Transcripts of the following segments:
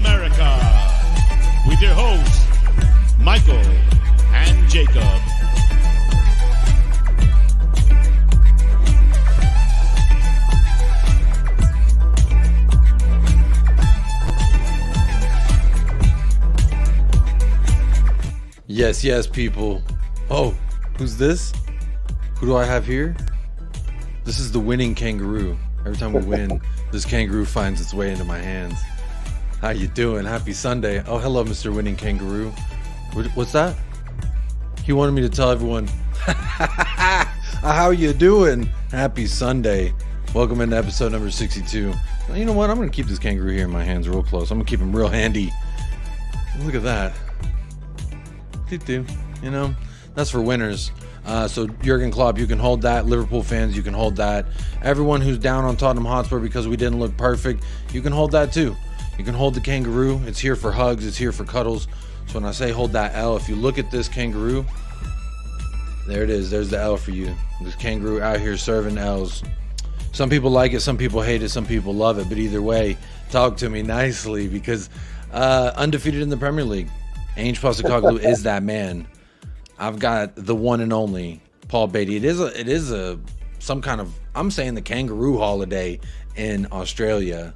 America, with your hosts, Michael and Jacob. Yes, yes, people. Oh, who's this? Who do I have here? This is the winning kangaroo. Every time we win, this kangaroo finds its way into my hands. How you doing? Happy Sunday. Oh, hello, Mr. Winning Kangaroo. What's that? He wanted me to tell everyone, how you doing? Happy Sunday. Welcome into episode number 62. Well, you know what? I'm going to keep this kangaroo here in my hands real close. I'm going to keep him real handy. Look at that. You know, that's for winners. So Jurgen Klopp, you can hold that. Liverpool fans, you can hold that. Everyone who's down on Tottenham Hotspur because we didn't look perfect, you can hold that too. You can hold the kangaroo. It's here for hugs. It's here for cuddles. So when I say hold that L, if you look at this kangaroo, there it is. There's the L for you. This kangaroo out here serving L's. Some people like it. Some people hate it. Some people love it. But either way, talk to me nicely because undefeated in the Premier League. Ange Postecoglou is that man. I've got the one and only Paul Beatty. It is some kind of, I'm saying, the kangaroo holiday in Australia.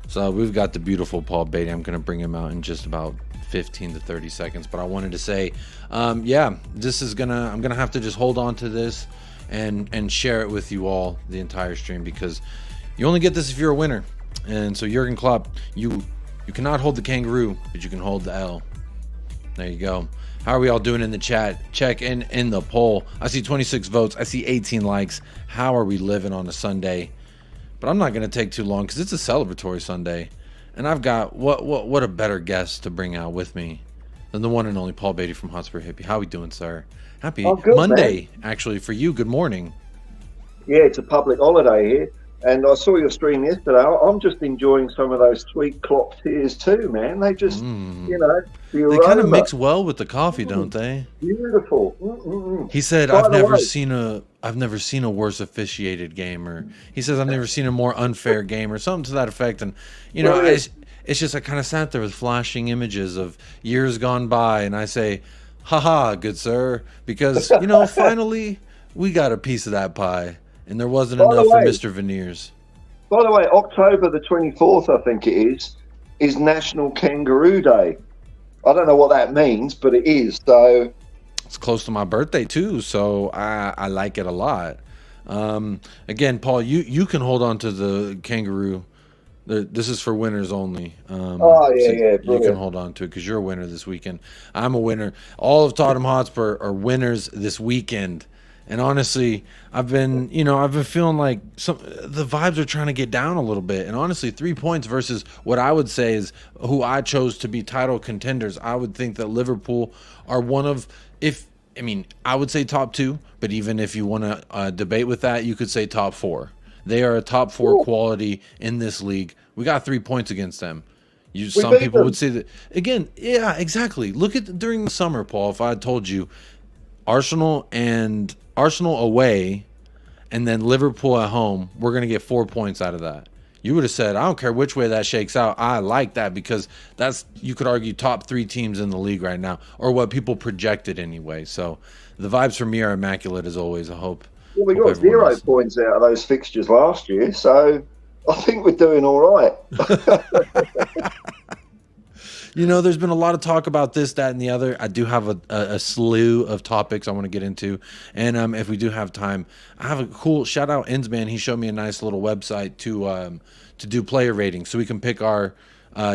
So we've got the beautiful Paul Beatty. I'm going to bring him out in just about 15 to 30 seconds. But I wanted to say, yeah, I'm going to have to just hold on to this and share it with you all the entire stream because you only get this if you're a winner. And so Jurgen Klopp, you cannot hold the kangaroo, but you can hold the L. There you go. How are we all doing in the chat? Check in the poll. I see 26 votes. I see 18 likes. How are we living on a Sunday? But I'm not going to take too long because it's a celebratory Sunday. And I've got what a better guest to bring out with me than the one and only Paul Beatty from Hotspur Hippie. How are we doing, sir? Happy Monday, man. Actually, for you. Good morning. Yeah, it's a public holiday here. And I saw your stream yesterday. I'm just enjoying some of those sweet Klopp tears too, man. They just, you know, they kind of mix well with the coffee, don't they? Beautiful. He said, "I've never seen a worse officiated game," or he says, "I've never seen a more unfair game," or something to that effect. And you know, it's just I kind of sat there with flashing images of years gone by, and I say, "Ha, good sir," because you know, finally we got a piece of that pie. And there wasn't enough for Mr. Veneers. By the way, October the 24th, I think it is National Kangaroo Day. I don't know what that means, but it is. So it's close to my birthday too, so I like it a lot. Again, Paul, you can hold on to the kangaroo. This is for winners only. Yeah, you can hold on to it because you're a winner this weekend. I'm a winner. All of Tottenham Hotspur are winners this weekend. And honestly, I've been feeling like the vibes are trying to get down a little bit. And honestly, 3 points versus what I would say is who I chose to be title contenders. I would think that Liverpool are one of, I would say top two, but even if you want to debate with that, you could say top four. They are a top four quality in this league. We got 3 points against them. Some people would say that again. Yeah, exactly. Look at during the summer, Paul. If I had told you Arsenal away and then Liverpool at home, we're going to get 4 points out of that. You would have said, I don't care which way that shakes out. I like that because that's, you could argue, top three teams in the league right now, or what people projected anyway. So the vibes for me are immaculate as always. I hope. Well, we got 0 points out of those fixtures last year, so I think we're doing all right. You know, there's been a lot of talk about this, that, and the other. I do have a slew of topics I want to get into. And if we do have time, I have a cool shout-out Ensman. He showed me a nice little website to do player ratings. So we can pick our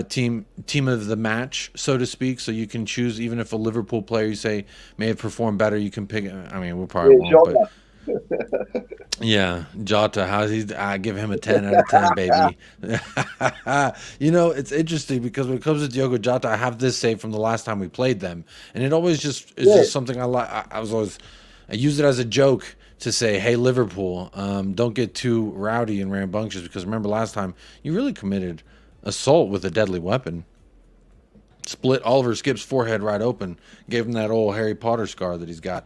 team of the match, so to speak. So you can choose, even if a Liverpool player you say may have performed better, you can pick. I mean, we probably won't, but... Yeah, Jota, I give him a 10 out of 10, baby. You know, it's interesting because when it comes to Diogo Jota, I have this saved from the last time we played them, and it always just is just something I like. I use it as a joke to say, hey, Liverpool, don't get too rowdy and rambunctious, because remember last time you really committed assault with a deadly weapon. Split Oliver Skip's forehead right open, gave him that old Harry Potter scar that he's got.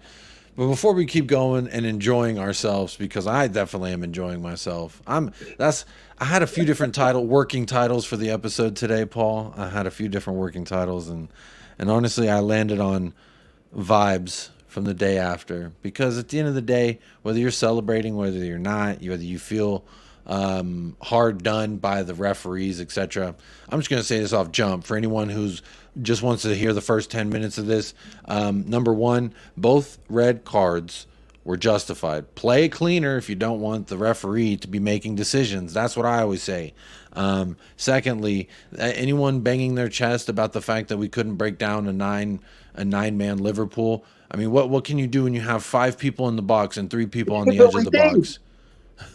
But before we keep going and enjoying ourselves, because I definitely am enjoying myself. I had a few different working titles for the episode today, Paul. I had a few different working titles, and honestly, I landed on vibes from the day after, because at the end of the day, whether you're celebrating, whether you're not, whether you feel hard done by the referees, etc. I'm just going to say this off jump for anyone who's just wants to hear the first 10 minutes of this. Number one, both red cards were justified. Play cleaner if you don't want the referee to be making decisions. That's what I always say. Secondly, anyone banging their chest about the fact that we couldn't break down a nine-man Liverpool. I mean, what can you do when you have 5 people in the box and 3 people on the edge of the box?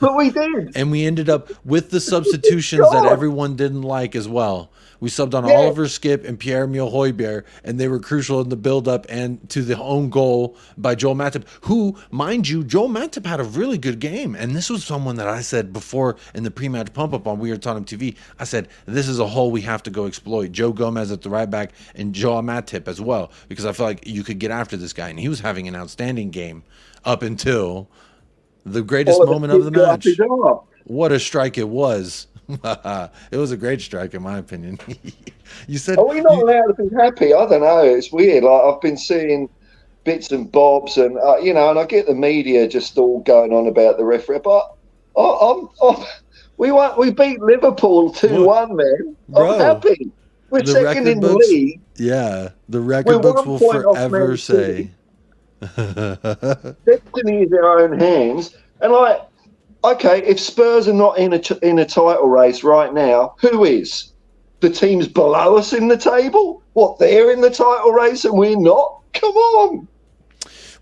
But we did. And we ended up with the substitutions that everyone didn't like as well. We subbed on Oliver Skipp and Pierre-Emile Højbjerg, and they were crucial in the build-up and to the own goal by Joel Matip, who, mind you, Joel Matip had a really good game. And this was someone that I said before in the pre-match pump-up on Weird Tottenham TV, I said, this is a hole we have to go exploit. Joe Gomez at the right back and Joel Matip as well, because I feel like you could get after this guy. And he was having an outstanding game up until the greatest moment of the match. What a strike it was. It was a great strike, in my opinion. You said, are we not allowed to be happy? I don't know. It's weird. Like, I've been seeing bits and bobs, and and I get the media just all going on about the referee. But we beat Liverpool 2-1, man. I'm happy. We're second in the league. Yeah, the record books will forever say. Destiny is our own hands, and okay, if Spurs are not in a title race right now, who is? The teams below us in the table? What, they're in the title race and we're not? Come on.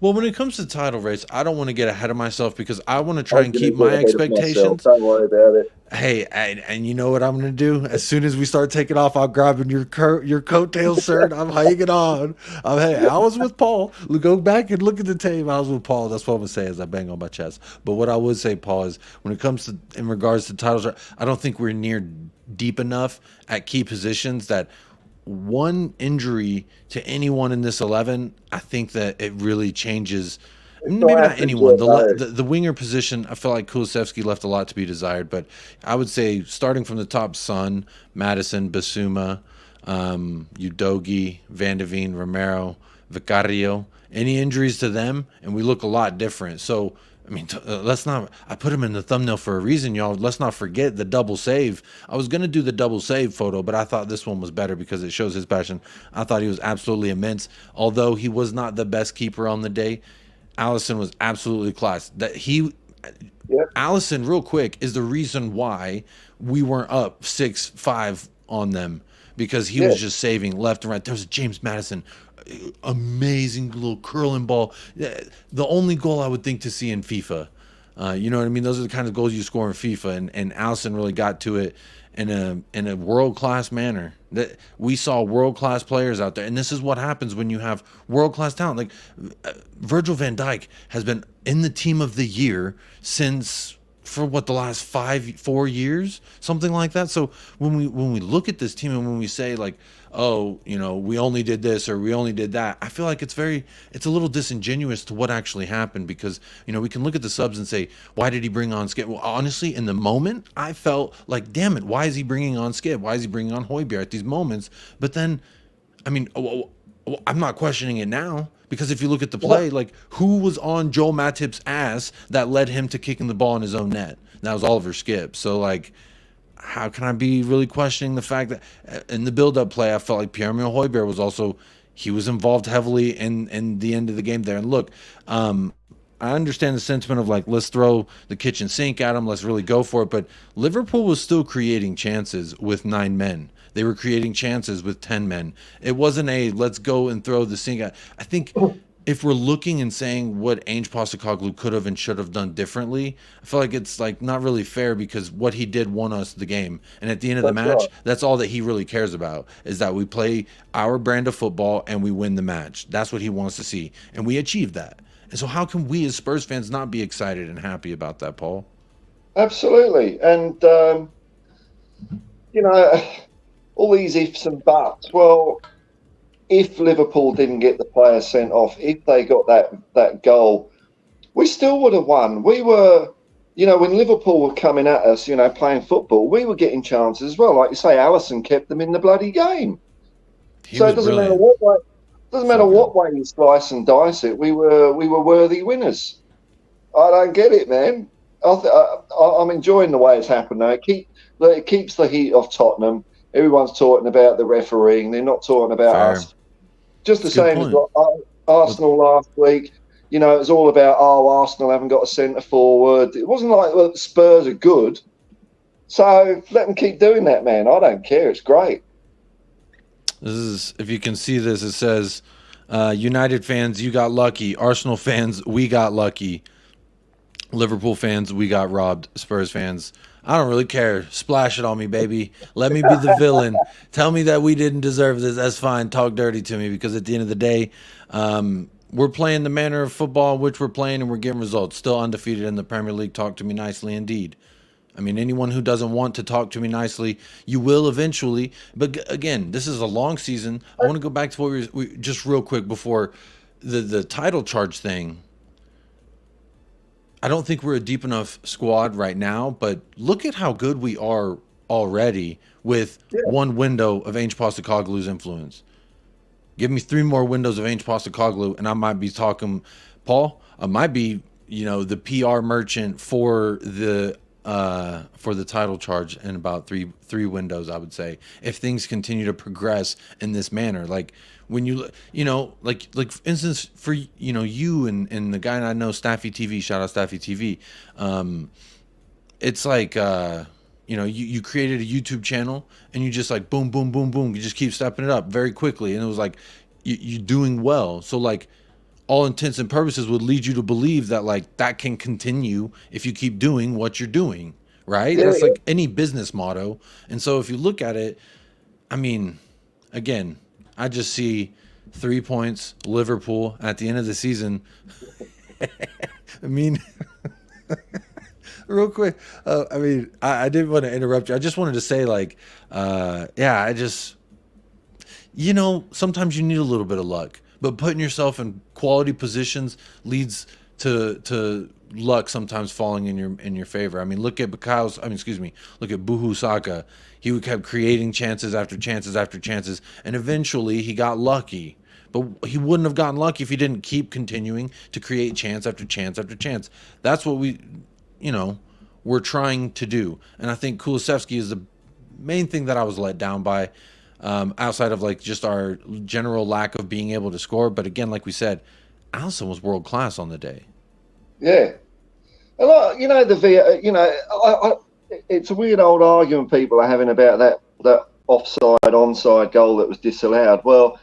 Well, when it comes to title race, I don't want to get ahead of myself because I want to try and keep my expectations. Don't worry about it. Hey, and you know what I'm going to do? As soon as we start taking off, I'm grabbing your coattails, sir. I'm hanging on. Hey, I was with Paul. Go back and look at the tape. I was with Paul. That's what I'm going to say as I bang on my chest. But what I would say, Paul, is when it comes to in regards to titles, I don't think we're near deep enough at key positions that one injury to anyone in this 11, I think that it really changes. Maybe not anyone. The winger position, I feel like Kulusevski left a lot to be desired. But I would say starting from the top, Son, Madison, Basuma, Udogi, Van de Veen, Romero, Vicario. Any injuries to them, and we look a lot different. So, I mean, let's not. I put him in the thumbnail for a reason, y'all. Let's not forget the double save. I was gonna do the double save photo, but I thought this one was better because it shows his passion. I thought he was absolutely immense. Although he was not the best keeper on the day, Alisson was absolutely class. Alisson, real quick, is the reason why we weren't up 6-5 on them, because he was just saving left and right. There was James Madison. Amazing little curling ball. The only goal I would think to see in FIFA. You know what I mean? Those are the kind of goals you score in FIFA, and Alisson really got to it in a world-class manner. That we saw world-class players out there, and this is what happens when you have world-class talent. Like Virgil van Dijk has been in the team of the year since for the last 4 years, something like that. So when we look at this team and when we say like, oh, we only did this or we only did that, I feel like it's a little disingenuous to what actually happened, because we can look at the subs and say, why did he bring on Skip? Well, honestly, in the moment, I felt like, damn it, why is he bringing on Skip? Why is he bringing on Højbjerg at these moments? But then, I mean, I'm not questioning it now. Because if you look at the play, like, who was on Joel Matip's ass that led him to kicking the ball in his own net? That was Oliver Skipp. So, like, how can I be really questioning the fact that in the build-up play, I felt like Pierre-Emile Højbjerg was also, he was involved heavily in the end of the game there. And look, I understand the sentiment of like, let's throw the kitchen sink at him, let's really go for it. But Liverpool was still creating chances with 9 men. They were creating chances with 10 men. It wasn't a let's go and throw the sink at. I think if we're looking and saying what Ange Postecoglou could have and should have done differently, I feel like it's like not really fair, because what he did won us the game. And at the end of the match, that's all that he really cares about, is that we play our brand of football and we win the match. That's what he wants to see. And we achieved that. And so how can we as Spurs fans not be excited and happy about that, Paul? Absolutely. And, all these ifs and buts. Well, if Liverpool didn't get the players sent off, if they got that goal, we still would have won. We were, when Liverpool were coming at us, playing football, we were getting chances as well. Like you say, Alisson kept them in the bloody game. So it doesn't matter what way. Doesn't matter what way you slice and dice it. We were worthy winners. I don't get it, man. I'm enjoying the way it's happened now. It keeps the heat off Tottenham. Everyone's talking about the refereeing. They're not talking about us. Just the same as Arsenal last week. It was all about, Arsenal haven't got a centre forward. It wasn't like, well, Spurs are good. So let them keep doing that, man. I don't care. It's great. This is, if you can see this, it says, United fans, you got lucky. Arsenal fans, we got lucky. Liverpool fans, we got robbed. Spurs fans, I don't really care. Splash it on me, baby. Let me be the villain. Tell me that we didn't deserve this. That's fine. Talk dirty to me, because at the end of the day, we're playing the manner of football in which we're playing, and we're getting results. Still undefeated in the Premier League. Talk to me nicely indeed. I mean, anyone who doesn't want to talk to me nicely, you will eventually. But again, this is a long season. I want to go back to what we just real quick before the title charge thing. I don't think we're a deep enough squad right now, but look at how good we are already with one window of Ange Postecoglou's influence. Give me 3 more windows of Ange Postecoglou, and I might be talking, Paul. I might be, the PR merchant for the title charge in about three windows, I would say, if things continue to progress in this manner. Like when like for instance, for you and the guy I know, Staffy TV, shout out Staffy TV. It's like you created a YouTube channel and you just like boom, boom, boom, boom, you just keep stepping it up very quickly, and it was like you doing well. So like all intents and purposes would lead you to believe that like that can continue if you keep doing what you're doing, right? That's like any business motto. And so if you look at it, I mean, again, I just see 3 points, Liverpool at the end of the season. I mean, real quick, I didn't want to interrupt you. I just wanted to say, like, sometimes you need a little bit of luck, but putting yourself in quality positions leads to luck sometimes falling in your favor. I mean, look at look at Buhu Saka. He kept creating chances after chances after chances, and eventually he got lucky. But he wouldn't have gotten lucky if he didn't keep continuing to create chance after chance after chance. That's what we're trying to do. And I think Kulusevski is the main thing that I was let down by, outside of like just our general lack of being able to score. But again, like we said, Alisson was world class on the day. Yeah. A lot, it's a weird old argument people are having about that offside, onside goal that was disallowed. Well,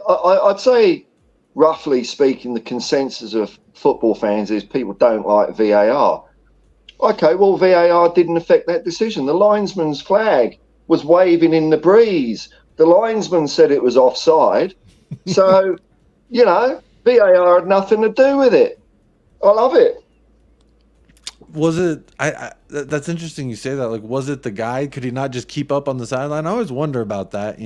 I'd say, roughly speaking, the consensus of football fans is people don't like VAR. Okay, well, VAR didn't affect that decision. The linesman's flag was waving in the breeze. The linesman said it was offside. So, VAR had nothing to do with it. I love it. Was it? That's interesting you say that. Like, was it the guy? Could he not just keep up on the sideline? I always wonder about that.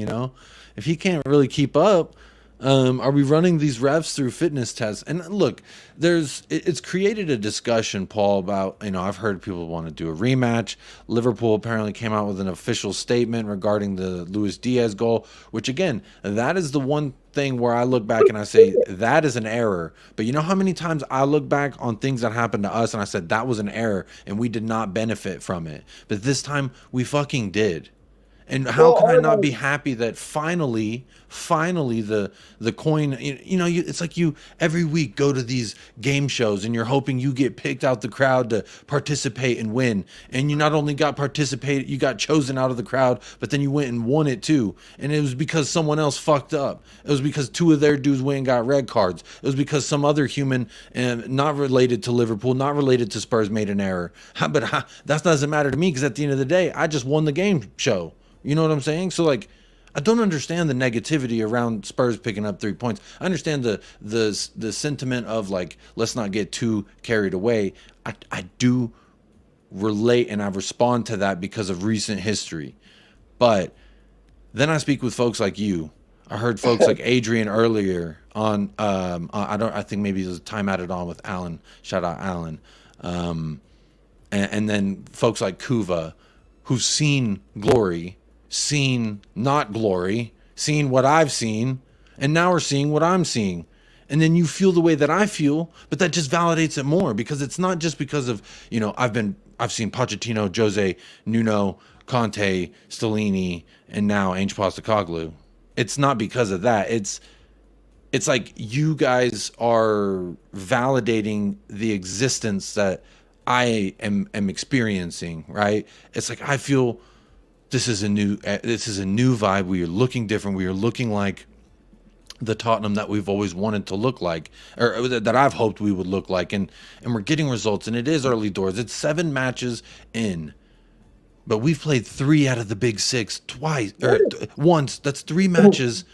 If he can't really keep up, are we running these refs through fitness tests? And look, it's created a discussion, Paul, about, I've heard people want to do a rematch. Liverpool apparently came out with an official statement regarding the Luis Diaz goal, which again, that is the one thing where I look back and I say that is an error. But you know how many times I look back on things that happened to us and I said that was an error and we did not benefit from it. But this time we fucking did. And how can I not be happy that finally the coin, it's like you every week go to these game shows and you're hoping you get picked out the crowd to participate and win. And you not only you got chosen out of the crowd, but then you went and won it too. And it was because someone else fucked up. It was because 2 of their dudes went and got red cards. It was because some other human, not related to Liverpool, not related to Spurs, made an error. But that doesn't matter to me, because at the end of the day, I just won the game show. You know what I'm saying? So like, I don't understand the negativity around Spurs picking up 3 points. I understand the sentiment of like, let's not get too carried away. I do relate and I respond to that because of recent history. But then I speak with folks like you. I heard folks like Adrian earlier on. I think maybe it was time added on with Alan. Shout out Alan. And then folks like Kuva, who've seen glory, seen not glory, seen what I've seen, and now are seeing what I'm seeing. And then you feel the way that I feel, but that just validates it more, because it's not just because of, I've seen Pochettino, Jose, Nuno, Conte, Stellini, and now Ange Postecoglou. It's not because of that. It's like you guys are validating the existence that I am experiencing, right? It's like I feel this is a new vibe. We are looking different. We are looking like the Tottenham that we've always wanted to look like, or that I've hoped we would look like, and we're getting results. And it is early doors. It's 7 matches in, but we've played 3 out of the big 6 twice, or once. That's 3 matches,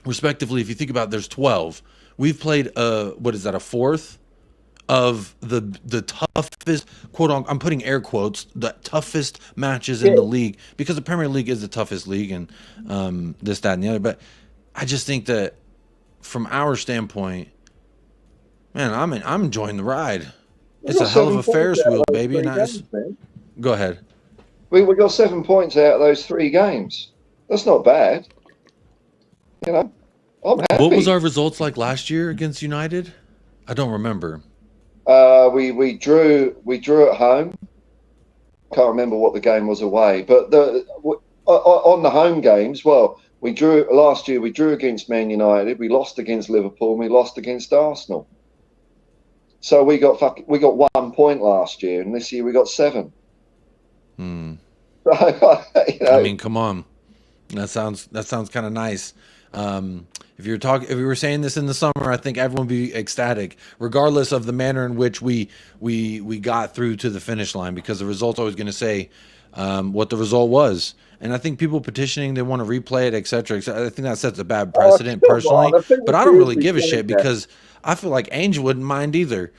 respectively. If you think about it, there's 12. We've played what is that, a fourth of the toughest, quote unquote, I'm putting air quotes, the toughest matches in the league, because the Premier League is the toughest league, and this, that, and the other. But I just think that from our standpoint, man, I'm enjoying the ride. It's a hell of a Ferris wheel, baby. Go ahead. We got 7 points out of those 3 games. That's not bad. I'm happy. What was our results like last year against United? I don't remember. We drew at home. Can't remember what the game was away, but on the home games, well, we drew last year. We drew against Man United. We lost against Liverpool. And we lost against Arsenal. So we got 1 point last year, and this year we got 7. I mean, come on, that sounds kind of nice. If we were saying this in the summer, I think everyone would be ecstatic, regardless of the manner in which we got through to the finish line, because the result's always going to say what the result was. And I think people petitioning, they want to replay it, etc. I think that sets a bad precedent personally. But I don't really give a shit, because I feel like Angel wouldn't mind either.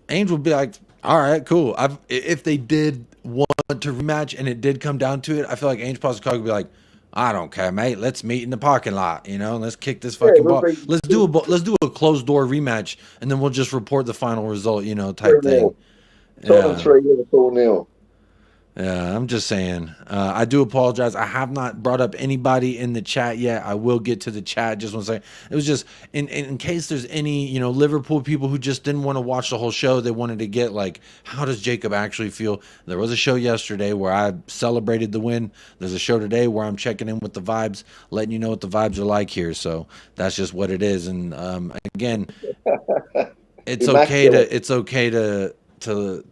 Angel would be like, all right, cool. If they did want to rematch and it did come down to it, I feel like Ange Postecoglou would be like, I don't care, mate. Let's meet in the parking lot. Let's kick this fucking ball. Let's do a closed door rematch, and then we'll just report the final result. Type thing. Tottenham 3, Liverpool 0. Yeah, I'm just saying. I do apologize. I have not brought up anybody in the chat yet. I will get to the chat. Just want to say, it was just in case there's any Liverpool people who just didn't want to watch the whole show. They wanted to get like, how does Jacob actually feel? There was a show yesterday where I celebrated the win. There's a show today where I'm checking in with the vibes, letting you know what the vibes are like here. So that's just what it is. And again, it's okay to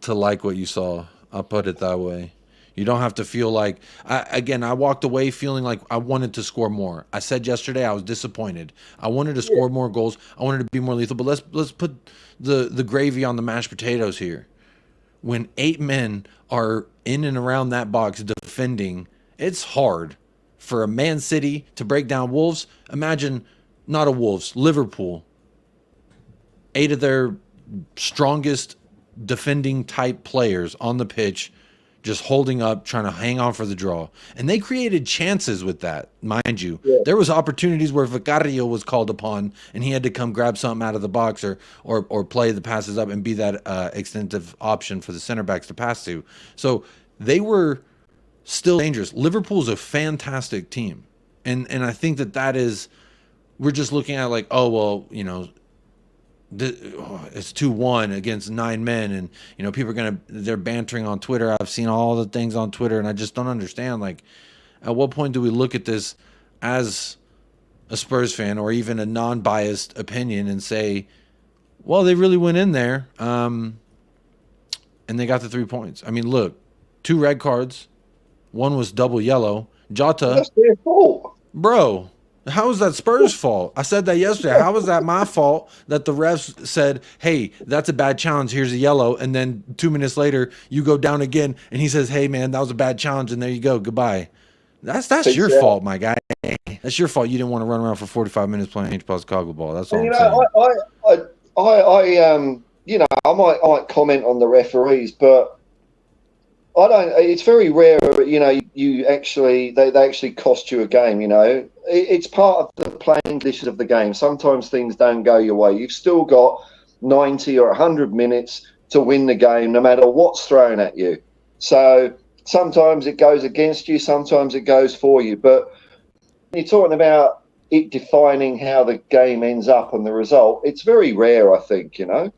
like what you saw. I'll put it that way. You don't have to feel like I walked away feeling like I wanted to score more. I said yesterday I was disappointed. I wanted to score more goals. I wanted to be more lethal. But let's put the gravy on the mashed potatoes here. When 8 men are in and around that box defending, it's hard for a Man City to break down Wolves. Imagine not a Wolves, Liverpool. 8 of their strongest defending type players on the pitch, just holding up, trying to hang on for the draw. And they created chances with that, mind you. Yeah. There was opportunities where Vicario was called upon and he had to come grab something out of the box or play the passes up and be that extensive option for the center backs to pass to. So they were still dangerous. Liverpool's a fantastic team. And I think that is, we're just looking at like, oh, well, it's 2-1 against 9 men, and people they're bantering on Twitter. I've seen all the things on Twitter, and I just don't understand, like, at what point do we look at this as a Spurs fan or even a non-biased opinion and say, well, they really went in there and they got the 3 points. I mean, look, 2 red cards, 1 was double yellow. Jota, that's their fault, bro. How is that Spurs' fault? I said that yesterday. How is that my fault that the refs said, hey, that's a bad challenge, here's a yellow, and then 2 minutes later you go down again and he says, hey, man, that was a bad challenge, and there you go, goodbye. That's your fault, my guy. That's your fault. You didn't want to run around for 45 minutes playing Ange Postecoglou ball. That's all I'm saying. I might comment on the referees, but I don't. It's very rare, you know. You actually, they actually cost you a game. You know, it's part of the playing conditions of the game. Sometimes things don't go your way. You've still got 90 or 100 minutes to win the game, no matter what's thrown at you. So sometimes it goes against you, sometimes it goes for you. But when you're talking about it defining how the game ends up and the result, it's very rare, I think. You know,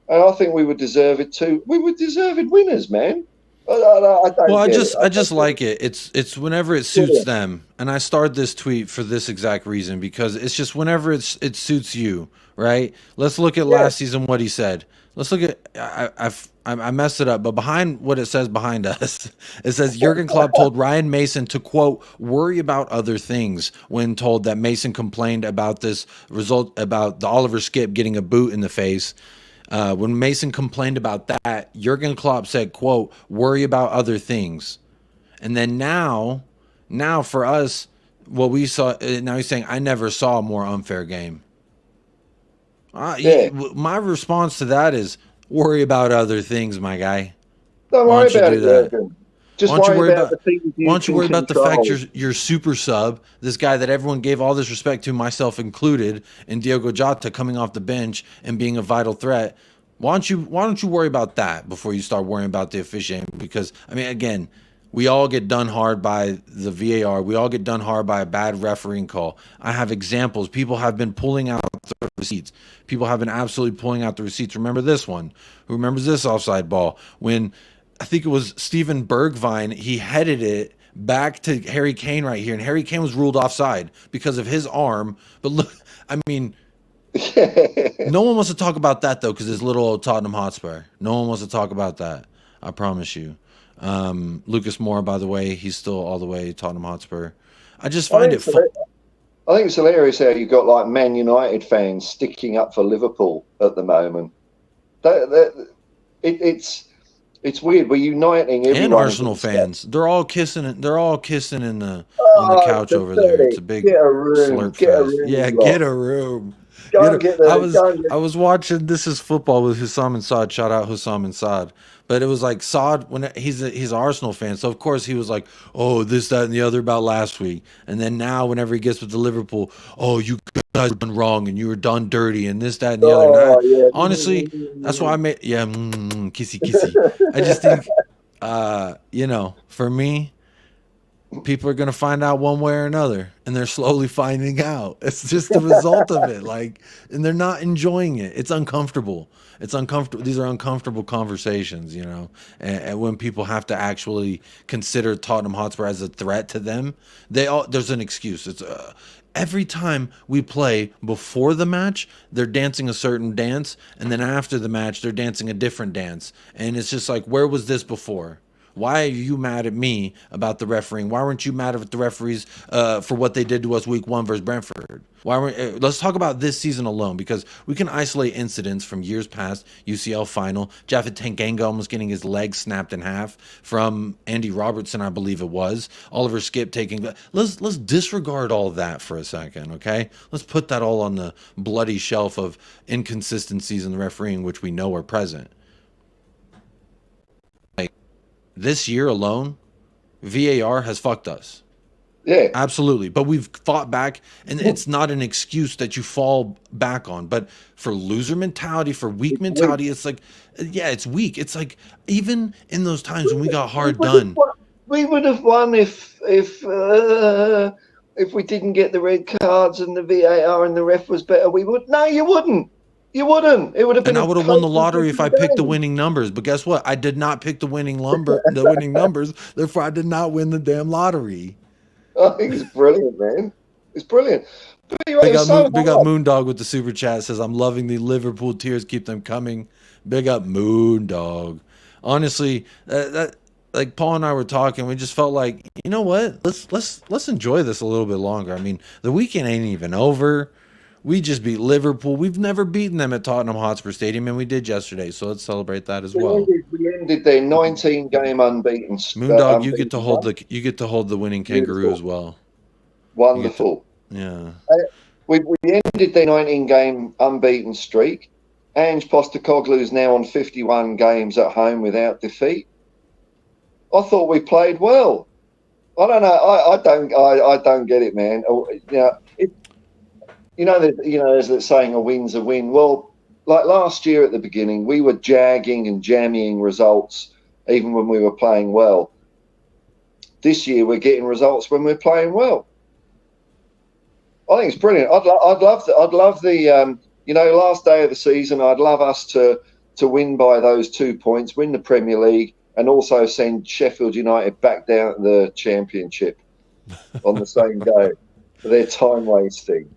and I think we would deserve it too. We were deserved winners, man. I just like it. It's whenever it suits them, and I started this tweet for this exact reason, because it's just whenever it suits you, right? Let's look at last season, what he said. Let's look at I messed it up, but behind what it says behind us, it says Jurgen Klopp told Ryan Mason to, quote, worry about other things when told that Mason complained about this result, about the Oliver Skip getting a boot in the face. When Mason complained about that, Jurgen Klopp said, quote, worry about other things. And then now for us, what we saw, now he's saying, I never saw a more unfair game. My response to that is, worry about other things, my guy. Don't worry about it, Jurgen. Just worry about the things you Why don't you worry about the control. fact you're super sub, this guy that everyone gave all this respect to, myself included, and Diogo Jota coming off the bench and being a vital threat. Why don't you worry about that before you start worrying about the officiating? Because, I mean, again, we all get done hard by the VAR. We all get done hard by a bad refereeing call. I have examples. People have been pulling out the receipts. People have been absolutely pulling out the receipts. Remember this one? Who remembers this offside ball? When I think it was Steven Bergwijn, he headed it back to Harry Kane right here, and Harry Kane was ruled offside because of his arm. But look, I mean, no one wants to talk about that, though, because it's little old Tottenham Hotspur. No one wants to talk about that. I promise you. Lucas Moore, by the way, he's still all the way Tottenham Hotspur. I just find it fun. I think it's hilarious how you've got like Man United fans sticking up for Liverpool at the moment. It's weird. We're uniting everyone. And Arsenal fans, they're all kissing. They're all kissing on the couch over there. It's a big slurp fest. Yeah, get a room. I was watching This Is Football with Hussam and Saad. Shout out Hussam and Saad. But it was like Saad, when he's an Arsenal fan, so of course he was like, oh, this, that, and the other about last week. And then now, whenever he gets with the Liverpool, oh, you guys were done wrong and you were done dirty and this, that, and the other. And honestly, that's why I made kissy kissy. I just think, you know, for me, people are going to find out one way or another, and they're slowly finding out. It's just the result of it. Like, and they're not enjoying it. It's uncomfortable. It's uncomfortable. These are uncomfortable conversations, you know, and when people have to actually consider Tottenham Hotspur as a threat to them, there's an excuse. It's every time we play before the match, they're dancing a certain dance, and then after the match, they're dancing a different dance. And it's just like, where was this before? Why are you mad at me about the refereeing? Why weren't you mad at the referees for what they did to us week 1 versus Brentford? Let's talk about this season alone, because we can isolate incidents from years past. UCL final, Japhet Tanganga almost getting his leg snapped in half from Andy Robertson, I believe it was. Oliver Skip taking. Let's disregard all that for a second, okay? Let's put that all on the bloody shelf of inconsistencies in the refereeing, which we know are present. This year alone, VAR has fucked us. Yeah. Absolutely. But we've fought back, and it's not an excuse that you fall back on. But for loser mentality, for weak mentality, it's like, yeah, it's weak. It's like, even in those times when we got hard done. We would have won if we didn't get the red cards and the VAR and the ref was better. We would. No, you wouldn't. You wouldn't. It would have been. And I would have won the lottery if I picked the winning numbers. But guess what? I did not pick the winning numbers. Therefore, I did not win the damn lottery. I think it's brilliant, man. It's brilliant. Big up Moondog with the super chat. Says, I'm loving the Liverpool tears. Keep them coming. Big up Moondog. Honestly, that like Paul and I were talking, we just felt like, you know what? Let's enjoy this a little bit longer. I mean, the weekend ain't even over. We just beat Liverpool. We've never beaten them at Tottenham Hotspur Stadium, and we did yesterday. So let's celebrate that as well. We ended their 19-game unbeaten. Moondog, you get to hold the winning kangaroo as well. Wonderful. Yeah. We ended their 19-game unbeaten streak. Ange Postecoglou is now on 51 games at home without defeat. I thought we played well. I don't know. I don't get it, man. There's that saying, a win's a win. Well, like last year at the beginning, we were jagging and jamming results even when we were playing well. This year, we're getting results when we're playing well. I think it's brilliant. I'd love the last day of the season. I'd love us to win by those 2 points, win the Premier League, and also send Sheffield United back down to the Championship on the same day for their time wasting.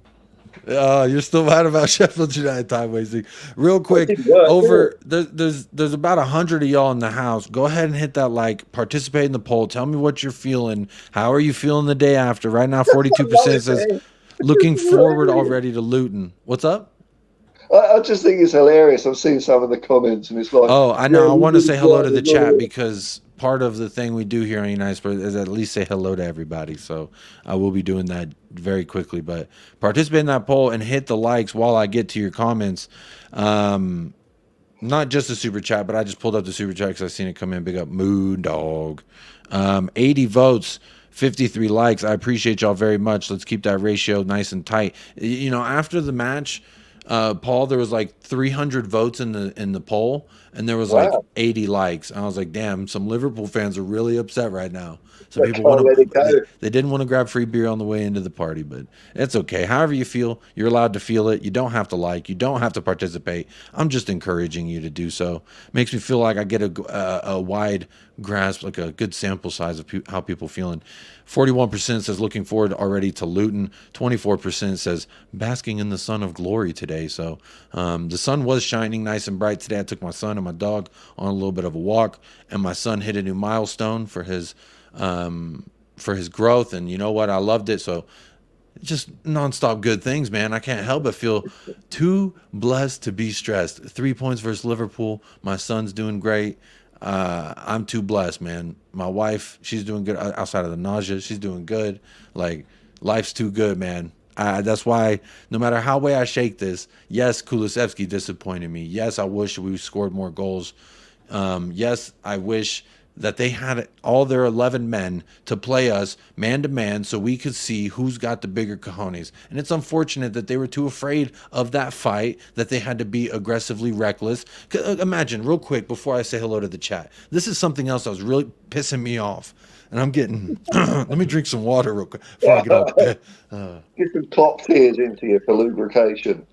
You're still mad about Sheffield United time wasting. Real quick, there's about 100 of y'all in the house. Go ahead and hit that like, participate in the poll. Tell me what you're feeling. How are you feeling the day after? Right now, 42% says looking forward already to Luton. What's up? I just think it's hilarious. I'm seeing some of the comments, and it's like, oh, I know. I want to say hello to the chat because part of the thing we do here on United Spurs is at least say hello to everybody. So I will be doing that very quickly. But participate in that poll and hit the likes while I get to your comments. Not just the super chat, but I just pulled up the super chat because I seen it come in. Big up Moon Dog. 80 votes. 53 likes. I appreciate y'all very much. Let's keep that ratio nice and tight. You know, after the match, Paul, there was like 300 votes in the poll, and there was like 80 likes. And I was like, damn, some Liverpool fans are really upset right now. So people they didn't want to grab free beer on the way into the party, but it's okay. However you feel, you're allowed to feel it. You don't have to like. You don't have to participate. I'm just encouraging you to do so. Makes me feel like I get a wide grasp, like a good sample size of how people feeling. 41% says looking forward already to Luton. 24% says basking in the sun of glory today. So the sun was shining nice and bright today. I took my son and my dog on a little bit of a walk, and my son hit a new milestone for his growth. And you know what? I loved it. So just nonstop good things, man. I can't help but feel too blessed to be stressed. 3 points versus Liverpool. My son's doing great. I'm too blessed, man. My wife, she's doing good outside of the nausea. She's doing good. Like, life's too good, man. That's why no matter how way I shake this, yes, Kulusevski disappointed me. Yes, I wish we scored more goals. Yes, I wish that they had all their 11 men to play us man-to-man so we could see who's got the bigger cojones. And it's unfortunate that they were too afraid of that fight, that they had to be aggressively reckless. Imagine, real quick, before I say hello to the chat, this is something else that was really pissing me off. And I'm getting... let me drink some water real quick before I get off. Get some top tears into you for lubrication.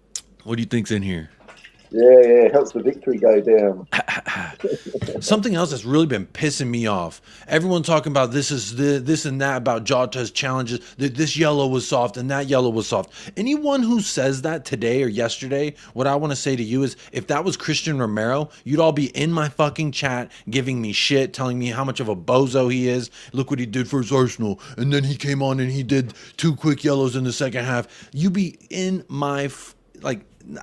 What do you think's in here? Yeah, it helps the victory go down. Something else that's really been pissing me off. Everyone talking about this and that about Jota's challenges. This yellow was soft and that yellow was soft. Anyone who says that today or yesterday, what I want to say to you is, if that was Christian Romero, you'd all be in my fucking chat giving me shit, telling me how much of a bozo he is. Look what he did for his Arsenal. And then he came on and he did 2 quick yellows in the second half. You be in my...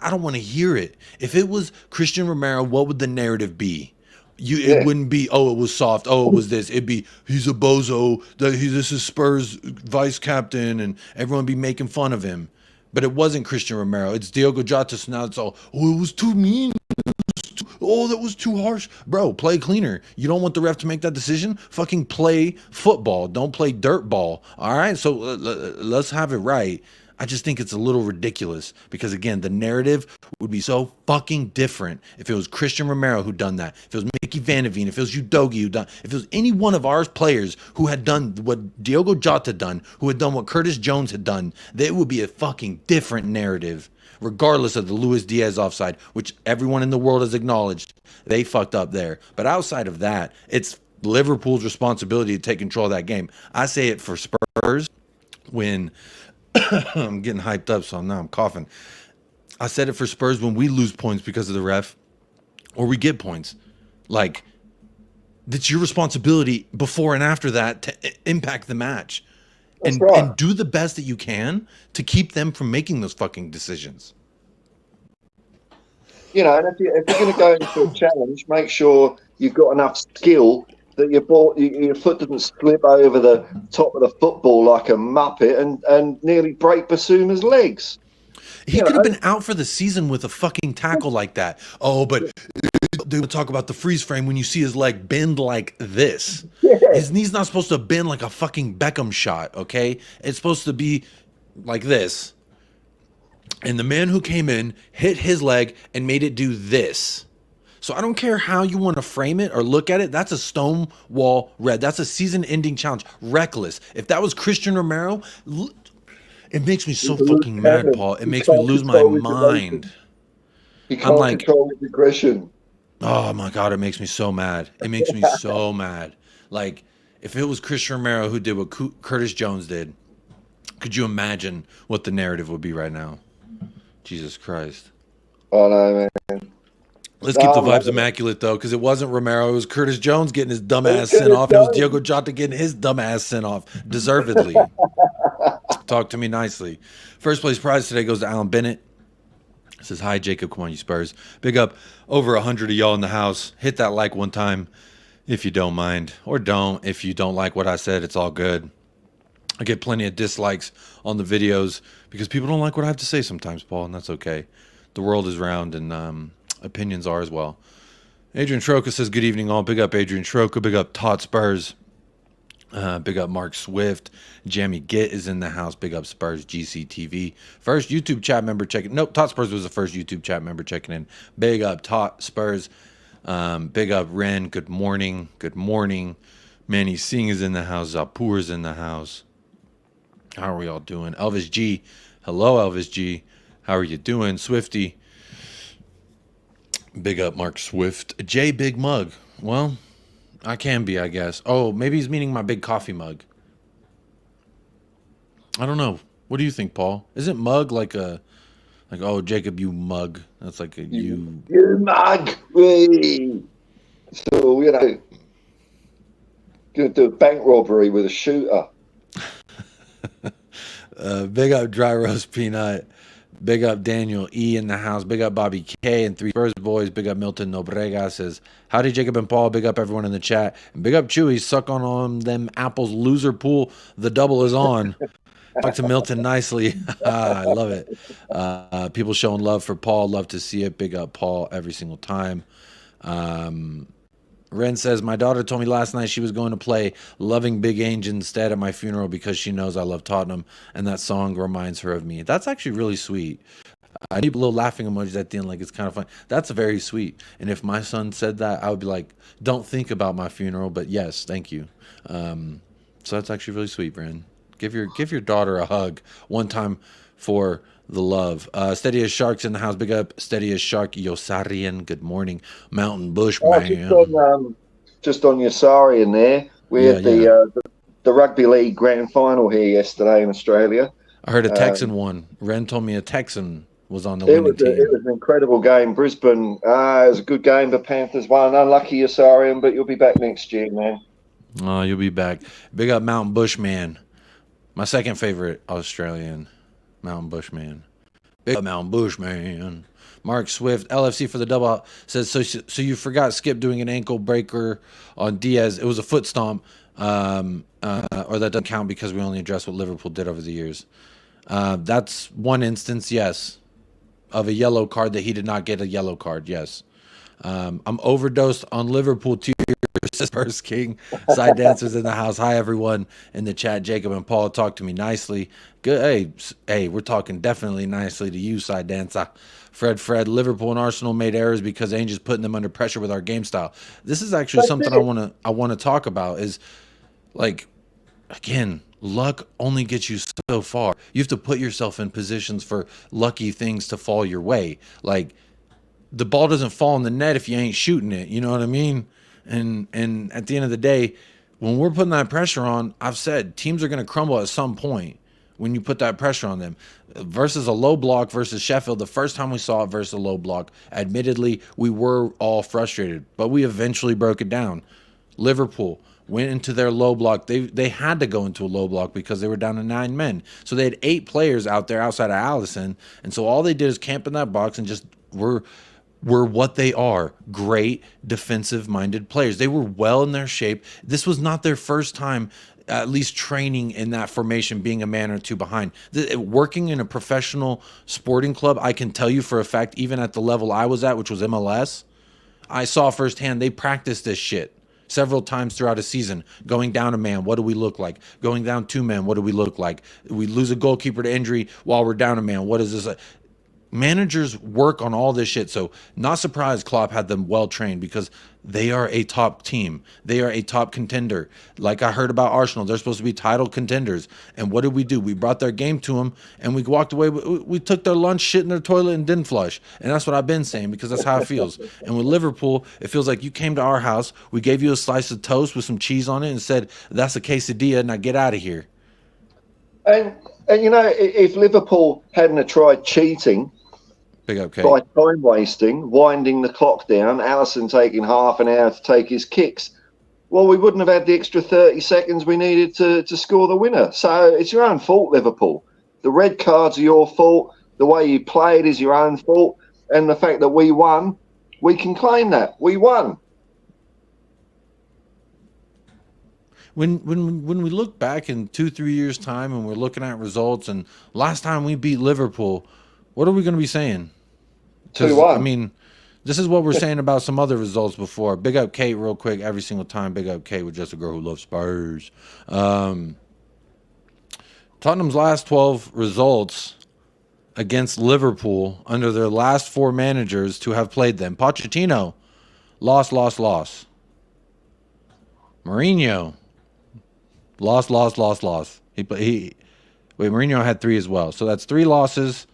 I don't want to hear it. If it was Christian Romero, what would the narrative be? It wouldn't be, oh, it was soft. Oh, it was this. It'd be, he's a bozo. This is Spurs vice captain, and everyone be making fun of him. But it wasn't Christian Romero. It's Diogo Jota. So now it's all, oh, it was too mean. Oh, that was too harsh. Bro, play cleaner. You don't want the ref to make that decision? Fucking play football. Don't play dirt ball. All right? So let's have it right. I just think it's a little ridiculous because, again, the narrative would be so fucking different if it was Christian Romero who done that, if it was Mickey Van de Ven, if it was Udogie who done, if it was any one of our players who had done what Diogo Jota done, who had done what Curtis Jones had done, it would be a fucking different narrative, regardless of the Luis Diaz offside, which everyone in the world has acknowledged they fucked up there. But outside of that, it's Liverpool's responsibility to take control of that game. I say it for Spurs when... I'm getting hyped up, so now I'm coughing. I said it for Spurs when we lose points because of the ref, or we get points. Like, it's your responsibility before and after that to impact the match. And do the best that you can to keep them from making those fucking decisions. You know, and if you're going to go into a challenge, make sure you've got enough skill that your foot doesn't slip over the top of the football like a muppet and nearly break Basuma's legs. He could have been out for the season with a fucking tackle like that. Oh, but they would talk about the freeze frame when you see his leg bend like this. His knee's not supposed to bend like a fucking Beckham shot, okay? It's supposed to be like this. And the man who came in hit his leg and made it do this. So I don't care how you want to frame it or look at it. That's a stonewall red. That's a season-ending challenge. Reckless. If that was Christian Romero, it makes me so fucking mad, Paul. It makes me lose my mind. He can't control his aggression. Oh my God, it makes me so mad. It makes me so mad. Like, if it was Christian Romero who did what Curtis Jones did, could you imagine what the narrative would be right now? Jesus Christ. Oh, no, man. Let's keep the vibes immaculate, though, because it wasn't Romero. It was Curtis Jones getting his dumb ass sent off. It was Diogo Jota getting his dumb ass sent off, deservedly. Talk to me nicely. First place prize today goes to Alan Bennett. It says, hi, Jacob. Come on, you Spurs. Big up. Over 100 of y'all in the house. Hit that like one time if you don't mind. Or don't. If you don't like what I said, it's all good. I get plenty of dislikes on the videos because people don't like what I have to say sometimes, Paul, and that's okay. The world is round, and opinions are as well. Adrian Troca says, good evening, all. Big up Adrian Troca. Big up Todd Spurs. Big up Mark Swift. Jamie Gitt is in the house. Big up Spurs GCTV. First YouTube chat member checking. Nope, Todd Spurs was the first YouTube chat member checking in. Big up Todd Spurs. Big up Ren. Good morning. Good morning. Manny Singh is in the house. Zapur is in the house. How are we all doing? Elvis G. Hello, Elvis G. How are you doing? Swifty. Big up Mark Swift. J Big Mug. Well, I can be, I guess. Oh, maybe he's meaning my big coffee mug. I don't know. What do you think, Paul? Isn't mug like oh, Jacob, you mug? That's like a you. You mug. Wee. So, going to do a bank robbery with a shooter. Big up Dry Roast Peanut. Big up Daniel E in the house. Big up Bobby K and 3 Spurs boys. Big up Milton Nobrega says, howdy Jacob and Paul. Big up everyone in the chat. And big up Chewy. Suck on them apples. Loser pool. The double is on. Talk to Milton nicely. I love it. People showing love for Paul. Love to see it. Big up Paul every single time. Ren says, my daughter told me last night she was going to play Loving Big Ange instead at my funeral because she knows I love Tottenham, and that song reminds her of me. That's actually really sweet. I need little laughing emojis at the end, like it's kind of fun. That's very sweet. And if my son said that, I would be like, don't think about my funeral, but yes, thank you. So that's actually really sweet, Ren. Give your daughter a hug one time for the love. Steady as Shark's in the house. Big up Steady as Shark Yosarian. Good morning. Mountain Bush man. Just on Yosarian there. We had the rugby league grand final here yesterday in Australia. I heard a Texan won. Ren told me a Texan was on the winning team. It was an incredible game. Brisbane, it was a good game. The Panthers won. Unlucky Yosarian, but you'll be back next year, man. Oh, you'll be back. Big up Mountain Bush man. My second favorite Australian. Mountain Bush man. Big up Mountain Bush man. Mark Swift, LFC for the double says, so you forgot Skip doing an ankle breaker on Diaz. It was a foot stomp, or that doesn't count because we only address what Liverpool did over the years. That's one instance, yes, of a yellow card that he did not get a yellow card, yes. I'm overdosed on Liverpool tears, Spurs King. Side dancers in the house. Hi, everyone in the chat. Jacob and Paul, talk to me nicely. Good. Hey, we're talking definitely nicely to you, side dancer. Fred, Liverpool and Arsenal made errors because Ainge is putting them under pressure with our game style. This is actually something I want to talk about. Is like, again, luck only gets you so far. You have to put yourself in positions for lucky things to fall your way. Like, the ball doesn't fall in the net if you ain't shooting it. You know what I mean? And at the end of the day, when we're putting that pressure on, I've said teams are going to crumble at some point when you put that pressure on them. Versus a low block versus Sheffield, the first time we saw it versus a low block, admittedly, we were all frustrated, but we eventually broke it down. Liverpool went into their low block. They had to go into a low block because they were down to 9 men. So they had 8 players out there outside of Allison, and so all they did is camp in that box and just were what they are, great defensive-minded players. They were well in their shape. This was not their first time at least training in that formation, being a man or two behind. Working in a professional sporting club, I can tell you for a fact, even at the level I was at, which was MLS, I saw firsthand they practiced this shit several times throughout a season. Going down a man, what do we look like? Going down two men, what do we look like? We lose a goalkeeper to injury while we're down a man. What is this? Managers work on all this shit. So not surprised Klopp had them well trained, because they are a top team. They are a top contender. Like I heard about Arsenal, they're supposed to be title contenders. And what did we do? We brought their game to them, and we walked away. We took their lunch, shit in their toilet, and didn't flush. And that's what I've been saying, because that's how it feels. And with Liverpool, it feels like you came to our house, we gave you a slice of toast with some cheese on it, and said, that's a quesadilla, now get out of here. And you know, if Liverpool hadn't have tried cheating, Big up, Kate. by time wasting, winding the clock down, Alisson taking half an hour to take his kicks, well, we wouldn't have had the extra 30 seconds we needed to score the winner. So it's your own fault, Liverpool. The red cards are your fault. The way you played is your own fault. And the fact that we won, we can claim that. We won. When we look back in 2-3 years' time and we're looking at results, and last time we beat Liverpool, what are we going to be saying? 2-1. I mean, this is what we're saying about some other results before. Big up Kate real quick every single time. Big up Kate with just a girl who loves Spurs. Tottenham's last 12 results against Liverpool under their last 4 managers to have played them. Pochettino, loss. Mourinho, loss. Mourinho had 3 as well. So that's 3 losses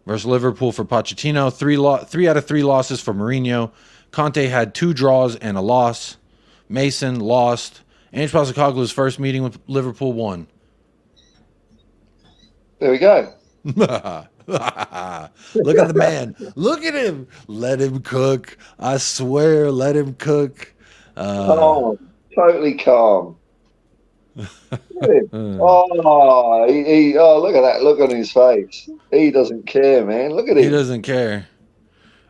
versus Liverpool for Pochettino. 3 out of 3 losses for Mourinho. Conte had 2 draws and a loss. Mason lost. Ange Postecoglou's first meeting with Liverpool won. There we go. Look at the man. Look at him. Let him cook. I swear, let him cook. Totally calm. Oh, look at that look on his face. He doesn't care, man. Look at him. He doesn't care.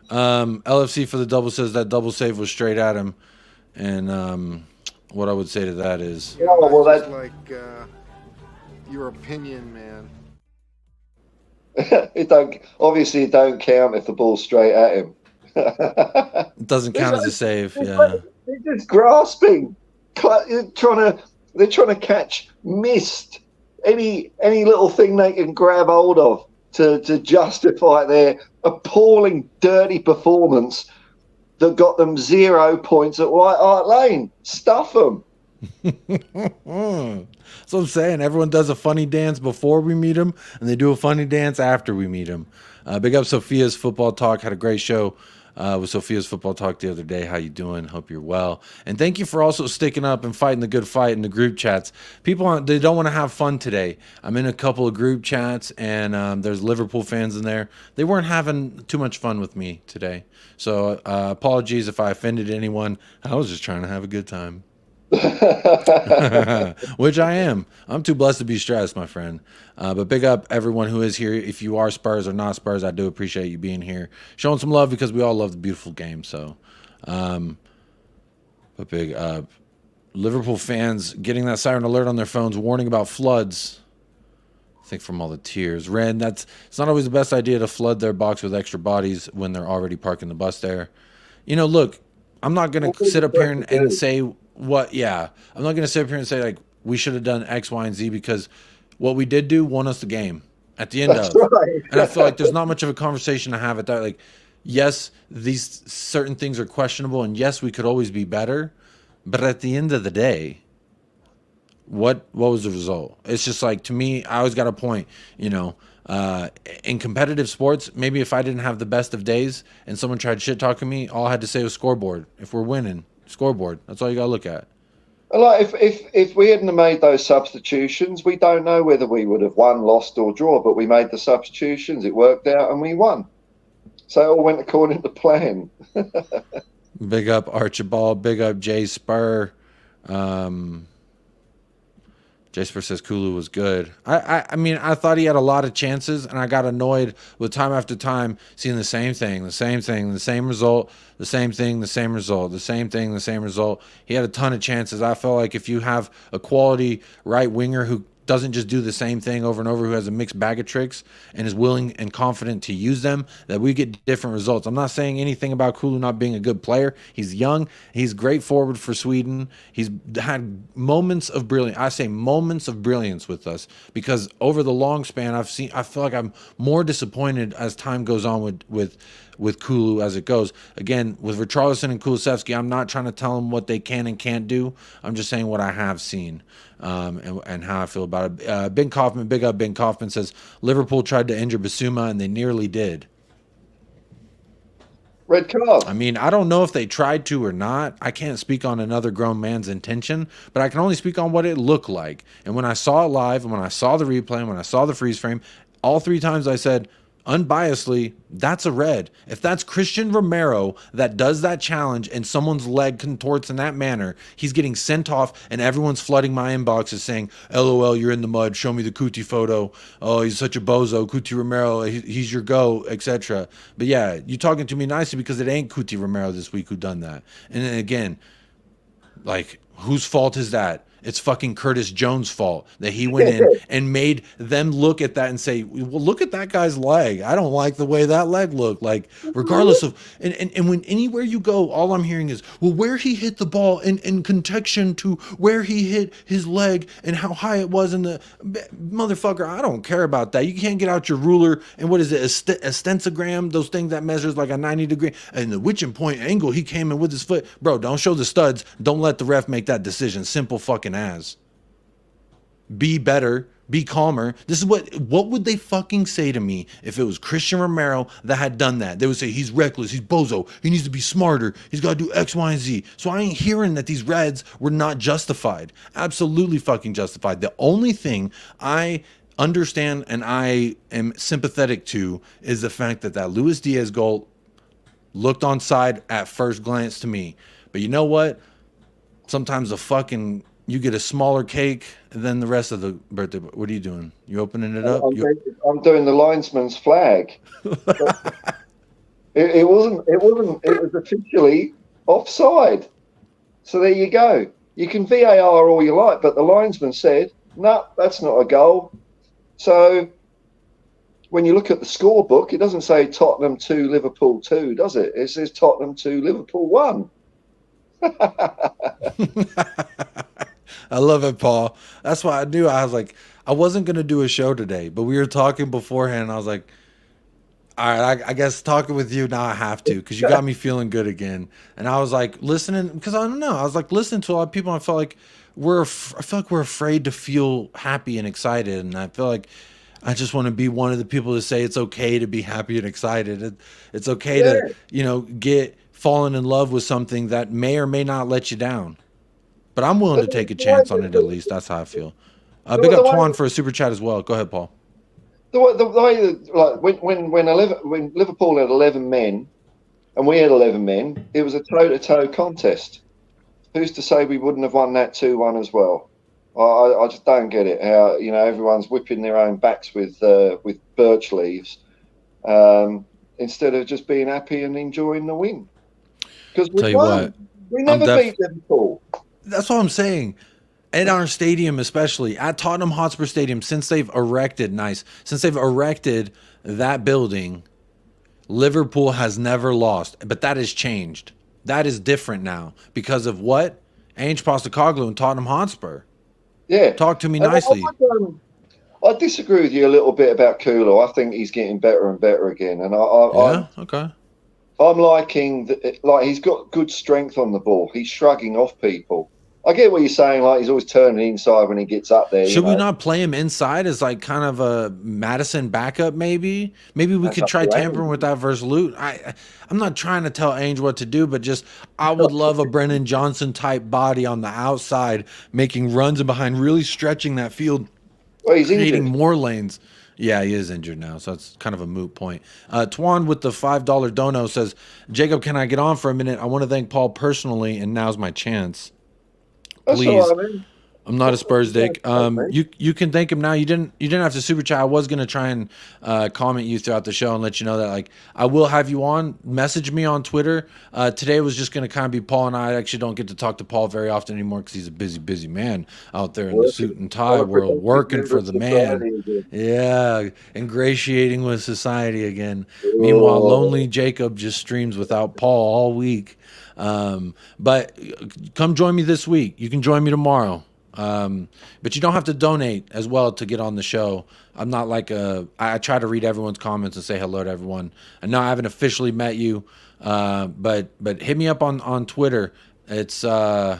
LFC for the double says that double save was straight at him. And what I would say to that is... well, that's like your opinion, man. it don't count if the ball's straight at him. It doesn't count as a save. Yeah. They're just grasping. They're trying to catch mist. Any little thing they can grab hold of to justify their appalling, dirty performance that got them 0 points at White Hart Lane. Stuff them. That's what I'm saying. Everyone does a funny dance before we meet them, and they do a funny dance after we meet them. Big up Sophia's Football Talk. Had a great show with Sophia's Football Talk the other day. How you doing? Hope you're well. And thank you for also sticking up and fighting the good fight in the group chats. People, they don't want to have fun today. I'm in a couple of group chats, and there's Liverpool fans in there. They weren't having too much fun with me today. So apologies if I offended anyone. I was just trying to have a good time. Which I am. I'm too blessed to be stressed, my friend. But big up everyone who is here. If you are Spurs or not Spurs, I do appreciate you being here, showing some love, because we all love the beautiful game. So, but big Liverpool fans getting that siren alert on their phones, warning about floods. I think from all the tears. Ren, it's not always the best idea to flood their box with extra bodies when they're already parking the bus there. You know, look, I'm not gonna sit up here and say what. Yeah, I'm not gonna sit up here and say like we should have done X, Y, and Z, because what we did do won us the game at the end of. Right. And I feel like there's not much of a conversation to have at that. Like, yes, these certain things are questionable, and yes, we could always be better. But at the end of the day, what was the result? It's just like, to me, I always got a point, you know. In competitive sports, maybe if I didn't have the best of days and someone tried shit talking me, all I had to say was scoreboard. If we're winning, scoreboard. That's all you got to look at. Like if we hadn't made those substitutions, we don't know whether we would have won, lost, or draw. But we made the substitutions; it worked out, and we won. So it all went according to plan. Big up Archibald. Big up Jay Spur. Jasper says Kulu was good. I mean, I thought he had a lot of chances, and I got annoyed with time after time seeing the same thing, the same thing, the same result, the same thing, the same result, the same thing, the same result. He had a ton of chances. I felt like if you have a quality right winger who doesn't just do the same thing over and over, who has a mixed bag of tricks and is willing and confident to use them, that we get different results. I'm not saying anything about Kulu not being a good player. He's young. He's great forward for Sweden. He's had moments of brilliance. I say moments of brilliance with us, because over the long span, I feel like I'm more disappointed as time goes on with Kulu as it goes. Again, with Richarlison and Kulusevski, I'm not trying to tell them what they can and can't do. I'm just saying what I have seen, and how I feel about it. Ben Kaufman, big up Ben Kaufman, says Liverpool tried to injure Basuma and they nearly did. Red card. I mean, I don't know if they tried to or not. I can't speak on another grown man's intention, but I can only speak on what it looked like. And when I saw it live, and when I saw the replay, and when I saw the freeze frame, all 3 times I said, unbiasedly, that's a red. If that's Christian Romero that does that challenge and someone's leg contorts in that manner, he's getting sent off, and everyone's flooding my inboxes saying, LOL, you're in the mud, show me the Kuti photo, oh, he's such a bozo, Kuti Romero, he's your go, etc. But yeah, you're talking to me nicely, because it ain't Kuti Romero this week who done that. And then again, like, whose fault is that? It's fucking Curtis Jones' fault that he went in and made them look at that and say, well, look at that guy's leg. I don't like the way that leg looked. Like, regardless of, and when anywhere you go, all I'm hearing is, well, where he hit the ball in contection to where he hit his leg and how high it was in the, motherfucker, I don't care about that. You can't get out your ruler and what is it, a stensogram, those things that measures like a 90-degree, and the witching point angle he came in with his foot. Bro, don't show the studs. Don't let the ref make that decision. Simple fucking as. Be better, be calmer. This is what would they fucking say to me if it was Christian Romero that had done that? They would say he's reckless, he's bozo, he needs to be smarter, he's got to do X, Y, and Z. So I ain't hearing that these reds were not justified. Absolutely fucking justified. The only thing I understand and I am sympathetic to is the fact that Luis Diaz goal looked onside at first glance to me. But you know what? Sometimes you get a smaller cake than the rest of the birthday. What are you doing? You opening it up? I'm doing the linesman's flag. it wasn't. It was officially offside. So there you go. You can VAR all you like, but the linesman said, no, that's not a goal. So when you look at the scorebook, it doesn't say Tottenham 2, Liverpool 2, does it? It says Tottenham 2, Liverpool 1. I love it, Paul. That's why I was like, I wasn't going to do a show today, but we were talking beforehand. And I was like, all right, I guess talking with you now I have to, because you got me feeling good again. And I was like listening, because I don't know. I was like listening to a lot of people. And I felt like we're afraid to feel happy and excited. And I feel like I just want to be one of the people to say it's okay to be happy and excited. It's okay to, falling in love with something that may or may not let you down. But I'm willing to take a chance on it at least. That's how I feel. Big up Twan for a super chat as well. Go ahead, Paul. The way like when Liverpool had 11 men and we had 11 men, it was a toe-to-toe contest. Who's to say we wouldn't have won that 2-1 as well? I just don't get it. How everyone's whipping their own backs with birch leaves instead of just being happy and enjoying the win. Because we never beat Liverpool. That's what I'm saying. At our stadium, especially at Tottenham Hotspur Stadium, since they've erected that building, Liverpool has never lost. But that has changed. That is different now because of what? Ange Postecoglou and Tottenham Hotspur. Yeah. Talk to me nicely. I disagree with you a little bit about Kulo. I think he's getting better and better again. And okay. I'm liking he's got good strength on the ball. He's shrugging off people. I get what you're saying. Like he's always turning inside when he gets up there. Should we not play him inside as like kind of a Madison backup? Maybe we could try tampering with that versus Loot. I'm not trying to tell Ainge what to do, but just I would love a Brennan Johnson type body on the outside, making runs and behind, really stretching that field, creating more lanes. Yeah, he is injured now, so that's kind of a moot point. Twan with the $5 dono says, Jacob, can I get on for a minute? I want to thank Paul personally, and now's my chance. That's Please. all right, I'm not a Spurs dick. You can thank him now. You didn't have to super chat. I was gonna try and comment you throughout the show and let you know that like I will have you on. Message me on Twitter. Today was just gonna kind of be Paul and I actually don't get to talk to Paul very often anymore because he's a busy man out there in the suit and tie world, working for the man. Yeah, ingratiating with society again. Meanwhile, lonely Jacob just streams without Paul all week. But come join me this week. You can join me tomorrow. But you don't have to donate as well to get on the show. I'm not like I try to read everyone's comments and say hello to everyone. And no, I haven't officially met you. But hit me up on Twitter. It's right,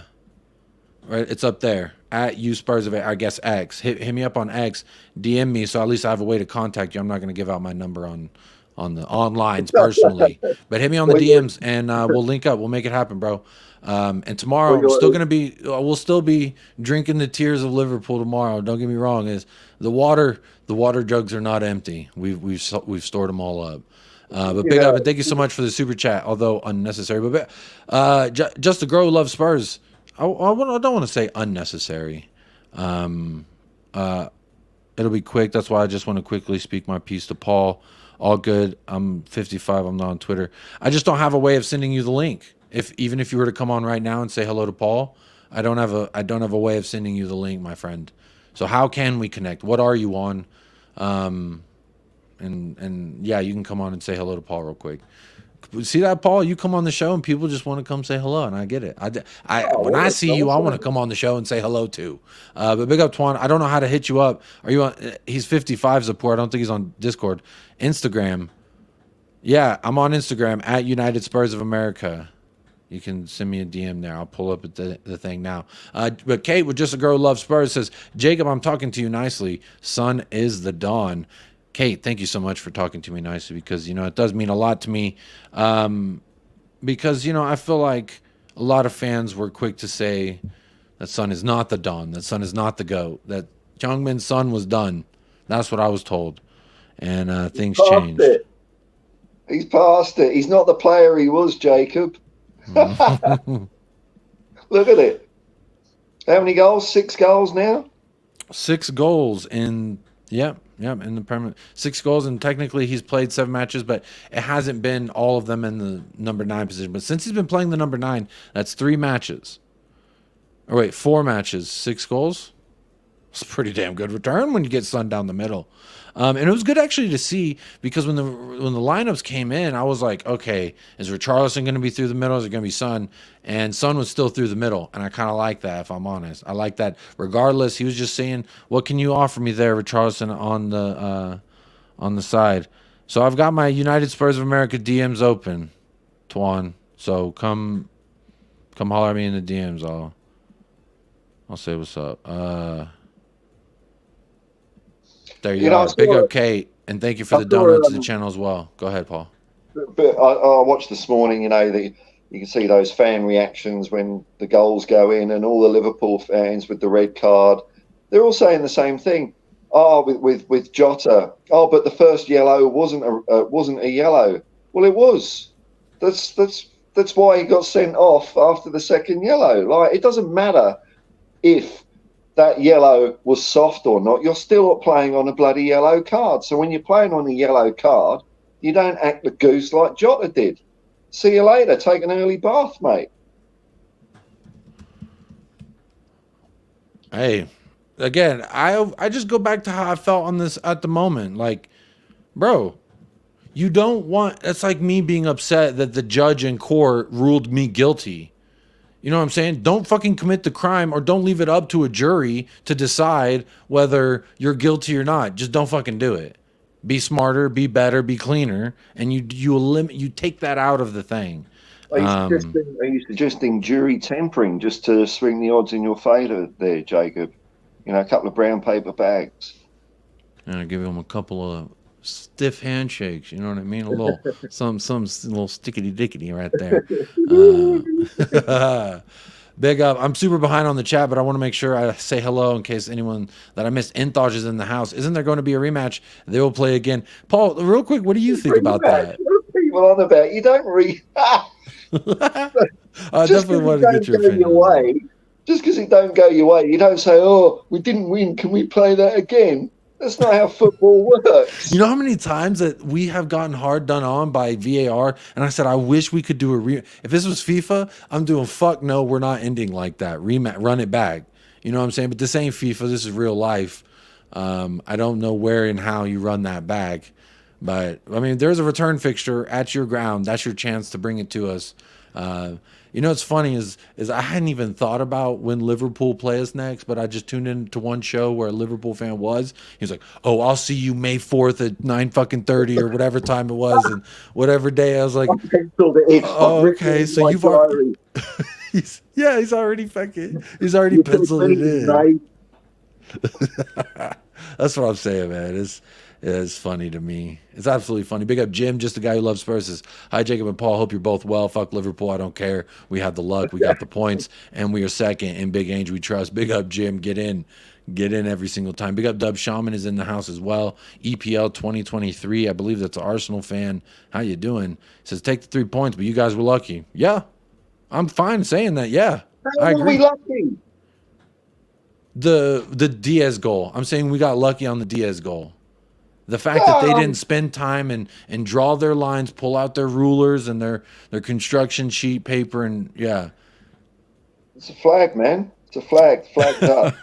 it's up there at uSpurs of I guess X. Hit me up on X, DM me so at least I have a way to contact you. I'm not going to give out my number on the onlines personally, but hit me on the DMs and we'll link up. We'll make it happen, bro. And tomorrow we'll still be drinking the tears of Liverpool tomorrow. Don't get me wrong. Is the water jugs are not empty. We've stored them all up. But big up and thank you so much for the super chat, although unnecessary. But just to grow love Spurs. I don't want to say unnecessary. It'll be quick. That's why I just want to quickly speak my piece to Paul. All good. I'm 55. I'm not on Twitter. I just don't have a way of sending you the link. Even if you were to come on right now and say hello to Paul, I don't have a way of sending you the link, my friend. So how can we connect? What are you on? And yeah, you can come on and say hello to Paul real quick. See that, Paul? You come on the show and people just want to come say hello, and I get it. When I see you, I want to come on the show and say hello too. But big up, Twan. I don't know how to hit you up. Are you on? He's 55 support. I don't think he's on Discord. Instagram. Yeah, I'm on Instagram at United Spurs of America. You can send me a DM there. I'll pull up the thing now. But Kate with Just a Girl Loves Spurs says, Jacob, I'm talking to you nicely. Sun is the dawn. Kate, thank you so much for talking to me nicely because, it does mean a lot to me. Because, I feel like a lot of fans were quick to say that Sun is not the dawn, that Sun is not the GOAT, that Heung-min's Son was done. That's what I was told. And things changed. He's past it. He's not the player he was, Jacob. Look at it. How many goals? 6 goals now? 6 goals in in the Premier. 6 goals, and technically he's played 7 matches, but it hasn't been all of them in the number 9 position. But since he's been playing the number 9, that's 3 matches. Or wait, 4 matches, 6 goals. It's a pretty damn good return when you get Sun down the middle. And it was good actually to see because when the lineups came in, I was like, okay, is Richarlison going to be through the middle? Is it going to be Sun? And Sun was still through the middle, and I kind of like that. If I'm honest, I like that. Regardless, he was just saying, "What can you offer me there, Richarlison, on the side?" So I've got my United Spurs of America DMs open, Twan. So come holler at me in the DMs. I'll say what's up. There you are. Big up, Kate, and thank you for the donut to the channel as well. Go ahead, Paul. But I watched this morning, that you can see those fan reactions when the goals go in, and all the Liverpool fans with the red card. They're all saying the same thing. With Jota. But the first yellow wasn't a yellow. Well, it was. That's why he got sent off after the second yellow. Like, it doesn't matter if that yellow was soft or not, you're still playing on a bloody yellow card. So when you're playing on a yellow card, you don't act the goose like Jota did. See you later. Take an early bath, mate. Hey, again, I just go back to how I felt on this at the moment. Like, bro, you don't want... It's like me being upset that the judge in court ruled me guilty. You know what I'm saying? Don't fucking commit the crime, or don't leave it up to a jury to decide whether you're guilty or not. Just don't fucking do it. Be smarter, be better, be cleaner, and you take that out of the thing. Are you suggesting jury tampering just to swing the odds in your favour there, Jacob? A couple of brown paper bags. And I give him a couple of stiff handshakes, you know what I mean? A little some little stickety dickety right there. Big up. I'm super behind on the chat, but I want to make sure I say hello in case anyone that I missed. Inthaj is in the house. Isn't there going to be a rematch? They will play again. Paul, real quick, what do you think about that? What are people on about? You don't read. I definitely want to get your opinion. Just because it don't go your way, you don't say, "Oh, we didn't win. Can we play that again?" That's not how football works. You know how many times that we have gotten hard done on by VAR, and I said I wish we could do a if this was FIFA, I'm doing fuck no, we're not ending like that. Run it back. You know what I'm saying? But this ain't FIFA. This is real life. I don't know where and how you run that back, but I mean, there's a return fixture at your ground. That's your chance to bring it to us. You know what's funny is I hadn't even thought about when Liverpool play us next, but I just tuned into one show where a Liverpool fan was. He was like, "Oh, I'll see you May 4th at 9:30 or whatever time it was, and whatever day." I was like, "Oh, okay, so you've already." he's already penciled it in. That's what I'm saying, man. It's funny to me. It's absolutely funny. Big up Jim, just the guy who loves Spurs. Says, "Hi, Jacob and Paul. Hope you're both well. Fuck Liverpool. I don't care. We have the luck. We got the points, and we are second. And Big Ange, we trust." Big up Jim. Get in every single time. Big up Dub Shaman is in the house as well. EPL 2023. I believe that's an Arsenal fan. How you doing? He says, "Take the 3 points, but you guys were lucky." Yeah, I'm fine saying that. Yeah, I agree. How were we lucky? The Diaz goal. I'm saying we got lucky on the Diaz goal. The fact that they didn't spend time and draw their lines, pull out their rulers and their construction sheet paper, and yeah. It's a flag, man. It's a flag. Flagged up.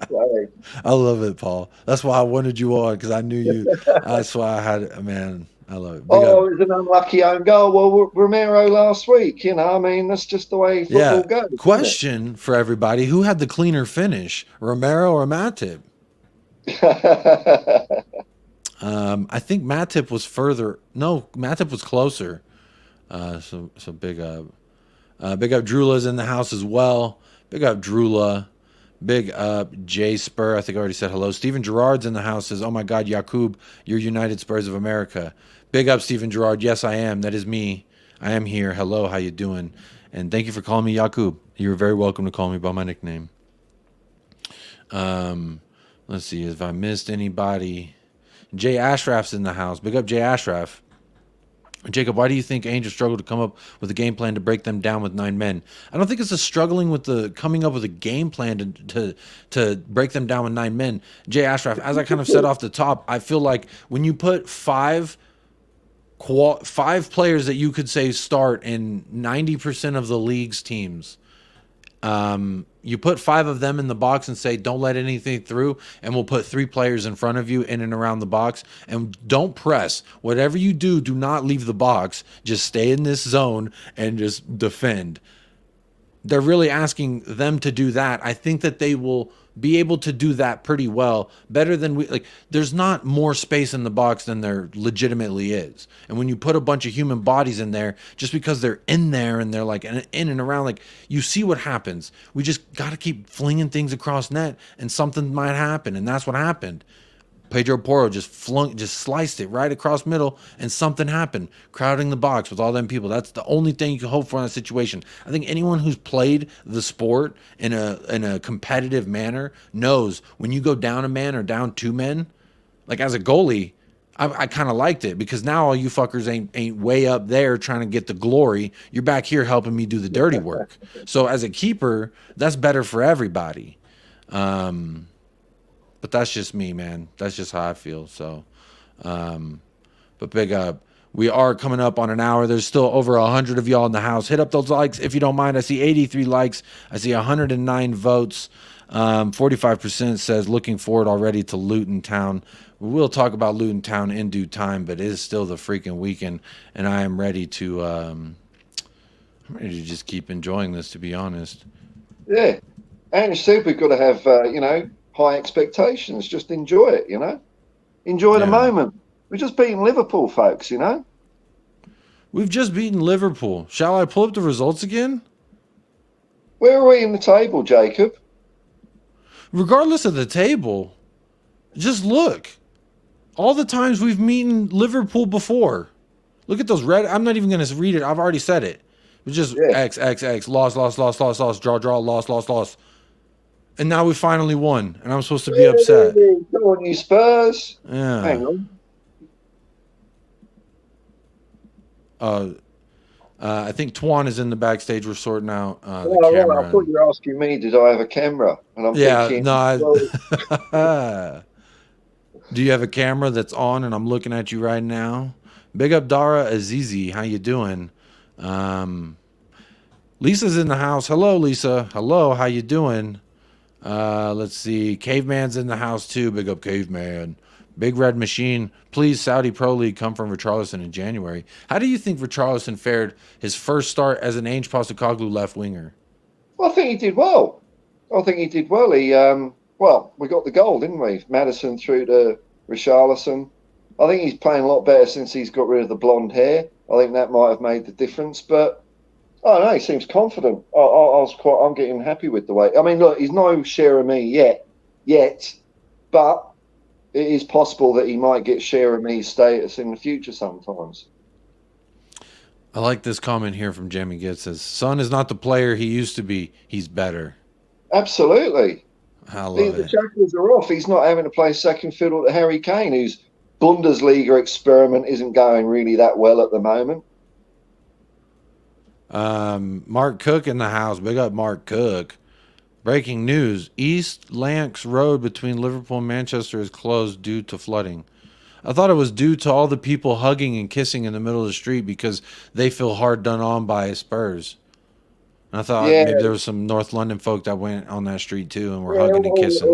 Flag. I love it, Paul. That's why I wanted you on, because I knew you. That's why I had, man, I love it. It was an unlucky own goal. Well, Romero last week, you know, I mean, that's just the way football goes. Question for everybody: who had the cleaner finish, Romero or Matip? I think Matip was further. No, Matip was closer. So big up. Big up Drula's in the house as well. Big up Drula. Big up Jay Spur. I think I already said hello. Steven Gerrard's in the house. Says, "Oh my God, Yakub, you're United Spurs of America." Big up Steven Gerrard. Yes, I am. That is me. I am here. Hello, how you doing? And thank you for calling me Yakub. You're very welcome to call me by my nickname. Let's see if I missed anybody. Jay Ashraf's in the house. Big up Jay Ashraf. Jacob, why do you think Angels struggled to come up with a game plan to break them down with 9 men? I don't think it's a struggling with the coming up with a game plan to break them down with 9 men. Jay Ashraf, as I kind of said off the top, I feel like when you put five players that you could say start in 90% of the league's teams, you put 5 of them in the box and say, don't let anything through, and we'll put 3 players in front of you in and around the box, and don't press. Whatever you do, do not leave the box. Just stay in this zone and just defend. They're really asking them to do that. I think that they will be able to do that pretty well, better than we like. There's not more space in the box than there legitimately is, and when you put a bunch of human bodies in there, just because they're in there and they're like in and around, like, you see what happens. We just got to keep flinging things across net, and something might happen, and that's what happened. Pedro Porro just sliced it right across middle, and something happened, crowding the box with all them people. That's the only thing you can hope for in that situation. I think anyone who's played the sport in a competitive manner knows when you go down a man or down 2 men, like as a goalie, I kind of liked it, because now all you fuckers ain't way up there trying to get the glory. You're back here helping me do the dirty work. So as a keeper, that's better for everybody. But that's just me, man. That's just how I feel. So, but big up. We are coming up on an hour. There's still over 100 of y'all in the house. Hit up those likes if you don't mind. I see 83 likes. I see 109 votes. 45% says looking forward already to Luton Town. We will talk about Luton Town in due time, but it is still the freaking weekend, and I am ready to. I'm ready to just keep enjoying this, to be honest. Yeah, and it's super good to have high expectations. Just enjoy it, enjoy the moment. We're just beating Liverpool, folks. We've just beaten Liverpool. Shall I pull up the results again? Where are we in the table, Jacob? Regardless of the table, just look. All the times we've beaten Liverpool before. Look at those red. I'm not even going to read it. I've already said it. It's just X, loss, draw, loss. And now we finally won, and I'm supposed to be upset. Come on, you Spurs. Yeah. Hang on. I think Twan is in the backstage. We're sorting out the Well, camera. I thought you were asking me, did I have a camera? And I'm Yeah, thinking, no. well, Do you have a camera that's on and I'm looking at you right now? Big up Dara Azizi. How you doing? Lisa's in the house. Hello, Lisa. Hello, how you doing? Let's see. Caveman's in the house too. Big up Caveman. Big Red Machine. Please, Saudi Pro League come from Richarlison in January. How do you think Richarlison fared his first start as an Ainge Postecoglou left winger? I think he did well. I think he did well. He, well, we got the goal, didn't we? Maddison through to Richarlison. I think he's playing a lot better since he's got rid of the blonde hair. I think that might have made the difference. But I don't know. He seems confident. I'm getting happy with the way. I mean, look, he's no share of me yet, but it is possible that he might get share of me status in the future sometimes. I like this comment here from Jamie Gitt. Says, Son is not the player he used to be. He's better. Absolutely. I love it. The shackles are off. He's not having to play second fiddle to Harry Kane, whose Bundesliga experiment isn't going really that well at the moment. Mark Cook in the house. Big up Mark Cook. Breaking news. East Lancs Road between Liverpool and Manchester is closed due to flooding. I thought it was due to all the people hugging and kissing in the middle of the street because they feel hard done on by Spurs. And I thought maybe there was some North London folk that went on that street too and were hugging and kissing.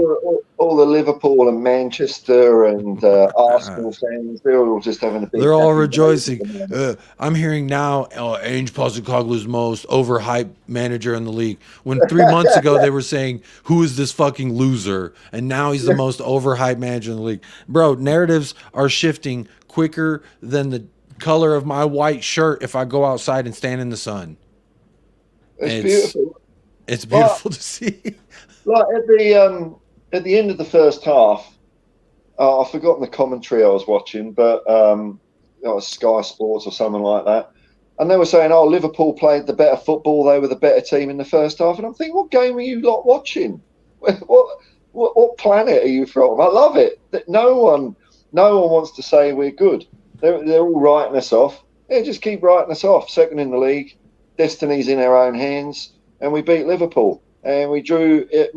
All the Liverpool and Manchester and Arsenal fans, they're all just having a big... They're all rejoicing. I'm hearing now Ainge Postecoglou's most overhyped manager in the league. When 3 months ago they were saying, who is this fucking loser? And now he's the most overhyped manager in the league. Bro, narratives are shifting quicker than the color of my white shirt if I go outside and stand in the sun. It's beautiful. It's beautiful to see. Like at the end of the first half, I've forgotten the commentary I was watching, but it was Sky Sports or something like that. And they were saying, oh, Liverpool played the better football. They were the better team in the first half. And I'm thinking, what game are you lot watching? What planet are you from? I love it. No one wants to say we're good. They're all writing us off. Yeah, just keep writing us off. Second in the league. Destiny's in our own hands. And we beat Liverpool. And we drew at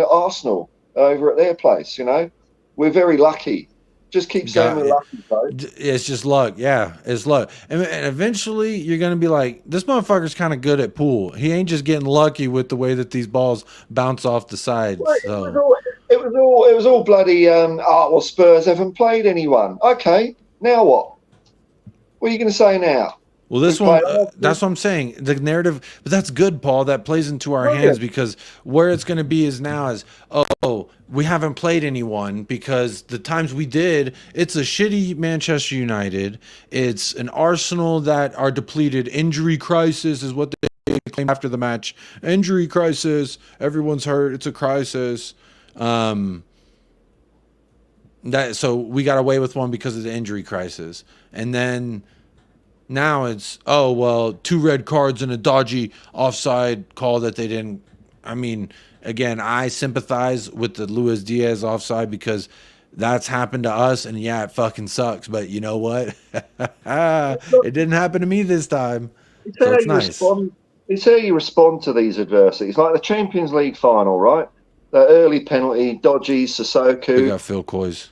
Arsenal over at their place, you know. We're very lucky. Just keep saying we're lucky, bro. It's just luck. Yeah, it's luck. And eventually you're going to be like, this motherfucker's kind of good at pool. He ain't just getting lucky with the way that these balls bounce off the side. Well, So. it was all bloody, well, Spurs haven't played anyone. Okay, now what? What are you going to say now? Well, this one, that's what I'm saying. The narrative, but that's good, Paul. That plays into our hands because where it's going to be is now is, oh, we haven't played anyone because the times we did, it's a shitty Manchester United. It's an Arsenal that are depleted. Injury crisis is what they claimed after the match. Injury crisis. Everyone's hurt. It's a crisis. So we got away with one because of the injury crisis. And then now it's, oh, well, 2 red cards and a dodgy offside call that they didn't. I mean, again, I sympathize with the Luis Diaz offside because that's happened to us, and yeah, it fucking sucks. But you know what? It didn't happen to me this time. So it's nice. It's how you respond to these adversities. Like the Champions League final, right? The early penalty, dodgy, Sissoko. We got Phil Coyce.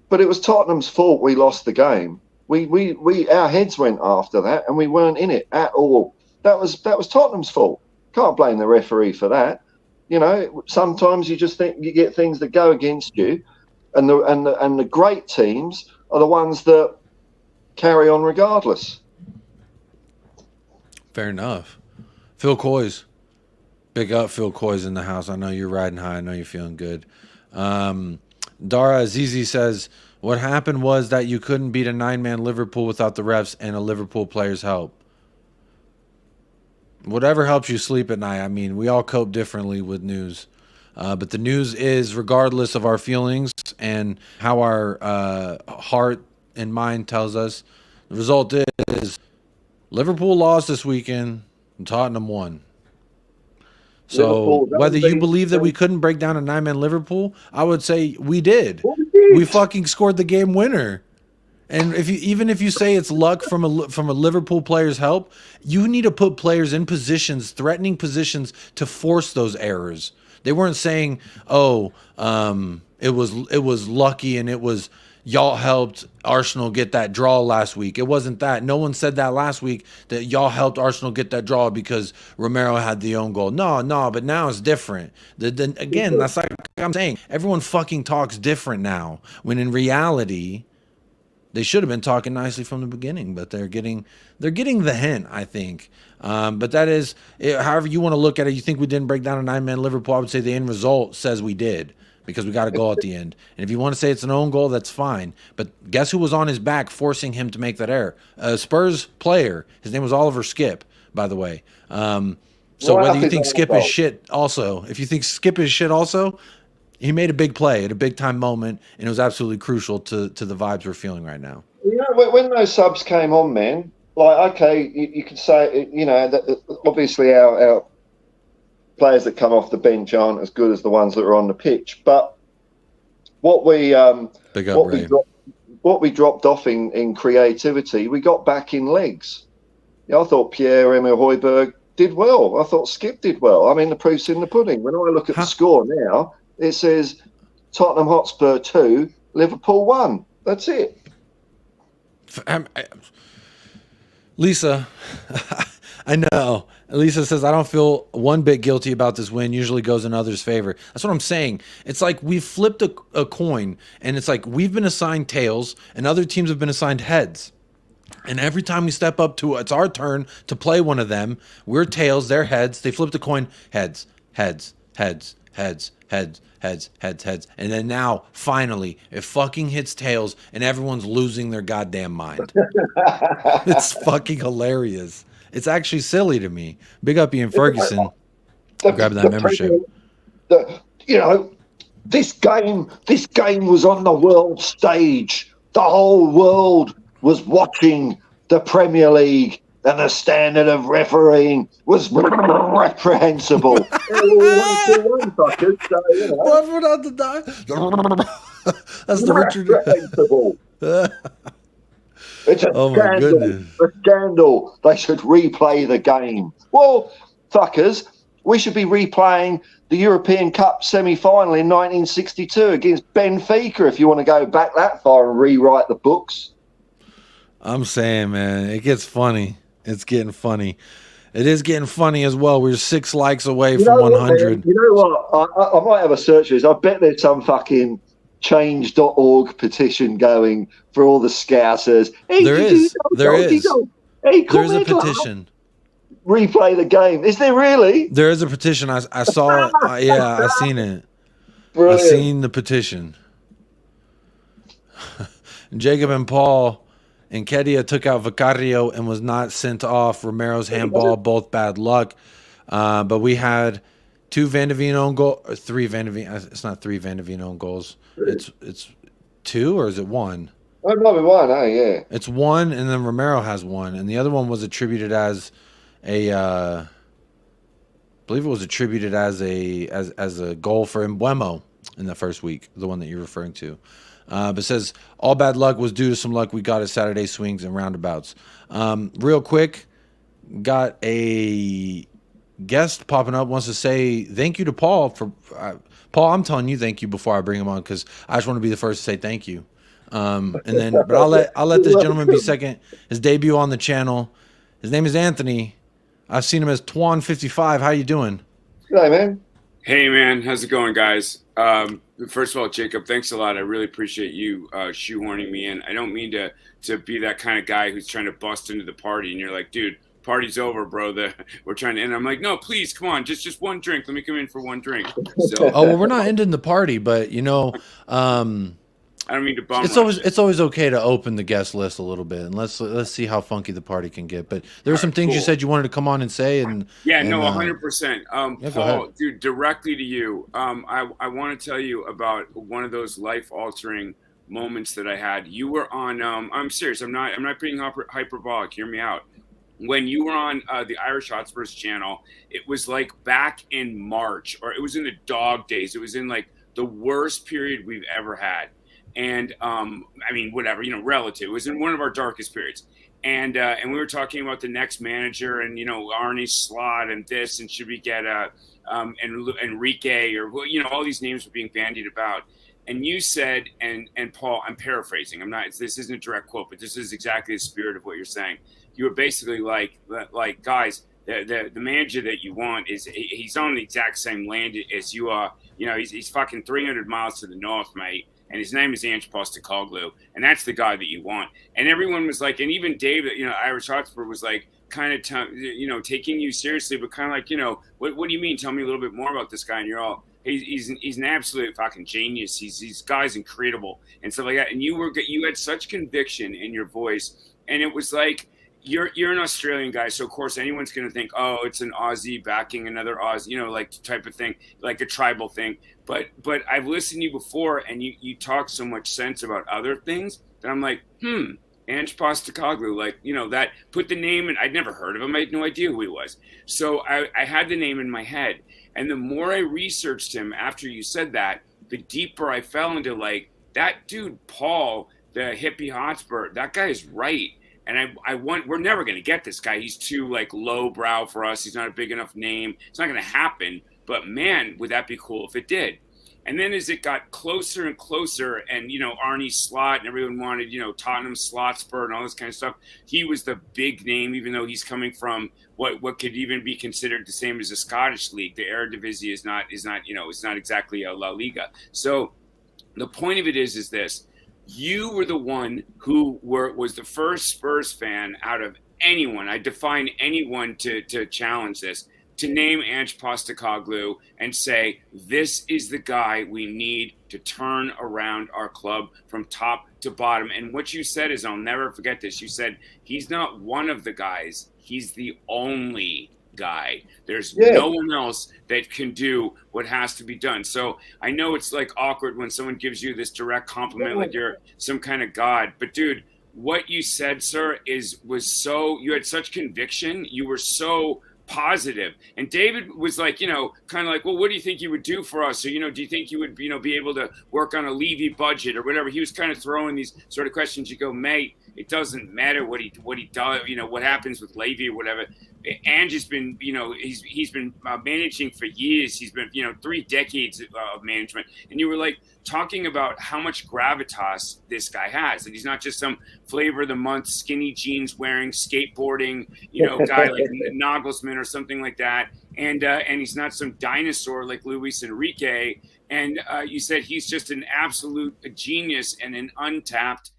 But it was Tottenham's fault we lost the game. Our heads went after that, and we weren't in it at all. That was Tottenham's fault. Can't blame the referee for that. You know, sometimes you just think you get things that go against you, and the great teams are the ones that carry on regardless. Fair enough. Phil Coyce. Big up Phil Coyce in the house. I know you're riding high. I know you're feeling good. Dara Azizi says, what happened was that you couldn't beat a 9-man Liverpool without the refs and a Liverpool player's help. Whatever helps you sleep at night. I mean, we all cope differently with news. But the news is, regardless of our feelings and how our heart and mind tells us, the result is Liverpool lost this weekend and Tottenham won. So whether you believe that we couldn't break down a 9-man Liverpool, I would say we did. We fucking scored the game winner. And even if you say it's luck from a Liverpool player's help, you need to put players in positions, threatening positions, to force those errors. They weren't saying, "Oh, it was lucky and it was y'all helped Arsenal get that draw last week." It wasn't that. No one said that last week, that y'all helped Arsenal get that draw because Romero had the own goal. No, but now it's different. Again, that's like I'm saying. Everyone fucking talks different now, when in reality, they should have been talking nicely from the beginning, but they're getting the hint, I think. But that is, however you want to look at it. You think we didn't break down a 9-man Liverpool? I would say the end result says we did, because we got a goal at the end. And if you want to say it's an own goal, that's fine. But guess who was on his back forcing him to make that error? A Spurs player. His name was Oliver Skip, by the way. So whether you think Skip is shit also, if you think Skip is shit also, he made a big play at a big time moment, and it was absolutely crucial to the vibes we're feeling right now. You know, when those subs came on, man, like, okay, you could say, you know, that obviously our players that come off the bench aren't as good as the ones that are on the pitch, but what we dropped off in creativity, we got back in legs. Yeah, I thought Pierre-Emile Højbjerg did well. I thought Skip did well. I mean, the proof's in the pudding. When I look at the score now, it says Tottenham Hotspur 2, Liverpool 1. That's it. Lisa, I know. Lisa says, I don't feel one bit guilty about this win. Usually goes in others' favor. That's what I'm saying. It's like we've flipped a coin, and it's like we've been assigned tails, and other teams have been assigned heads. And every time we step up to it's our turn to play one of them, we're tails, they're heads. They flip the coin, heads, heads, heads, heads, heads, heads, heads, heads. And then now, finally, it fucking hits tails and everyone's losing their goddamn mind. It's fucking hilarious. It's actually silly to me. Big up Ian Ferguson. Grabbing that membership. You know, this game was on the world stage. The whole world was watching the Premier League, and the standard of refereeing was reprehensible. That's the Richard. It's a scandal. A scandal. They should replay the game. Well, fuckers, we should be replaying the European Cup semi-final in 1962 against Benfica, if you want to go back that far and rewrite the books. I'm saying, man, it gets funny. It's getting funny. It is getting funny as well. We're 6 likes away from 100. You know what? I might have a search for this. I bet there's some fucking change.org petition going for all the Scousers. Hey, there is. There's a petition. Replay the game. Is there really? There is a petition. I saw it. Yeah, I seen it. Brilliant. I seen the petition. Jacob and Paul and Kedia took out Vicario and was not sent off. Romero's handball, both bad luck. But we had 2 Van de Ven own goal, 3 Van de Ven. It's not 3 Van de Ven own goals. It's 2, or is it 1? Oh, it might be 1. Oh, yeah. It's 1, and then Romero has 1, and the other one was attributed as I believe it was attributed as a goal for Mbeumo in the first week, the one that you're referring to. But says all bad luck was due to some luck we got at Saturday swings and roundabouts. Real quick, got a guest popping up, wants to say thank you to Paul for Paul. I'm telling you thank you before I bring him on, because I just want to be the first to say thank you. And then, but I'll let this gentleman be second. His debut on the channel. His name is Anthony. I've seen him as Twan55. How you doing? Hey, man. Hey, man. How's it going, guys? First of all, Jacob, thanks a lot. I really appreciate you shoehorning me in. I don't mean to be that kind of guy who's trying to bust into the party, and you're like, dude, party's over, bro. We're trying to end. I'm like, no, please, come on, just one drink. Let me come in for one drink. So, oh, well, we're not ending the party, but you know, I don't mean to bum. It's always okay to open the guest list a little bit, and let's see how funky the party can get. But there were some things you said you wanted to come on and say, and 100%. Paul, dude, directly to you. I want to tell you about one of those life-altering moments that I had. You were on. I'm serious. I'm not being hyperbolic. Hear me out. When you were on the Irish Hotspurs channel, it was like back in March, or it was in the dog days. It was in like the worst period we've ever had. And I mean, whatever, relative. It was in one of our darkest periods. And we were talking about the next manager and, Arnie's slot and this, and should we get Enrique or, all these names were being bandied about. And you said, and Paul, I'm paraphrasing. This isn't a direct quote, but this is exactly the spirit of what you're saying. You were basically like guys, the manager that you want he's on the exact same land as you are. He's fucking 300 miles to the north, mate. And his name is Ange Postecoglou, and that's the guy that you want. And everyone was like, and even Dave, Irish Hotspur was like, kind of, taking you seriously, but kind of like, what do you mean? Tell me a little bit more about this guy. And you're all, he's an absolute fucking genius. He's guy's incredible and stuff like that. And you had such conviction in your voice, and it was like, you're an Australian guy, so of course anyone's going to think, oh, it's an Aussie backing another Aussie, like type of thing, like a tribal thing. But I've listened to you before, and you talk so much sense about other things that I'm like, Ange Postecoglou, like, that, put the name in. I'd never heard of him. I had no idea who he was. So I had the name in my head. And the more I researched him after you said that, the deeper I fell into, like, that dude, Paul, the hippie Hotspur, that guy is right. And we're never going to get this guy. He's too, like, low brow for us. He's not a big enough name. It's not going to happen. But man, would that be cool if it did. And then as it got closer and closer, and, Arnie's slot, and everyone wanted, Tottenham Hotspur and all this kind of stuff, he was the big name, even though he's coming from what could even be considered the same as a Scottish league. The Eredivisie is not it's not exactly a La Liga. So the point of it is this: you were the one who was the first Spurs fan out of anyone. I define anyone to challenge this, to name Ange Postecoglou and say, this is the guy we need to turn around our club from top to bottom. And what you said is, I'll never forget this. You said, he's not one of the guys. He's the only guy. There's no one else that can do what has to be done. So I know it's like awkward when someone gives you this direct compliment, like you're some kind of god. But dude, what you said, sir, was so, you had such conviction. You were so positive. And David was like, kind of like, well, what do you think you would do for us? Or, do you think you would, be able to work on a Levy budget or whatever? He was kind of throwing these sort of questions. You go, mate, it doesn't matter what he does, what happens with Levy or whatever. Ange has been, he's been managing for years. He's been, 3 decades of management. And you were like talking about how much gravitas this guy has. And he's not just some flavor of the month, skinny jeans wearing, skateboarding, guy like Nagelsmann or something like that. And he's not some dinosaur like Luis Enrique. And you said he's just an absolute genius and an untapped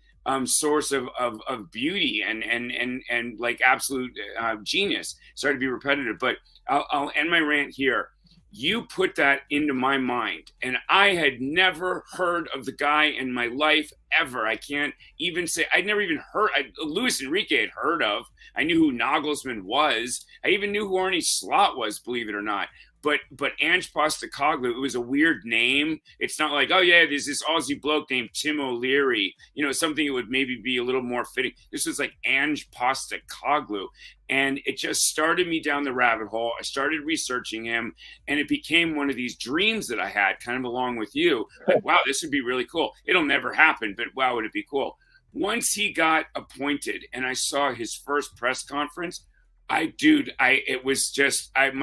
source of beauty and like absolute genius. Sorry to be repetitive, but I'll end my rant here. You put that into my mind, and I had never heard of the guy in my life ever. I can't even say I'd never even heard. Luis Enrique had heard of. I knew who Nagelsmann was. I even knew who Arnie Slot was, believe it or not. But Ange Postecoglou, it was a weird name. It's not like, oh yeah, there's this Aussie bloke named Tim O'Leary, something that would maybe be a little more fitting. This was like Ange Postecoglou. And it just started me down the rabbit hole. I started researching him, and it became one of these dreams that I had kind of along with you. Like, wow, this would be really cool. It'll never happen, but wow, would it be cool. Once he got appointed and I saw his first press conference, my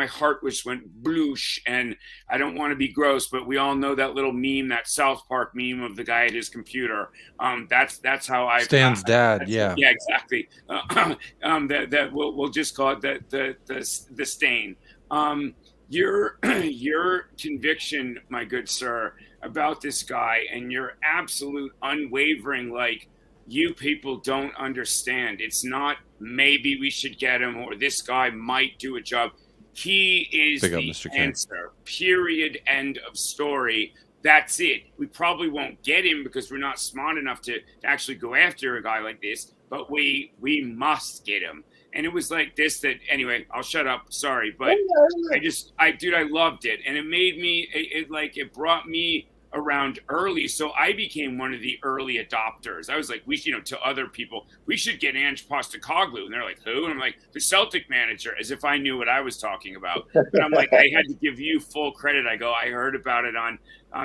heart went bloosh, and I don't want to be gross, but we all know that little meme, that South Park meme of the guy at his computer. That's how I Stan's dad. Yeah, exactly. That we'll just call it the stain. Your conviction, my good sir, about this guy, and your absolute unwavering, like, you people don't understand. It's not maybe we should get him or this guy might do a job. He is the answer. Period. End of story. That's it. We probably won't get him because we're not smart enough to actually go after a guy like this, but we must get him. And it was like this that, anyway, I'll shut up. Sorry. But I loved it. And it made me, it brought me around early, so I became one of the early adopters. I was like, we should, to other people, we should get Ange Postecoglou, and they're like, who? And I'm like, the Celtic manager, as if I knew what I was talking about. But I'm like, I had to give you full credit. I go, I heard about it on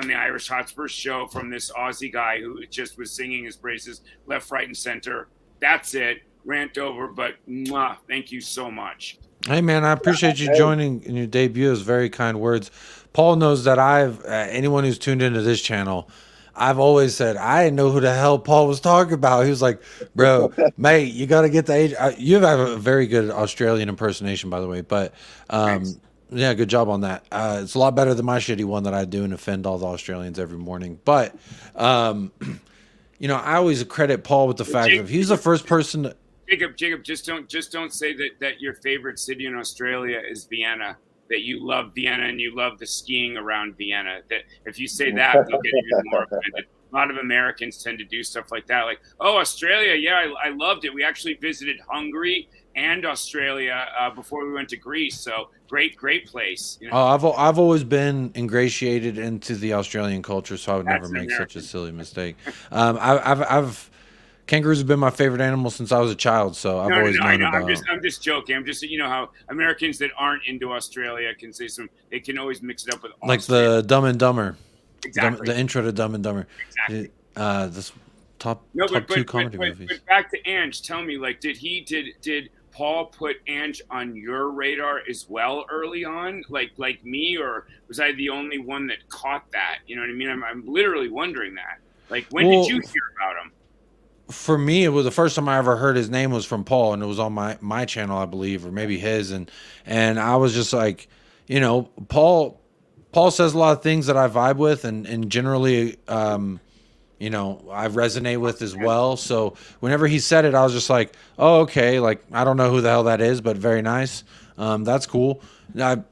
the Irish Hotspur show from this Aussie guy who just was singing his praises left, right, and center. That's it. Rant over, but thank you so much. Hey man, I appreciate you joining in your debut. Is very kind words. Paul knows that I've anyone who's tuned into this channel, I've always said I didn't know who the hell Paul was talking about. He was like, "Bro, mate, you got to get the age." You have a very good Australian impersonation, by the way. But yeah, good job on that. It's a lot better than my shitty one that I do and offend all the Australians every morning. But I always credit Paul with the fact that he's the first person to. Jacob, just don't say that your favorite city in Australia is Vienna. That you love Vienna and you love the skiing around Vienna. That if you say that, you'll get even more offended. A lot of Americans tend to do stuff like that. Like, oh, Australia, yeah, I loved it. We actually visited Hungary and Australia before we went to Greece. So great place. Oh, I've always been ingratiated into the Australian culture, so I would never make such a silly mistake. Kangaroos have been my favorite animal since I was a child, so I've always known about. I'm just joking. I'm just how Americans that aren't into Australia can say they can always mix it up with like the Dumb and Dumber, exactly. The intro to Dumb and Dumber, exactly. This top two comedy movies. But back to Ange. Tell me, like, did Paul put Ange on your radar as well early on, like me, or was I the only one that caught that? You know what I mean? I'm literally wondering that. Like, when did you hear about him? For me, it was the first time I ever heard his name was from Paul, and it was on my channel, I believe, or maybe his, and I was just like, Paul says a lot of things that I vibe with, and generally, I resonate with as well. So whenever he said it, I was just like, oh, okay, like I don't know who the hell that is, but very nice. That's cool.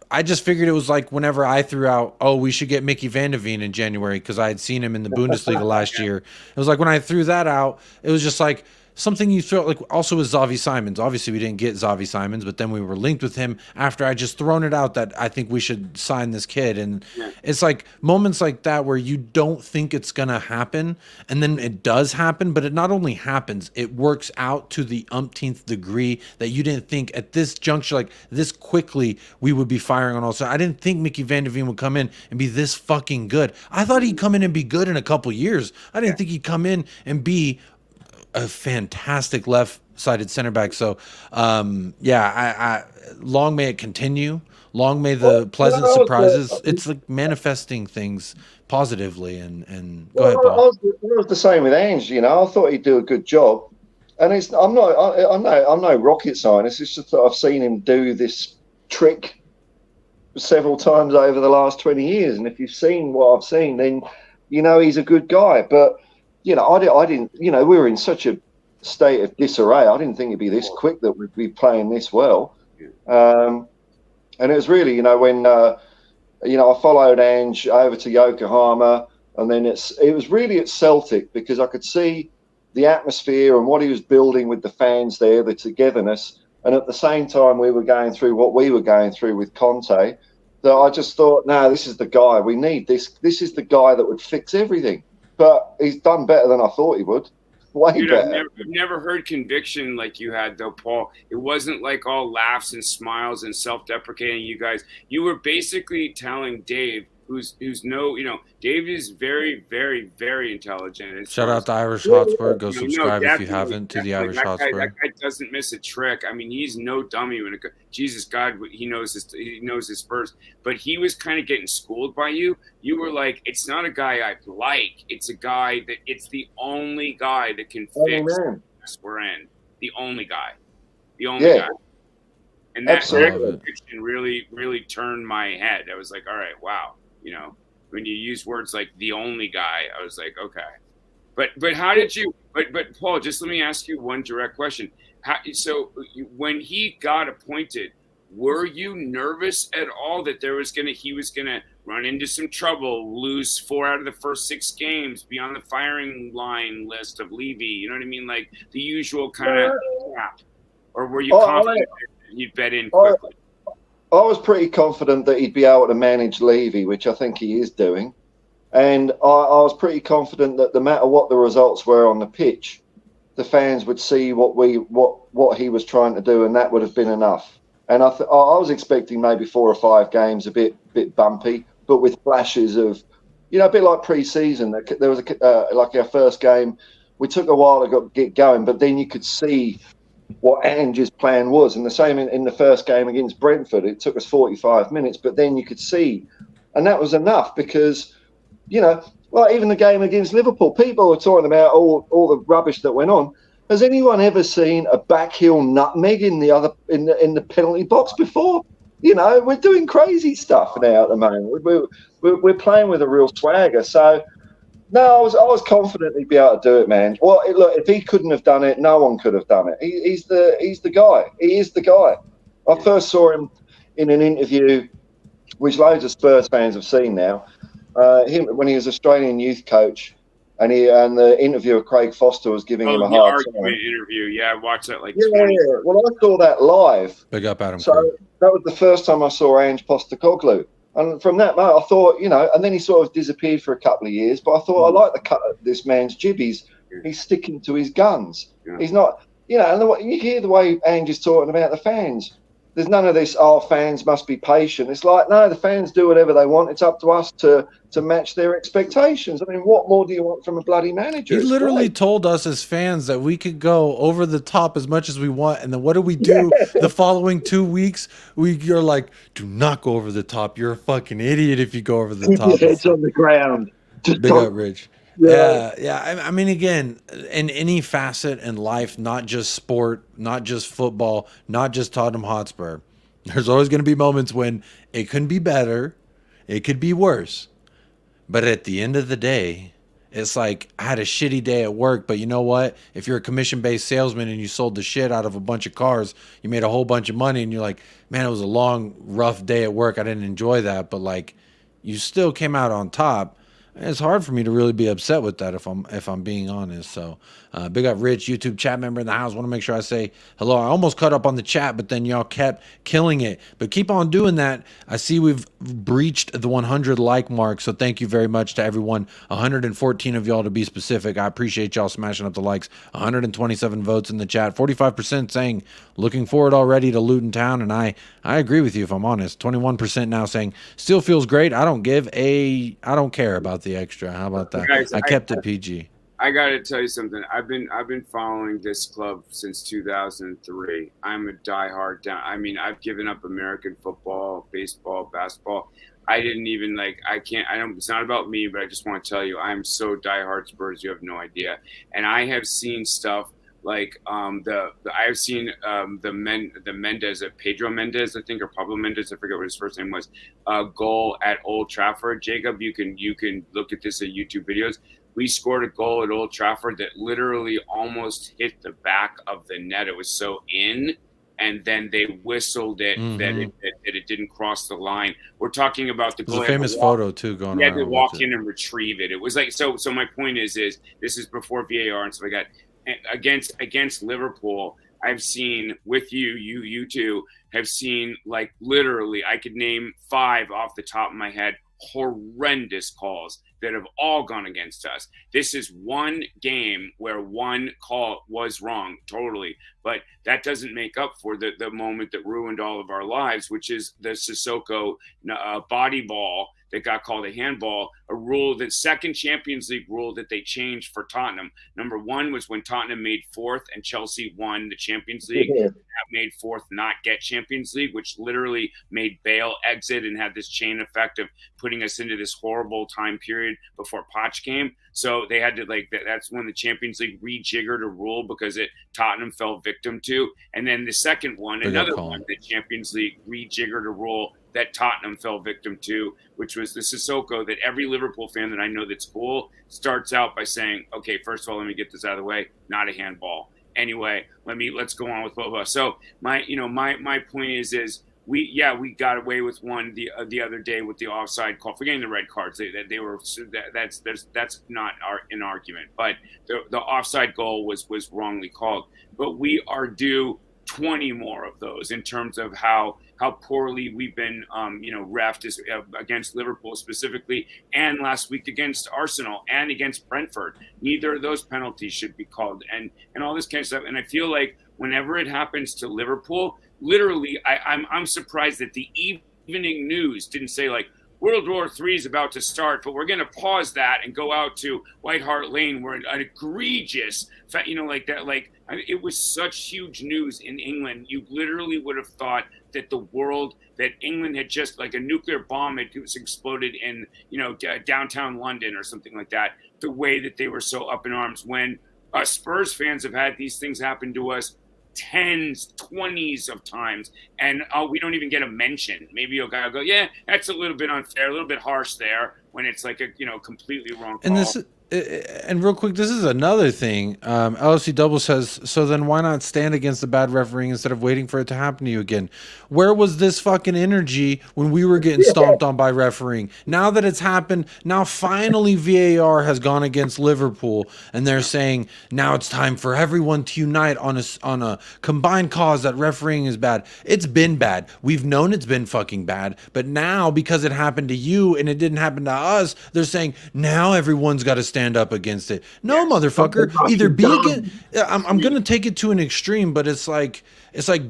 I just figured it was like whenever I threw out, oh, we should get Mickey Van de Veen in January because I had seen him in the Bundesliga last year. It was like when I threw that out, it was just like something you throw, like also with Xavi Simons. Obviously, we didn't get Xavi Simons, but then we were linked with him after I just thrown it out that I think we should sign this kid. And it's like moments like that where you don't think it's going to happen, and then it does happen, but it not only happens, it works out to the umpteenth degree that you didn't think at this juncture, like this quickly, we would be firing on all sides. I didn't think Mickey Van de Veen would come in and be this fucking good. I thought he'd come in and be good in a couple years. I didn't think he'd come in and be a fantastic left-sided center back. So, I long may it continue. Long may the pleasant surprises. It's like manifesting things positively. And go ahead, Paul. I was the same with Ange. I thought he'd do a good job. And I'm no rocket scientist. It's just that I've seen him do this trick several times over the last 20 years. And if you've seen what I've seen, then he's a good guy. But I didn't, we were in such a state of disarray. I didn't think it'd be this quick that we'd be playing this well. And it was really, when, I followed Ange over to Yokohama, and then it was really at Celtic because I could see the atmosphere and what he was building with the fans there, the togetherness. And at the same time, we were going through what we were going through with Conte. So I just thought, no, this is the guy. We need this. This is the guy that would fix everything. But he's done better than I thought he would. Way better. I've never heard conviction like you had, though, Paul. It wasn't like all laughs and smiles and self-deprecating. You guys, you were basically telling Dave, who's Dave is very, very, very intelligent. Shout out to Irish Hotspur. Go subscribe if you haven't to the Irish Hotspur. That guy doesn't miss a trick. I mean, he's no dummy when it comes. Jesus God, he knows his Spurs. But he was kind of getting schooled by you. You were like, it's not a guy I like. It's a guy that it's the only guy that can fix the mess we're in. The only guy. The only guy. And that conviction really, really turned my head. I was like, all right, wow. When you use words like the only guy, I was like, okay. But how did you, but Paul, just let me ask you one direct question. So when he got appointed, were you nervous at all that he was going to run into some trouble, lose 4 out of the first 6 games, be on the firing line list of Levy? You know what I mean? Like the usual kind of crap. Or were you confident that he'd bet in quickly? I was pretty confident that he'd be able to manage Levy, which I think he is doing. And I was pretty confident that no matter what the results were on the pitch, the fans would see what he was trying to do, and that would have been enough. And I was expecting maybe 4 or 5 games, a bit bumpy, but with flashes of, a bit like pre-season. There was like our first game, we took a while to get going, but then you could see what Ange's plan was. And the same in the first game against Brentford. It took us 45 minutes, but then you could see, and that was enough because, like even the game against Liverpool, people are talking about all the rubbish that went on. Has anyone ever seen a backheel nutmeg in the penalty box before? We're doing crazy stuff now at the moment. We're playing with a real swagger. So, no, I was confident he'd be able to do it, man. Well, look, if he couldn't have done it, no one could have done it. He's the guy. He is the guy. I first saw him in an interview, which loads of Spurs fans have seen now. Him when he was Australian youth coach, and the interviewer Craig Foster was giving him a hard time. Interview, yeah, I watched that 20. Yeah. Well, I saw that live. Big up, Adam. So that was the first time I saw Ange Postecoglou. And from that moment, I thought, and then he sort of disappeared for a couple of years. But I thought, I like the cut of this man's jib. He's sticking to his guns. Yeah. He's not, and you hear the way Ange is talking about the fans. There's none of this, fans must be patient. It's like, no, the fans do whatever they want. It's up to us to match their expectations. I mean, what more do you want from a bloody manager? He literally told us as fans that we could go over the top as much as we want. And then what do we do the following 2 weeks? You're like, do not go over the top. You're a fucking idiot if you go over the top. Keep your heads on the ground. Big up, Rich. Yeah. I mean, again, in any facet in life, not just sport, not just football, not just Tottenham Hotspur, there's always going to be moments when it can be better, it could be worse. But at the end of the day, it's like, I had a shitty day at work, but you know what? If you're a commission-based salesman and you sold the shit out of a bunch of cars, you made a whole bunch of money, and you're like, man, it was a long, rough day at work. I didn't enjoy that, but like, you still came out on top. It's hard for me to really be upset with that if I'm being honest. So big up Rich, YouTube chat member in the house. Want to make sure I say hello. I almost cut up on the chat, but then y'all kept killing it. But keep on doing that. I see we've breached the 100 like mark. So thank you very much to everyone. 114 of y'all to be specific. I appreciate y'all smashing up the likes. 127 votes in the chat. 45% saying looking forward already to Luton Town. And I agree with you if I'm honest. 21% now saying still feels great. I don't care about the extra. How about that? Guys, I kept it PG. I got to tell you something. I've been following this club since 2003. I'm a diehard I've given up American football, baseball, basketball. I didn't even it's not about me, but I just want to tell you, I'm so diehard Spurs. You have no idea. And I have seen stuff like I've seen the Mendes, Pedro Mendes, I think, or Pablo Mendes, I forget what his first name was, goal at Old Trafford. Jacob, you can look at this at YouTube videos. We scored a goal at Old Trafford that literally almost hit the back of the net. It was so in, and then they whistled it that it didn't cross the line. We're talking about the goal. There's a famous photo too going on. You had to walk in and retrieve it. It was like so. My point is this is before VAR and stuff like that. Against Liverpool, I've seen with you two have seen, like, literally I could name 5 off the top of my head, horrendous calls that have all gone against us. This is one game where one call was wrong, totally, but that doesn't make up for the moment that ruined all of our lives, which is the Sissoko body ball that got called a handball, a rule, the second Champions League rule that they changed for Tottenham. Number 1 was when Tottenham made 4th and Chelsea won the Champions League. That made 4th not get Champions League, which literally made Bale exit and had this chain effect of putting us into this horrible time period before Poch came. So they had to, that's when the Champions League rejiggered a rule because Tottenham fell victim to. And then the second one, another one, the Champions League rejiggered a rule that Tottenham fell victim to, which was the Sissoko that every Liverpool fan that I know that's cool starts out by saying, okay, first of all, let me get this out of the way, not a handball. Anyway, let's go on with blah, blah. So my point is we got away with one the other day with the offside call, forgetting the red cards. They were that's not an argument, but the offside goal was wrongly called. But we are due 20 more of those in terms of how poorly we've been, reffed against Liverpool specifically, and last week against Arsenal and against Brentford. Neither of those penalties should be called, and all this kind of stuff. And I feel like whenever it happens to Liverpool, literally, I'm surprised that the evening news didn't say like, World War III is about to start, but we're going to pause that and go out to White Hart Lane, where an egregious, like that, it was such huge news in England. You literally would have thought that that England had just, like a nuclear bomb had exploded in, downtown London or something like that, the way that they were so up in arms, when us Spurs fans have had these things happen to us 10s, 20s of times, and we don't even get a mention. Maybe a guy will go, yeah, that's a little bit unfair, a little bit harsh there, when it's like a completely wrong call. And real quick, this is another thing. LFC Double says, so then why not stand against the bad refereeing instead of waiting for it to happen to you again? Where was this fucking energy when we were getting stomped on by refereeing? Now that it's happened, now finally VAR has gone against Liverpool, and they're saying now it's time for everyone to unite on a combined cause that refereeing is bad. It's been bad. We've known it's been fucking bad, but now because it happened to you and it didn't happen to us, they're saying now everyone's got to stand up against it. No, motherfucker. Either be against. I'm gonna take it to an extreme, but it's like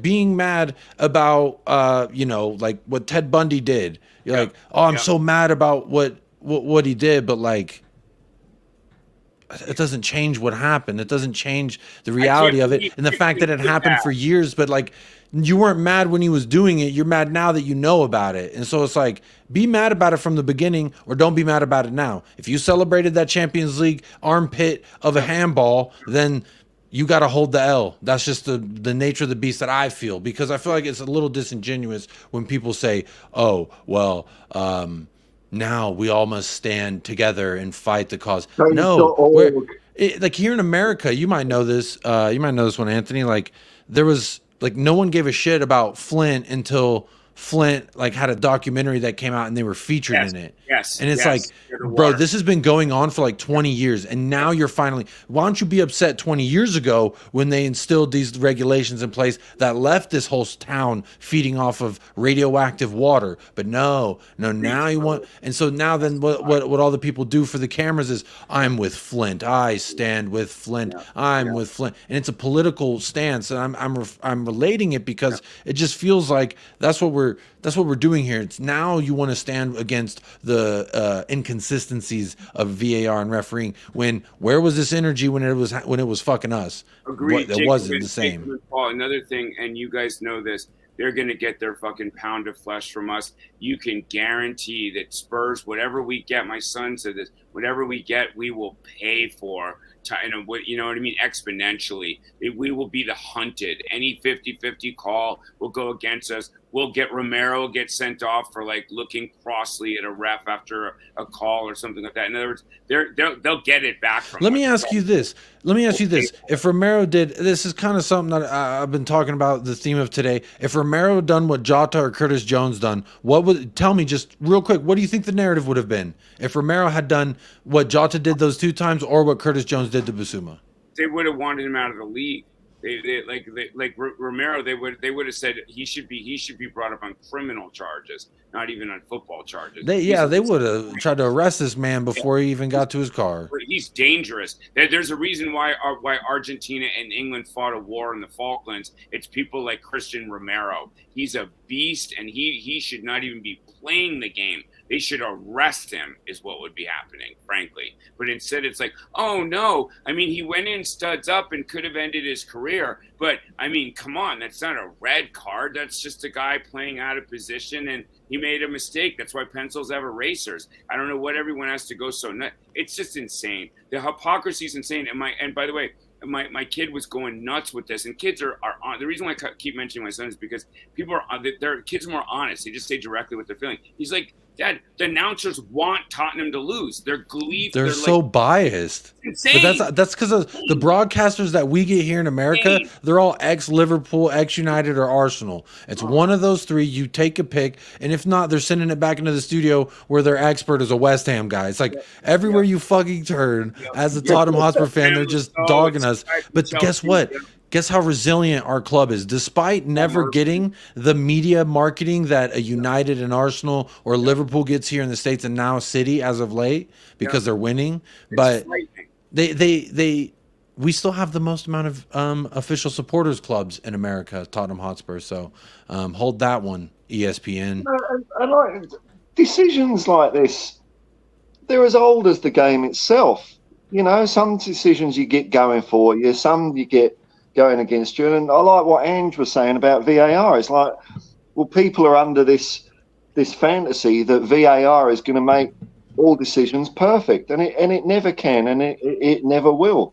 being mad about like what Ted Bundy did. You're like, oh, I'm so mad about what he did, but like, it doesn't change what happened. It doesn't change the reality of it and the fact that it happened for years. But like, you weren't mad when he was doing it. You're mad now that you know about it. And so it's like, be mad about it from the beginning, or don't be mad about it now. If you celebrated that Champions League armpit of a handball, then you got to hold the L. That's just the nature of the beast that I feel, because I feel like it's a little disingenuous when people say, oh, well, now we all must stand together and fight the cause. No, like here in America, you might know this. You might know this one, Anthony. Like there was, like, no one gave a shit about Flint until Flint like had a documentary that came out and they were featured in it. Yes. And it's like, bro, this has been going on for like 20 years. And now you're finally, why don't you be upset 20 years ago when they instilled these regulations in place that left this whole town feeding off of radioactive water? But no, now you want, and so now then what all the people do for the cameras is, I'm with Flint. I stand with Flint. I'm with Flint. And it's a political stance. And I'm relating it because it just feels like that's what we're doing here. It's now you want to stand against the inconsistencies of VAR and refereeing. Where was this energy when it was fucking us? Agreed. It wasn't the same. Paul, another thing, and you guys know this, they're going to get their fucking pound of flesh from us. You can guarantee that Spurs, whatever we get, my son said this, whatever we get, we will pay for. You know what I mean? Exponentially. We will be the hunted. Any 50-50 call will go against us. We'll get Romero get sent off for like looking crossly at a ref after a call or something like that. In other words, they'll get it back from us. Let me ask you this. If Romero did, this is kind of something that I've been talking about, the theme of today. If Romero done what Jota or Curtis Jones done, tell me just real quick, what do you think the narrative would have been if Romero had done what Jota did those 2 times or what Curtis Jones did to Bissouma? They would have wanted him out of the league. Like Romero, they would have said he should be brought up on criminal charges, not even on football charges. They would have tried to arrest this man before he even got to his car. He's dangerous. There's a reason why Argentina and England fought a war in the Falklands. It's people like Christian Romero. He's a beast, and he should not even be playing the game. They should arrest him is what would be happening, frankly. But instead it's like, oh, no. I mean, he went in studs up and could have ended his career. But, I mean, come on. That's not a red card. That's just a guy playing out of position, and he made a mistake. That's why pencils have erasers. I don't know what everyone has to go so nuts. It's just insane. The hypocrisy is insane. And by the way, my kid was going nuts with this, and kids are on. The reason why I keep mentioning my son is because their kids are more honest. They just say directly what they're feeling. He's like, Dad, the announcers want Tottenham to lose. They're gleeful. They're so like, biased. Insane. But that's because of the broadcasters that we get here in America. They're all ex-Liverpool, ex-United, or Arsenal. It's one of those 3. You take a pick, and if not, they're sending it back into the studio where their expert is a West Ham guy. It's like everywhere you fucking turn, as a Tottenham Hotspur fan, they're just dogging us. But guess what? Guess how resilient our club is, despite never getting the media marketing that a United and Arsenal or Liverpool gets here in the States, and now City as of late because they're winning. But we still have the most amount of official supporters clubs in America, Tottenham Hotspur. So hold that one, ESPN. And like decisions like this, they're as old as the game itself. You know, some decisions you get going for you, some you get going against you. And I like what Ange was saying about VAR. It's like, well, people are under this fantasy that VAR is going to make all decisions perfect, and it never can, and it never will.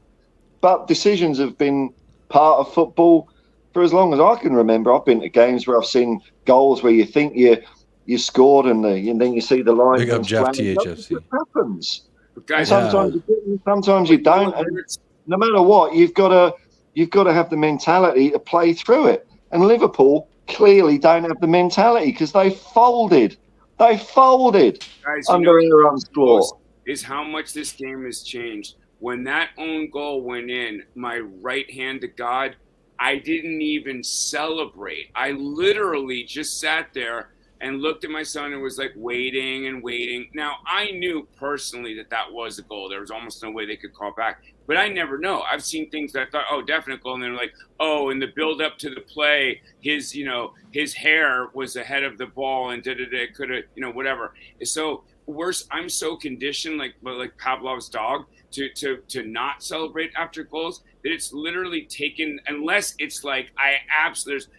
But decisions have been part of football for as long as I can remember. I've been to games where I've seen goals where you think you scored, and then you see the line. Big up Jeff THFC. It happens. Guys, sometimes you don't. And no matter what, you've got to have the mentality to play through it. And Liverpool clearly don't have the mentality because they folded. They folded under Aaron's claw. Is how much this game has changed. When that own goal went in, my right hand to God, I didn't even celebrate. I literally just sat there and looked at my son and was like waiting and waiting. Now, I knew personally that was a goal. There was almost no way they could call back. But I never know. I've seen things that I thought, oh, definite goal. And they're like, oh, in the build up to the play, his hair was ahead of the ball and could have, whatever. So worse, I'm so conditioned like Pavlov's dog to not celebrate after goals that it's literally taken, unless it's like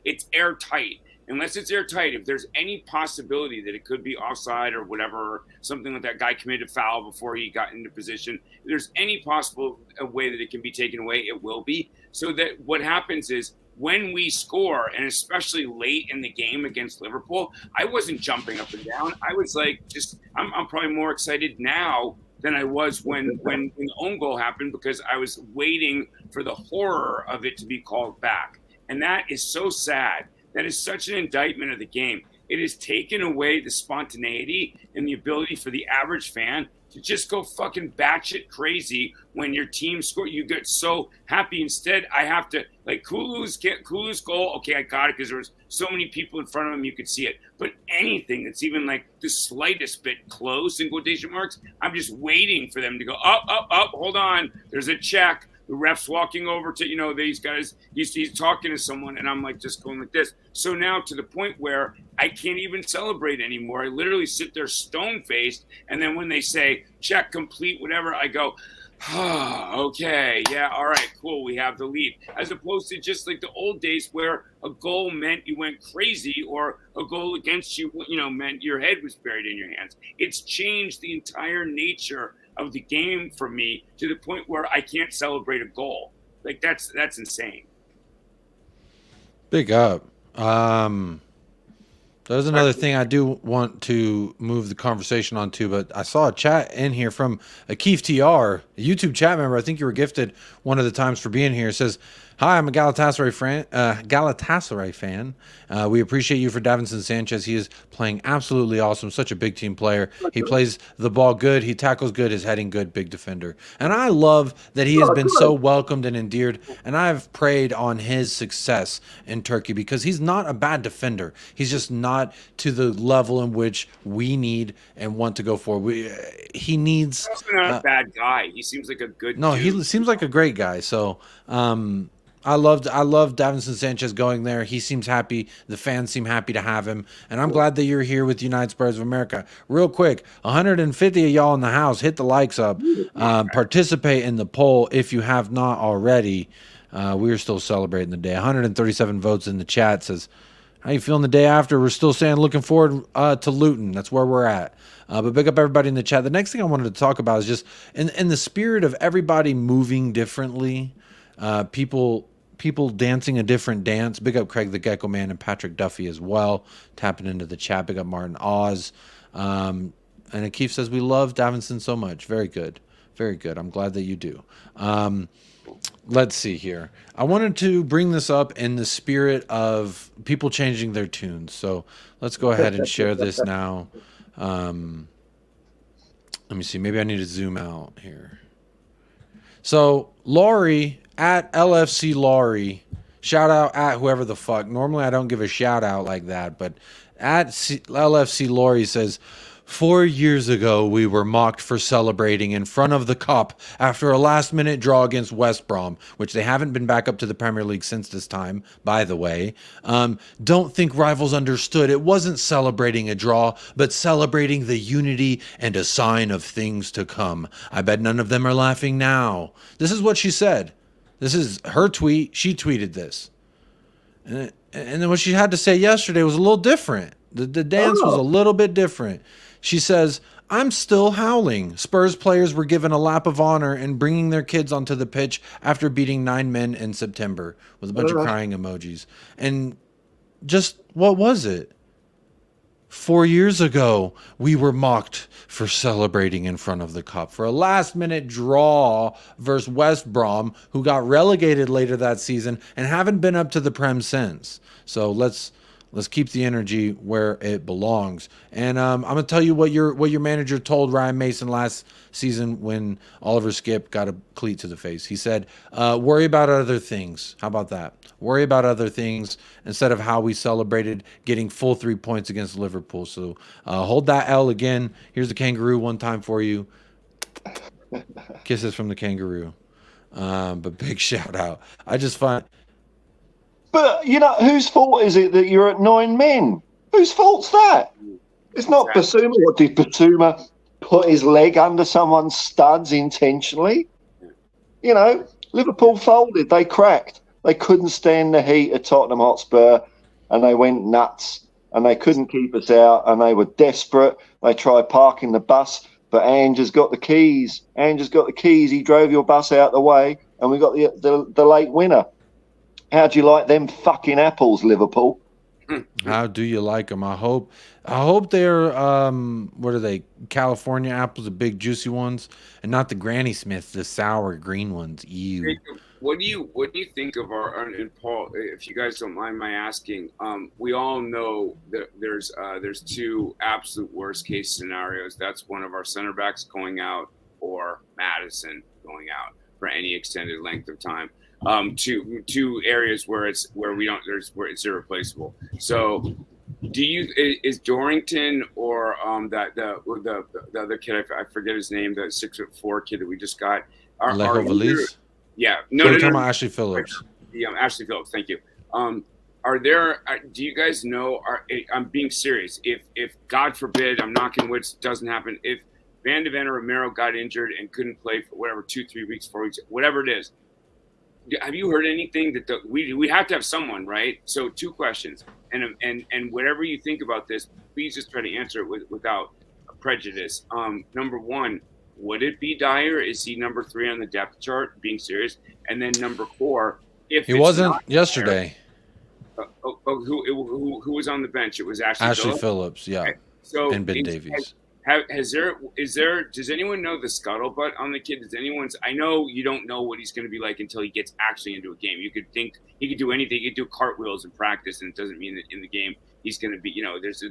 it's airtight. Unless it's airtight, if there's any possibility that it could be offside or whatever, or something like that guy committed a foul before he got into position, if there's any possible way that it can be taken away, it will be. So that what happens is when we score, and especially late in the game against Liverpool, I wasn't jumping up and down. I was like, I'm probably more excited now than I was when the own goal happened, because I was waiting for the horror of it to be called back. And that is so sad. That is such an indictment of the game. It has taken away the spontaneity and the ability for the average fan to just go fucking batshit crazy when your team score. You get so happy. Instead, I have to, like, Kulu's goal. Okay, I got it because there was so many people in front of him, you could see it. But anything that's even like the slightest bit close in quotation marks, I'm just waiting for them to go up. Hold on, there's a check. The ref's walking over to, these guys, he's talking to someone, and I'm like just going like this. So now to the point where I can't even celebrate anymore. I literally sit there stone-faced, and then when they say check complete, whatever, I go, okay, yeah, all right, cool, we have the lead. As opposed to just like the old days where a goal meant you went crazy, or a goal against you, meant your head was buried in your hands. It's changed the entire nature of the game for me to the point where I can't celebrate a goal. Like that's insane. Big up. There's another thing I do want to move the conversation on to, but I saw a chat in here from Akeef TR, a YouTube chat member. I think you were gifted one of the times for being here. It says, hi, I'm a Galatasaray fan. We appreciate you for Davinson Sanchez. He is playing absolutely awesome. Such a big team player. He plays the ball good. He tackles good. His heading good. Big defender. And I love that he has been so welcomed and endeared. And I've prayed on his success in Turkey because he's not a bad defender. He's just not to the level in which we need and want to go for. He needs. He's not a bad guy. He seems like a good. No, dude. He seems like a great guy. So. I love Davinson Sanchez going there. He seems happy. The fans seem happy to have him. And I'm glad that you're here with United Spurs of America. Real quick, 150 of y'all in the house, hit the likes up. Participate in the poll if you have not already. We are still celebrating the day. 137 votes in the chat. Says, how you feeling the day after? We're still saying looking forward to Luton. That's where we're at. But big up everybody in the chat. The next thing I wanted to talk about is just in the spirit of everybody moving differently, people dancing a different dance. Big up Craig the Gecko Man and Patrick Duffy as well, tapping into the chat. Big up Martin Oz. And Akeef says, we love Davinson so much. Very good. Very good. I'm glad that you do. Let's see here. I wanted to bring this up in the spirit of people changing their tunes. So let's go ahead and share this now. Let me see. Maybe I need to zoom out here. So Laurie at LFC Laurie Shout out at whoever the fuck. Normally I don't give a shout out like that, but at LFC Lori says, 4 years ago, we were mocked for celebrating in front of the Kop after a last-minute draw against West Brom, which they haven't been back up to the Premier League since this time, by the way. Don't think rivals understood. It wasn't celebrating a draw, but celebrating the unity and a sign of things to come. I bet none of them are laughing now. This is what she said. This is her tweet. She tweeted this. And then what she had to say yesterday was a little different. The dance was a little bit different. She says, I'm still howling. Spurs players were given a lap of honor and bringing their kids onto the pitch after beating 9 men in September, with a bunch of crying emojis. And just, what was it? 4 years ago, we were mocked for celebrating in front of the Kop for a last-minute draw versus West Brom, who got relegated later that season and haven't been up to the Prem since. So let's keep the energy where it belongs. And I'm gonna tell you what your manager told Ryan Mason last season when Oliver Skipp got a cleat to the face. He said, "Worry about other things." How about that? Worry about other things instead of how we celebrated getting full 3 points against Liverpool. So hold that L again. Here's the kangaroo one time for you. Kisses from the kangaroo. But big shout out. I just find. But, you know, whose fault is it that you're at 9 men? Whose fault's that? It's not Basuma. What, did Basuma put his leg under someone's studs intentionally? You know, Liverpool folded. They cracked. They couldn't stand the heat of Tottenham Hotspur, and they went nuts, and they couldn't keep us out, and they were desperate. They tried parking the bus, but Ange has got the keys. Ange has got the keys. He drove your bus out the way, and we got the late winner. How do you like them fucking apples, Liverpool? How do you like them? I hope they're what are they? California apples, the big juicy ones, and not the Granny Smith, the sour green ones. Ew. What do you think of our, and Paul, if you guys don't mind my asking, we all know that there's two absolute worst case scenarios. That's one of our center backs going out or Madison going out for any extended length of time. Two areas where it's irreplaceable. So, is Dorrington or the other kid, I forget his name, the 6'4" kid that we just got? Yeah, no. Ashley Phillips. Ashley Phillips. Thank you. Do you guys know? I'm being serious. If God forbid, I'm knocking wood, doesn't happen. If Van de Ven or Romero got injured and couldn't play for whatever 2-3 weeks, 4 weeks, whatever it is. Have you heard anything that we have to have someone, right? So 2 questions, and whatever you think about this, please just try to answer it without prejudice. Number 1, would it be Dyer? Is he number 3 on the depth chart? Being serious, and then number 4, if he wasn't yesterday. Who was on the bench? It was Ashley Phillips, yeah, okay. So and Ben Davies. Does anyone know the scuttlebutt on the kid? I know you don't know what he's going to be like until he gets actually into a game. You could think he could do anything. He could do cartwheels in practice, and it doesn't mean that in the game he's going to be,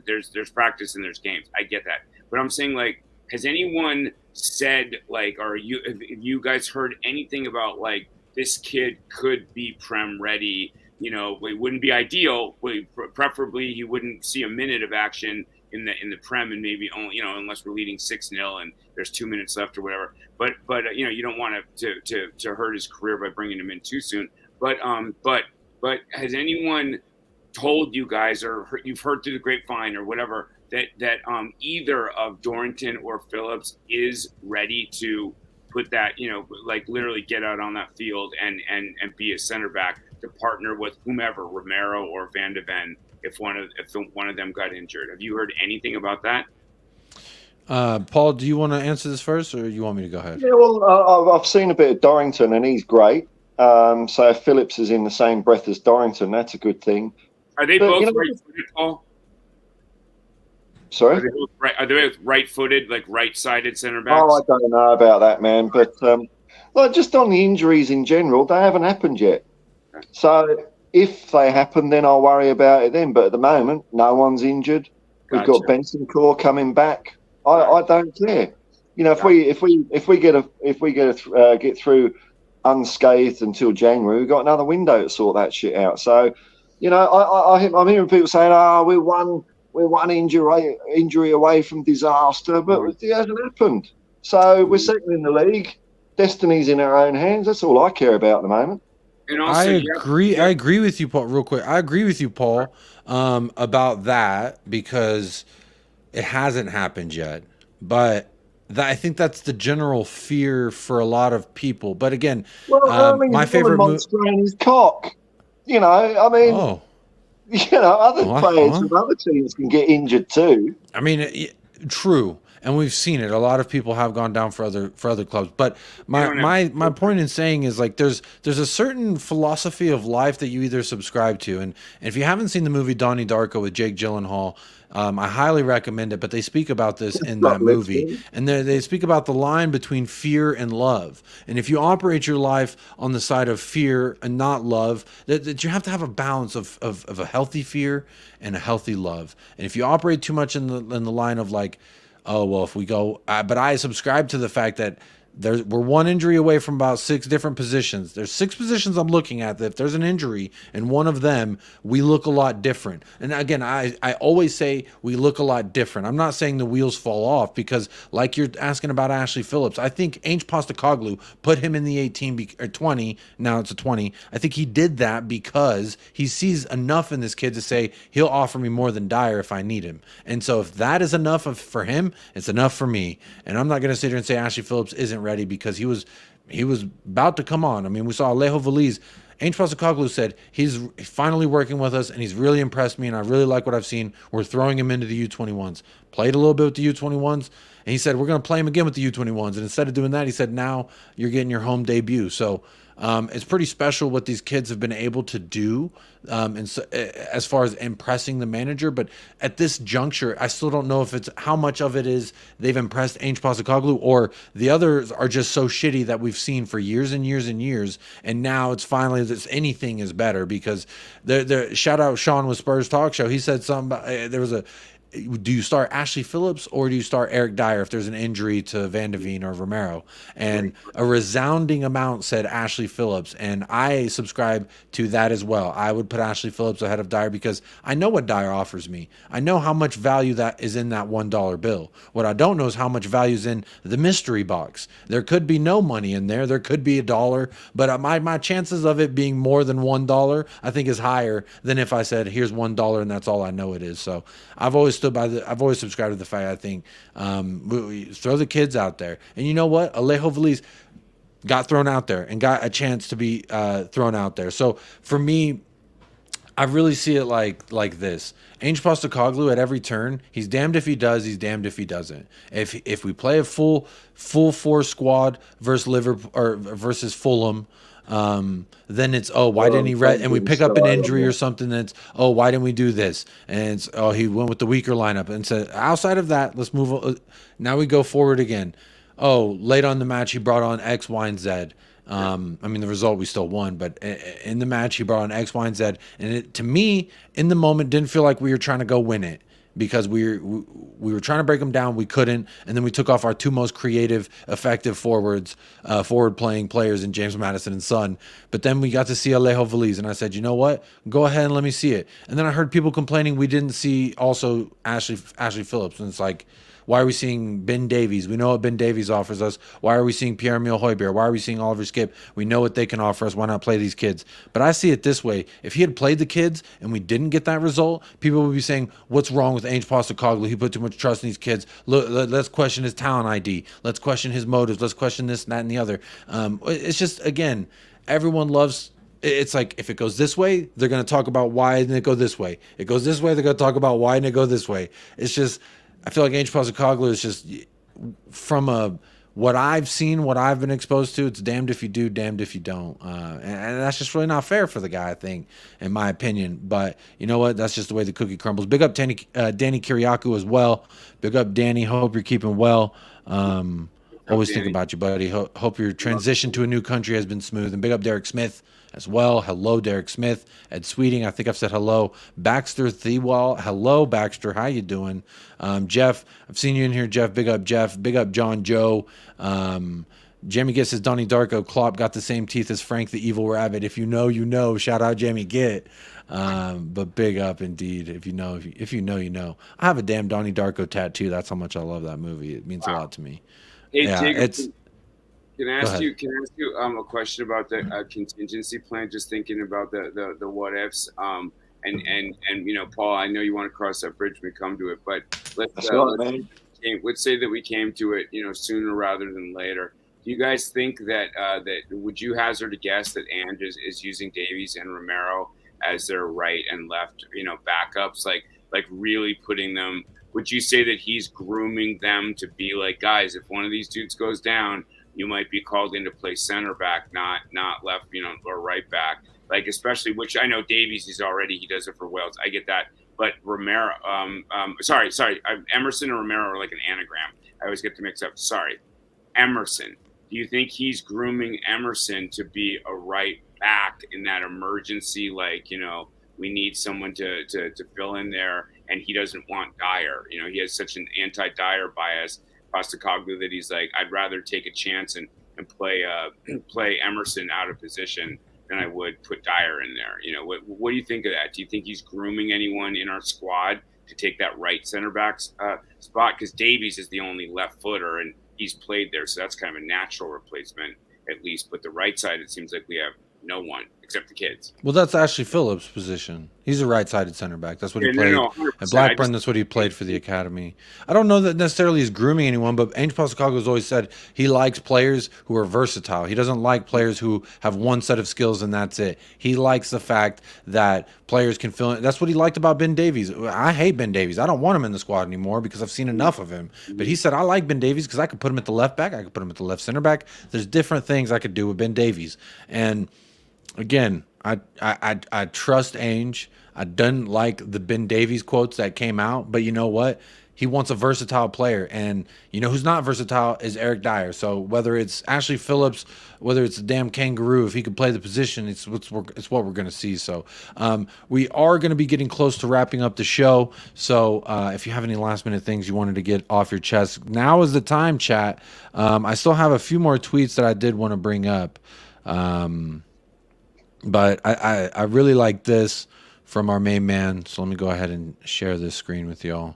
there's practice and there's games. I get that. But I'm saying, like, has anyone said, like, have you guys heard anything about, like, this kid could be Prem ready? It wouldn't be ideal. Preferably he wouldn't see a minute of action in the Prem, and maybe only, unless we're leading 6-0 and there's 2 minutes left or whatever. But you don't want to hurt his career by bringing him in too soon. But has anyone told you guys, or you've heard through the grapevine or whatever, that either of Dorrington or Phillips is ready to put that, like literally get out on that field and be a center back to partner with whomever, Romero or Van de Ven, if one of them got injured? Have you heard anything about that? Paul, do you want to answer this first, or you want me to go ahead? Yeah, well, I've seen a bit of Dorrington, and he's great. So if Phillips is in the same breath as Dorrington, that's a good thing. Are they both right-footed, Paul? Sorry? Are they both right-footed, like right-sided center backs? Oh, I don't know about that, man. But just on the injuries in general, they haven't happened yet. Okay. So if they happen, then I'll worry about it then. But at the moment, no one's injured. We've got Benson Core coming back. I don't care. If we get through unscathed until January. We've got another window to sort that shit out. So, you know, I'm hearing people saying, "Oh, we're one injury away from disaster," but it hasn't happened. So we're second in the league. Destiny's in our own hands. That's all I care about at the moment. And also, I agree. I agree with you, Paul. Real quick, I agree with you, Paul, about that because it hasn't happened yet. But I think that's the general fear for a lot of people. But again, my favorite movie is cock. You know, I mean, other players of other teams can get injured too. I mean, true. And we've seen it. A lot of people have gone down for other clubs. But my point in saying is like there's a certain philosophy of life that you either subscribe to. And if you haven't seen the movie Donnie Darko with Jake Gyllenhaal, I highly recommend it. But they speak about this in that movie. And they speak about the line between fear and love. And if you operate your life on the side of fear and not love, that you have to have a balance of a healthy fear and a healthy love. And if you operate too much in the line of like, oh, well, if we go, but I subscribe to the fact that we're one injury away from about 6 different positions. There's 6 positions I'm looking at that if there's an injury in one of them, we look a lot different. And again, I always say we look a lot different. I'm not saying the wheels fall off because like you're asking about Ashley Phillips, I think Ainge Postecoglou put him in the 18 or 20. Now it's a 20. I think he did that because he sees enough in this kid to say he'll offer me more than Dyer if I need him. And so if that is enough for him, it's enough for me. And I'm not going to sit here and say Ashley Phillips isn't ready because he was about to come on. I mean, we saw Alejo Veliz. Ainge Postecoglou said he's finally working with us and he's really impressed me and I really like what I've seen. We're throwing him into the U21s. Played a little bit with the U21s and he said we're going to play him again with the U21s. And instead of doing that, he said now you're getting your home debut. So it's pretty special what these kids have been able to do and so, as far as impressing the manager. But at this juncture, I still don't know if it's how much of it is they've impressed Ainge Postecoglou or the others are just so shitty that we've seen for years and years and years. And now it's finally that anything is better because the shout out Sean with Spurs Talk Show. He said something. There was a. Do you start Ashley Phillips or do you start Eric Dyer if there's an injury to Van de Veen or Romero? And a resounding amount said Ashley Phillips, and I subscribe to that as well. I would put Ashley Phillips ahead of Dyer because I know what Dyer offers me. I know how much value that is in that $1 bill. What I don't know is how much value is in the mystery box. There could be no money in there. There could be $1, but my chances of it being more than $1, I think is higher than if I said, here's $1 and that's all I know it is. So I've always subscribed to the fact I think we throw the kids out there. And you know what? Alejo Veliz got thrown out there and got a chance to be thrown out there. So for me, I really see it like this. Ainge Postecoglou at every turn, he's damned if he does, he's damned if he doesn't. If we play a full force squad versus Liverpool or versus Fulham, then it's why didn't he and we pick up an injury or something that's why didn't we do this, and it's he went with the weaker lineup. And so outside of that, let's move on. Now we go forward again. Late on the match he brought on X, Y, and Z. I mean the result we still won, but in the match he brought on X, Y, and Z, and it, to me in the moment didn't feel like we were trying to go win it. Because we were trying to break them down, we couldn't, and then we took off our 2 most creative, effective forwards, forward-playing players in James Madison and Son. But then we got to see Alejo Veliz, and I said, you know what? Go ahead and let me see it. And then I heard people complaining we didn't see also Ashley Phillips, and it's like, why are we seeing Ben Davies? We know what Ben Davies offers us. Why are we seeing Pierre-Emile Højbjerg? Why are we seeing Oliver Skip? We know what they can offer us. Why not play these kids? But I see it this way. If he had played the kids and we didn't get that result, people would be saying, what's wrong with Ainge Postecoglou? He put too much trust in these kids. Look, let's question his talent ID. Let's question his motives. Let's question this, that, and the other. It's just, again, everyone loves... It's like if it goes this way, they're going to talk about why didn't it go this way. It goes this way, they're going to talk about why didn't it go this way. It's just... I feel like Ainge Postecoglou is just from what I've seen, what I've been exposed to, it's damned if you do, damned if you don't. And that's just really not fair for the guy, I think, in my opinion. But you know what? That's just the way the cookie crumbles. Big up Danny Kiriakou as well. Big up Danny. Hope you're keeping well. Always think about you, buddy. Hope your transition to a new country has been smooth. And big up Derek Smith as well. Hello, Derek Smith. Ed Sweeting, I think I've said hello. Baxter Thewall. Hello, Baxter. How you doing? Jeff, I've seen you in here, Jeff. Big up Jeff. Big up John Joe. Jamie Gitt says Donnie Darko, Klopp got the same teeth as Frank the Evil Rabbit. If you know, you know. Shout out Jamie Gitt. But big up indeed. If you know, you know. I have a damn Donnie Darko tattoo. That's how much I love that movie. It means a lot to me. Hey, Yeah, Jacob, can I ask ahead. you a question about the contingency plan? Just thinking about the what ifs. And Paul, I know you want to cross that bridge when we come to it, but let's say that we came to it, sooner rather than later. Do you guys think that would you hazard a guess that Ange is using Davies and Romero as their right and left, backups, like really putting them? Would you say that he's grooming them to be like, guys, if one of these dudes goes down, you might be called in to play center back, not left, or right back? Like, especially, which I know Davies he does it for Wales. I get that. But Romero, Emerson and Romero are like an anagram. I always get them mixed up. Sorry. Emerson. Do you think he's grooming Emerson to be a right back in that emergency? Like, we need someone to fill in there, and he doesn't want Dyer. He has such an anti-Dyer bias, Postecoglou, that he's like, I'd rather take a chance and play Emerson out of position than I would put Dyer in there. What do you think of that? Do you think he's grooming anyone in our squad to take that right center back spot? Because Davies is the only left footer, and he's played there, so that's kind of a natural replacement at least. But the right side, it seems like we have no one except the kids. Well, that's Ashley Phillips' position. He's a right-sided center back. That's what he played at Blackburn. That's what he played for the academy. I don't know that necessarily he's grooming anyone, but Ange Postecoglou has always said he likes players who are versatile. He doesn't like players who have one set of skills and that's it. He likes the fact that players can fill in. That's what he liked about Ben Davies. I hate Ben Davies. I don't want him in the squad anymore because I've seen enough of him. But he said, I like Ben Davies because I could put him at the left back. I could put him at the left center back. There's different things I could do with Ben Davies. And again, I trust Ainge. I didn't like the Ben Davies quotes that came out, but you know what? He wants a versatile player, and who's not versatile is Eric Dyer. So whether it's Ashley Phillips, whether it's the damn kangaroo, if he could play the position, it's what we're going to see. So we are going to be getting close to wrapping up the show. So if you have any last-minute things you wanted to get off your chest, now is the time, chat. I still have a few more tweets that I did want to bring up. But I really like this from our main man. So let me go ahead and share this screen with y'all.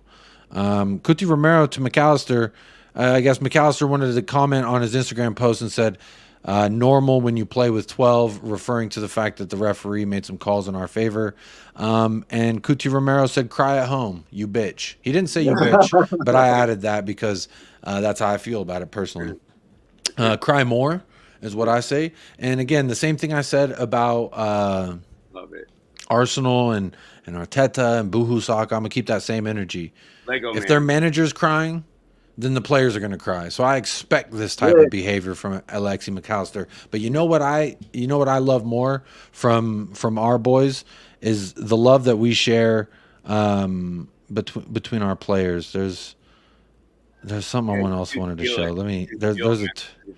Cuti Romero to McAllister. I guess McAllister wanted to comment on his Instagram post and said, normal when you play with 12, referring to the fact that the referee made some calls in our favor. And Cuti Romero said, cry at home, you bitch. He didn't say you bitch, but I added that because that's how I feel about it personally. Cry more is what I say. And again, the same thing I said about Love it. Arsenal and Arteta and Boohoo Saka. I'm going to keep that same energy. If their manager's crying, then the players are going to cry. So I expect this type of behavior from Alexi McAllister. But you know what I love more from our boys is the love that we share between our players. There's something I else wanted to show. There's a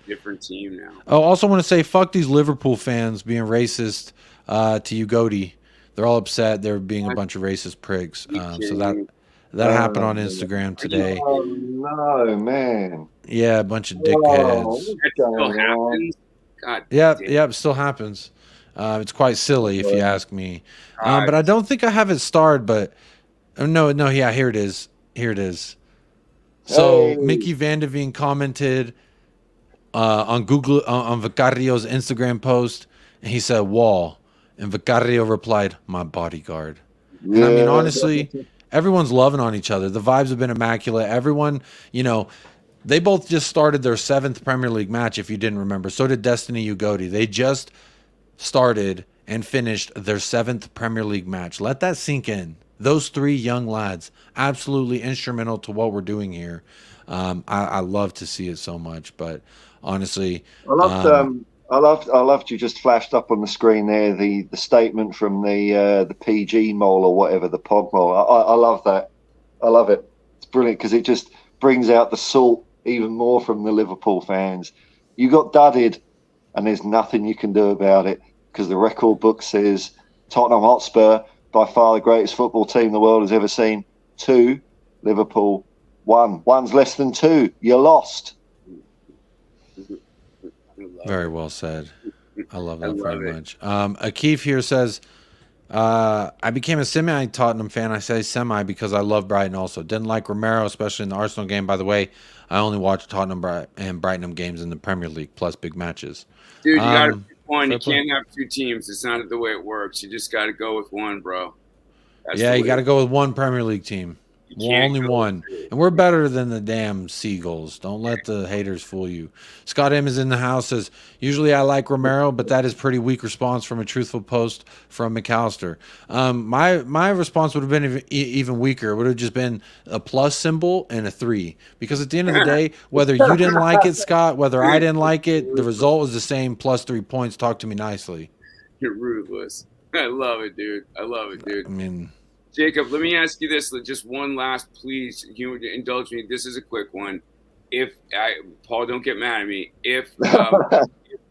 different team now. Oh, also want to say fuck these Liverpool fans being racist to you, Goaty. They're all upset. They're being a bunch of racist prigs. So that happened on Instagram today. Oh no, man! Yeah, a bunch of dickheads. That still happens. God. Yeah, it still happens. It's quite silly if you ask me. But I don't think I have it starred. But no, yeah, here it is. So Mickey Van de Veen commented on Vicario's Instagram post, and he said "wall," and Vicario replied, "My bodyguard." Yeah. And I mean, honestly, everyone's loving on each other. The vibes have been immaculate. Everyone, they both just started their 7th Premier League match. If you didn't remember, so did Destiny Ugoti. They just started and finished their 7th Premier League match. Let that sink in. Those 3 young lads, absolutely instrumental to what we're doing here. I love to see it so much, but honestly, I loved you just flashed up on the screen there the statement from the PG mole or whatever, the Pog mole. I love that. I love it. It's brilliant because it just brings out the salt even more from the Liverpool fans. You got dudded, and there's nothing you can do about it because the record book says Tottenham Hotspur, by far the greatest football team the world has ever seen. 2, Liverpool 1. 1's less than 2. You lost. Very well said. I love I that love very it. much. Akif here says, I became a semi-Tottenham fan. I say semi because I love Brighton also. Didn't like Romero, especially in the Arsenal game. By the way, I only watch Tottenham and Brighton games in the Premier League, plus big matches. Dude, you got to pick one. You fair play. can't have two teams. It's not the way it works. You just got to go with one, bro. That's Yeah, the you way got to go with one Premier League team. You can't Only go one. with two. And we're better than the damn Seagulls. Don't let the haters fool you. Scott M is in the house, says, usually I like Romero, but that is pretty weak response from a truthful post from McAllister. My response would have been even weaker. It would have just been a plus symbol and a 3. Because at the end of the day, whether you didn't like it, Scott, whether I didn't like it, the result was the same, plus 3 points. Talk to me nicely. You're ruthless. I love it, dude. I love it, dude. I mean, Jacob, let me ask you this. Just one last, please. You indulge me. This is a quick one. Paul, don't get mad at me. If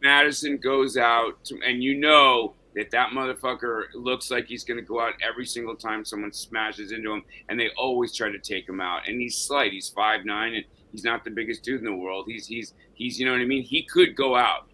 Madison goes out, and you know that motherfucker looks like he's going to go out every single time someone smashes into him, and they always try to take him out. And he's slight. He's 5'9", and he's not the biggest dude in the world. He's you know what I mean? He could go out.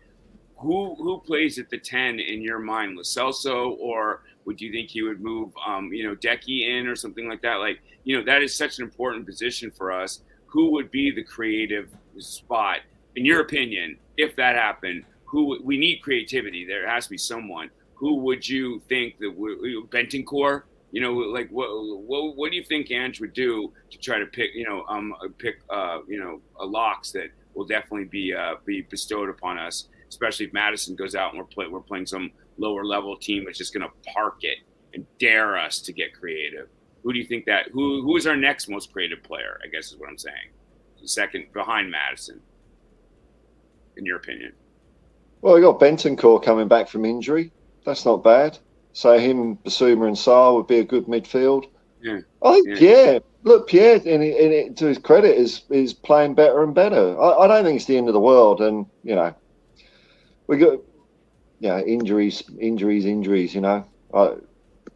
Who plays at the 10 in your mind? Lo Celso, or would you think he would move, Decky in or something like that? Like, that is such an important position for us. Who would be the creative spot, in your opinion, if that happened? We need creativity. There has to be someone. Who would you think that Bentancur? What do you think Ange would do to try to pick, locks that will definitely be bestowed upon us, especially if Madison goes out and we're playing some lower level team that's just going to park it and dare us to get creative. Who do you think who is our next most creative player, I guess is what I'm saying. Second behind Madison, in your opinion? Well, we got Bentancur coming back from injury. That's not bad. So him, Basuma and Sarr would be a good midfield. Yeah. I think, yeah. Look, Pierre, to his credit, is playing better and better. I don't think it's the end of the world. And, we got, injuries,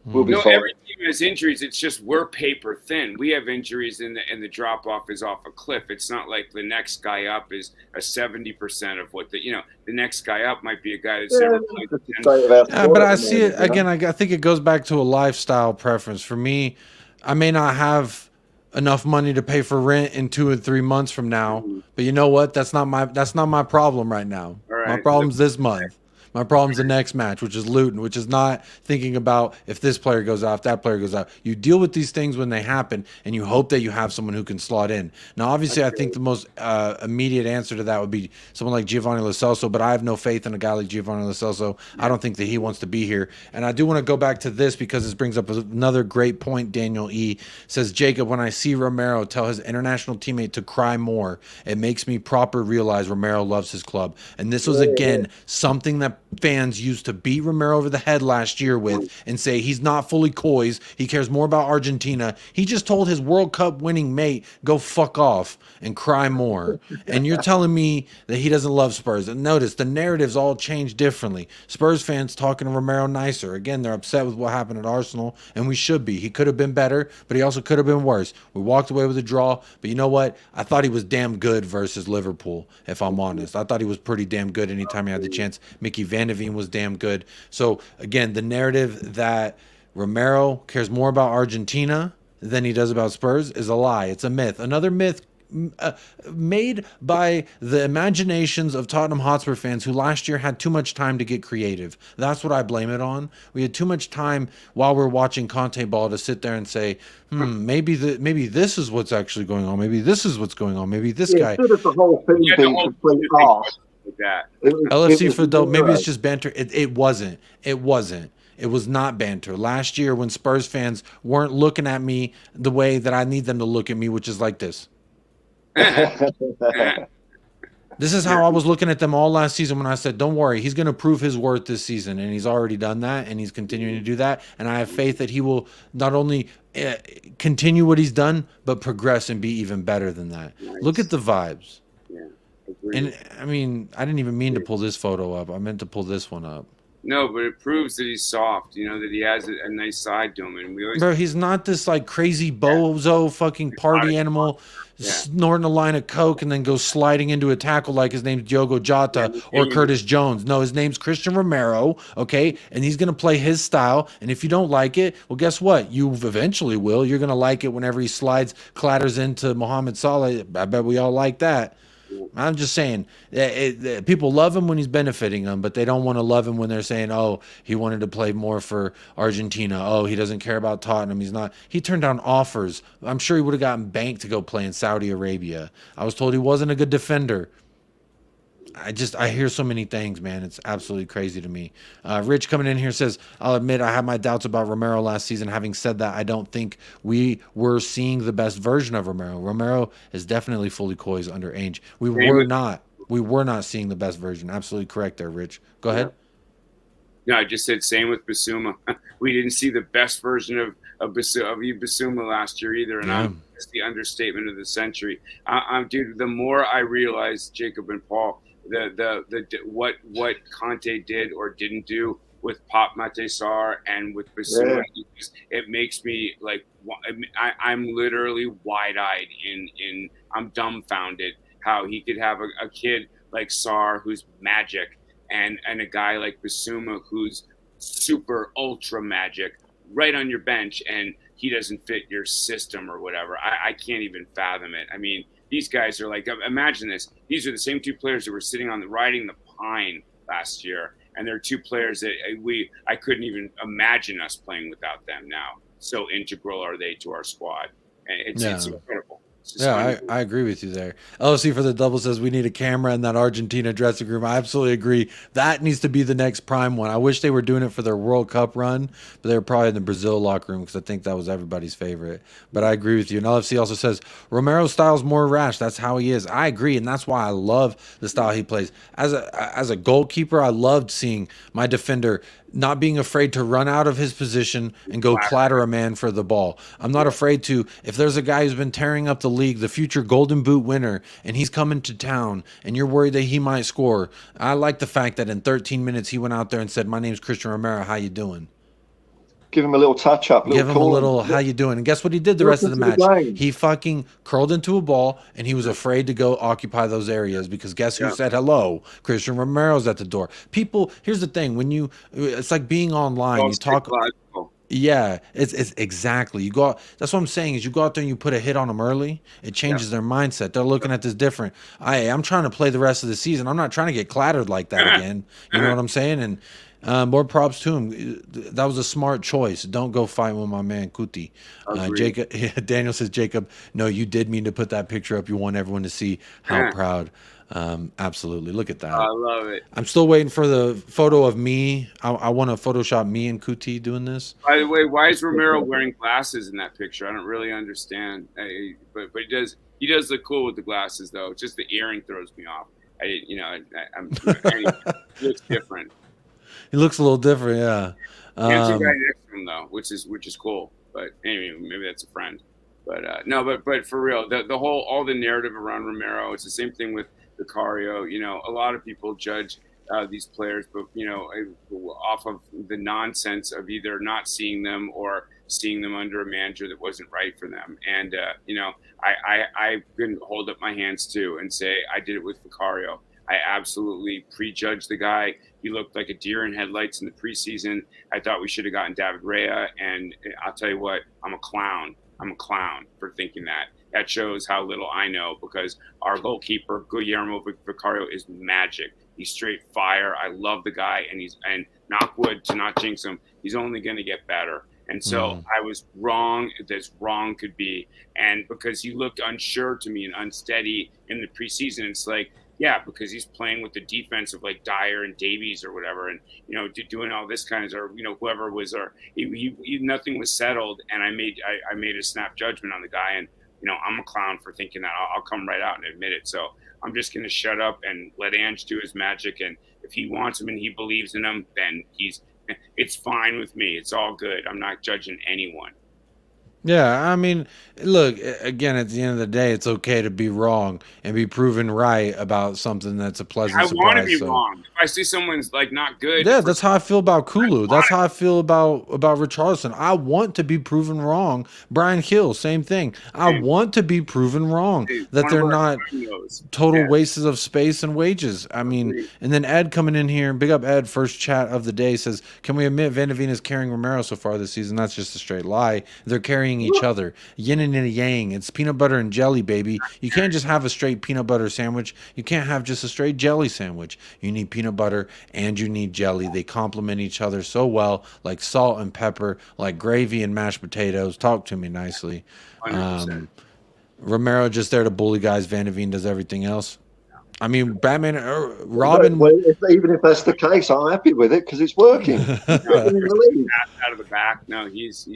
we'll be fine. Every team has injuries. It's just we're paper thin. We have injuries, and the drop off is off a cliff. It's not like the next guy up is a 70% of what the next guy up might be a guy that's never played the 10. Yeah, but I see it again. I think it goes back to a lifestyle preference. For me, I may not have enough money to pay for rent in 2 or 3 months from now, but you know what? That's not my problem right now. Right. My problem's this month. My problem's the next match, which is Luton, which is not thinking about if this player goes out, if that player goes out. You deal with these things when they happen, and you hope that you have someone who can slot in. Now, obviously, I think the most immediate answer to that would be someone like Giovanni Lo Celso, but I have no faith in a guy like Giovanni Lo Celso. I don't think that he wants to be here. And I do want to go back to this because this brings up another great point. Daniel E. says, Jacob, when I see Romero tell his international teammate to cry more, it makes me proper realize Romero loves his club. And this was, again, something that fans used to beat Romero over the head last year with and say he's not fully coy. He cares more about Argentina. He just told his World Cup winning mate, go fuck off and cry more. And you're telling me that he doesn't love Spurs. And notice the narratives all change differently. Spurs fans talking to Romero nicer. Again, they're upset with what happened at Arsenal, and we should be. He could have been better, but he also could have been worse. We walked away with a draw, but you know what? I thought he was damn good versus Liverpool, if I'm honest. I thought he was pretty damn good anytime he had the chance. Mickey Van de Ven was damn good. So, again, the narrative that Romero cares more about Argentina than he does about Spurs is a lie. It's a myth. Another myth made by the imaginations of Tottenham Hotspur fans who last year had too much time to get creative. That's what I blame it on. We had too much time while we're watching Conte ball to sit there and say, maybe this is what's actually going on. Maybe this is what's going on. Maybe this guy. Instead of the whole thing being complete arse. LFC for though, maybe it's just banter. It wasn't. It was not banter. Last year when Spurs fans weren't looking at me the way that I need them to look at me, which is like this. This is how I was looking at them all last season when I said, don't worry, he's going to prove his worth this season. And he's already done that, and he's continuing to do that. And I have faith that he will not only continue what he's done, but progress and be even better than that. Nice. Look at the vibes. Yeah, and, I mean, I didn't even mean to pull this photo up. I meant to pull this one up. No, but it proves that he's soft. You know, that he has a nice side to him, and we always. Bro, he's not this like crazy bozo fucking party animal snorting a line of coke and then goes sliding into a tackle like his name's Diogo Jota or Curtis Jones. No, his name's Christian Romero, okay? And he's going to play his style. And if you don't like it, well, guess what? You eventually will. You're going to like it whenever he clatters into Mohamed Salah. I bet we all like that. I'm just saying, people love him when he's benefiting them, but they don't want to love him when they're saying, oh, he wanted to play more for Argentina. Oh, he doesn't care about Tottenham. He's not. He turned down offers. I'm sure he would have gotten banked to go play in Saudi Arabia. I was told he wasn't a good defender. I hear so many things, man. It's absolutely crazy to me. Rich coming in here says, I'll admit I had my doubts about Romero last season. Having said that, I don't think we were seeing the best version of Romero. Romero is definitely fully poised under Ainge. We were not seeing the best version. Absolutely correct there, Rich. Go ahead. No, I just said same with Basuma. We didn't see the best version of Basuma last year either, and that's the understatement of the century. Dude, the more I realize, Jacob and Paul, what Conte did or didn't do with Pop Mate Sarr and with Basuma, it makes me like I'm literally wide-eyed in I'm dumbfounded how he could have a kid like Sarr who's magic and a guy like Basuma who's super ultra magic right on your bench and he doesn't fit your system or whatever. I can't even fathom it. I mean, these guys are like, imagine this. These are the same two players that were sitting on riding the pine last year. And they're two players that I couldn't even imagine us playing without them now. So integral are they to our squad. And it's incredible. Yeah, I agree with you there. LFC for the double says we need a camera in that Argentina dressing room. I absolutely agree. That needs to be the next prime one. I wish they were doing it for their World Cup run, but they were probably in the Brazil locker room because I think that was everybody's favorite. But I agree with you. And LFC also says Romero's style is more rash. That's how he is. I agree, and that's why I love the style he plays. As a goalkeeper, I loved seeing my defender not being afraid to run out of his position and go clatter a man for the ball. I'm not afraid to, if there's a guy who's been tearing up the league, the future Golden Boot winner, and he's coming to town and you're worried that he might score. I like the fact that in 13 minutes he went out there and said, my name's Christian Romero, how you doing? Give him a little touch up. Give him a little, how you doing? And guess what he did the rest of the match? He fucking curled into a ball, and he was afraid to go occupy those areas because guess who said hello? Christian Romero's at the door. People, here's the thing. It's like being online. You talk. Yeah, it's exactly. You go out, that's what I'm saying is you go out there and you put a hit on them early. It changes their mindset. They're looking at this different. I'm trying to play the rest of the season. I'm not trying to get clattered like that again. You know what I'm saying? And more props to him. That was a smart choice. Don't go fight with my man Kuti. Jacob, Daniel says, Jacob, no, you did mean to put that picture up. You want everyone to see how proud. Absolutely. Look at that. I love it. I'm still waiting for the photo of me. I want to Photoshop me and Kuti doing this. By the way, why is Romero wearing glasses in that picture? I don't really understand. But he does look cool with the glasses, though. Just the earring throws me off. Anyway, he looks different. He looks a little different, yeah. Handsome guy next to him though, which is cool. But anyway, maybe that's a friend. But but for real, all the narrative around Romero, it's the same thing with Vicario. A lot of people judge these players, but off of the nonsense of either not seeing them or seeing them under a manager that wasn't right for them. And I can hold up my hands too and say I did it with Vicario. I absolutely prejudged the guy. He looked like a deer in headlights in the preseason. I thought we should have gotten David Rea, and I'll tell you what, I'm a clown. I'm a clown for thinking that. That shows how little I know because our goalkeeper, Guillermo Vicario, is magic. He's straight fire. I love the guy, and knock wood to not jinx him, he's only going to get better. And so I was wrong as wrong could be. And because he looked unsure to me and unsteady in the preseason, it's like, yeah, because he's playing with the defense of like Dyer and Davies or whatever, and doing all this kind of, whoever was, or he nothing was settled, and I made a snap judgment on the guy, and I'm a clown for thinking that. I'll come right out and admit it. So I'm just gonna shut up and let Ange do his magic, and if he wants him and he believes in him, then it's fine with me. It's all good. I'm not judging anyone. Yeah, I mean, look, again, at the end of the day, it's okay to be wrong and be proven right about something that's a pleasant I want to surprise. be So, wrong. If I see someone's like not good, yeah, for that's how I feel about Kulu. That's it. how I feel about Richarlison. I want to be proven wrong. Brian Hill, same thing. I Same. want to be proven wrong Dude, that one of they're our not knows. total Yeah, wastes of space and wages. I mean, agreed. and then Ed coming in here, big up Ed, first chat of the day, says, can we admit Van de Ven is carrying Romero so far this season? That's just a straight lie. They're carrying each other. Yin and a yang. It's peanut butter and jelly, baby. You can't just have a straight peanut butter sandwich. You can't have just a straight jelly sandwich. You need peanut butter and you need jelly. They complement each other so well, like salt and pepper, like gravy and mashed potatoes. Talk to me nicely. 100%. Romero just there to bully guys. Van de Ven does everything else. I mean, Batman, Robin. Well, even if that's the case, I'm happy with it because it's working. No, out of the back. No, he's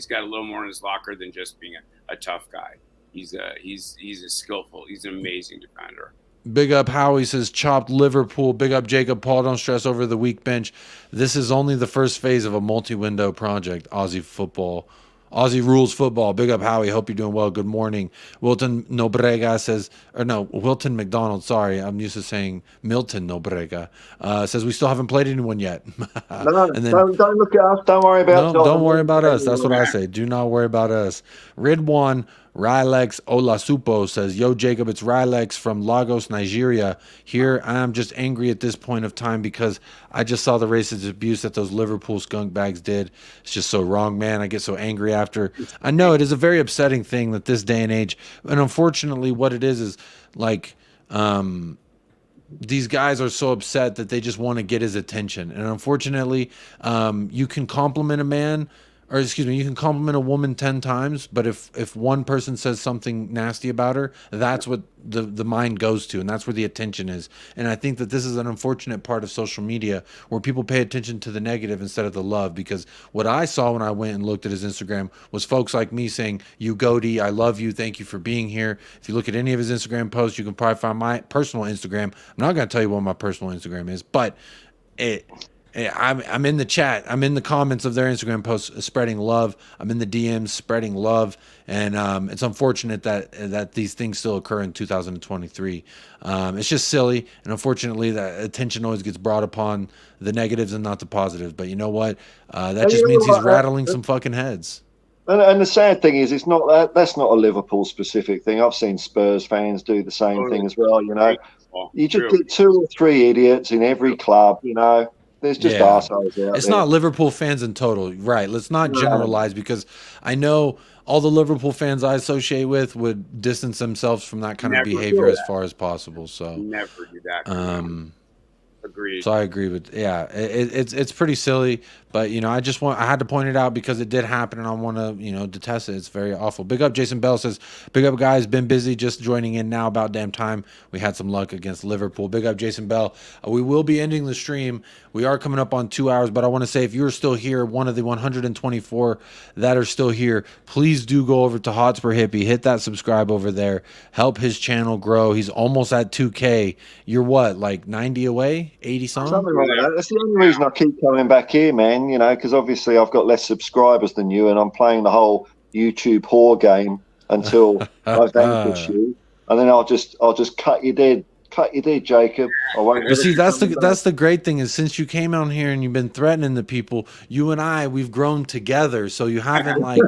got a little more in his locker than just being a tough guy. He's a skillful. He's an amazing defender. Big up Howie says chopped Liverpool. Big up Jacob Paul. Don't stress over the weak bench. This is only the first phase of a multi-window project. Aussie rules football. Big up Howie. Hope you're doing well. Good morning. Wilton Nobrega says, or no, Wilton McDonald. Sorry, I'm used to saying Milton Nobrega. Says we still haven't played anyone yet. No, and then, don't look at us. Don't worry about. no, don't worry about us. That's what I say. Do not worry about us. Ridwan Rylex Olasupo says, yo, Jacob, it's Rylex from Lagos, Nigeria. Here, I am just angry at this point of time because I just saw the racist abuse that those Liverpool skunk bags did. It's just so wrong, man. I get so angry after. I know it is a very upsetting thing that this day and age, and unfortunately what it is like, these guys are so upset that they just want to get his attention. And unfortunately, you can compliment a man, or excuse me, you can compliment a woman 10 times, but if one person says something nasty about her, that's what the mind goes to, and that's where the attention is. And I think that this is an unfortunate part of social media where people pay attention to the negative instead of the love, because what I saw when I went and looked at his Instagram was folks like me saying, you Goaty, I love you, thank you for being here. If you look at any of his Instagram posts, you can probably find my personal Instagram. I'm not going to tell you what my personal Instagram is, but I'm in the chat. I'm in the comments of their Instagram posts spreading love. I'm in the DMs spreading love. And it's unfortunate that these things still occur in 2023. It's just silly. And unfortunately, that attention always gets brought upon the negatives and not the positives. But you know what? That just means he's rattling some fucking heads. And the sad thing is, it's not that's not a Liverpool specific thing. I've seen Spurs fans do the same thing as well. You know, you just get 2 or 3 idiots in every club. You know. There's just assholes out there. It's not Liverpool fans in total, right? Let's not generalize, because I know all the Liverpool fans I associate with would distance themselves from that kind of behavior as far as possible. So never do that. Agreed. So I agree with it's pretty silly, but you know, I had to point it out because it did happen, and I want to detest it. It's very awful. Big up Jason Bell says, big up guys, been busy, just joining in now, about damn time. We had some luck against Liverpool. Big up Jason Bell. We will be ending the stream. We are coming up on 2 hours, but I want to say, if you're still here, one of the 124 that are still here, please do go over to Hotspur Hippie, hit that subscribe over there, help his channel grow. He's almost at 2K. You're what, like 90 away, 80 something like that. That's the only reason I keep coming back here, man. You know, because obviously I've got less subscribers than you, and I'm playing the whole YouTube whore game until I vanquish you, and then I'll just cut you dead. Cut you dead, Jacob. I won't. But see, that's the great thing is, since you came out here and you've been threatening the people, you and we've grown together. So you haven't like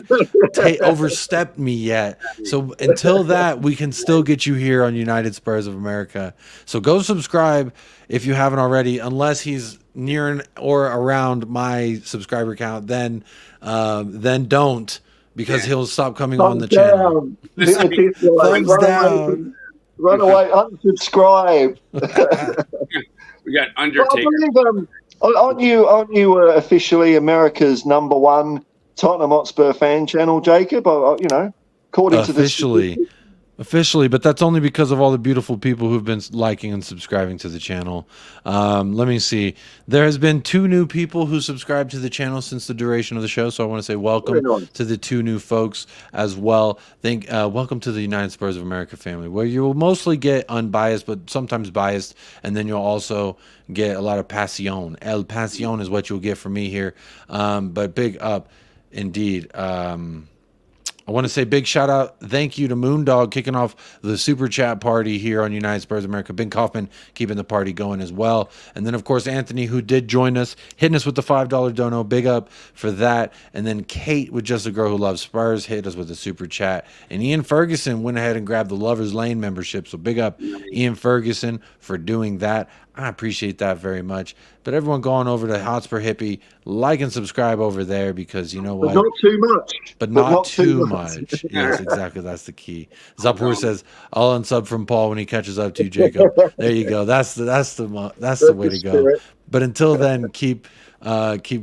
overstepped me yet. So until that, we can still get you here on United Spurs of America. So go subscribe if you haven't already, unless he's near or around my subscriber count. Then don't, because he'll stop coming on the channel. Thumbs down. Run away, unsubscribe. We got Undertaker. Aren't you officially America's #1 Tottenham Hotspur fan channel, Jacob? You know, according to this. Officially, but that's only because of all the beautiful people who've been liking and subscribing to the channel. Let me see. There has been 2 new people who subscribed to the channel since the duration of the show, so I want to say welcome to the 2 new folks as well. Welcome to the United Spurs of America family, where you will mostly get unbiased, but sometimes biased, and then you'll also get a lot of pasión. El pasión is what you'll get from me here. But big up indeed. I want to say big shout out, thank you to Moondog kicking off the super chat party here on United Spurs America. Ben Kaufman keeping the party going as well. And then, of course, Anthony, who did join us, hitting us with the $5 dono. Big up for that. And then Kate, with Just a Girl Who Loves Spurs, hit us with a super chat. And Ian Ferguson went ahead and grabbed the Lovers Lane membership. So big up Ian Ferguson for doing that. I appreciate that very much. But everyone going over to Hotspur Hippie, like and subscribe over there, because you know what? But not too much. But not too much. Yes, exactly. That's the key. Zapur says, "I'll unsub from Paul when he catches up to you, Jacob." There you go. That's the way to go. But until then, keep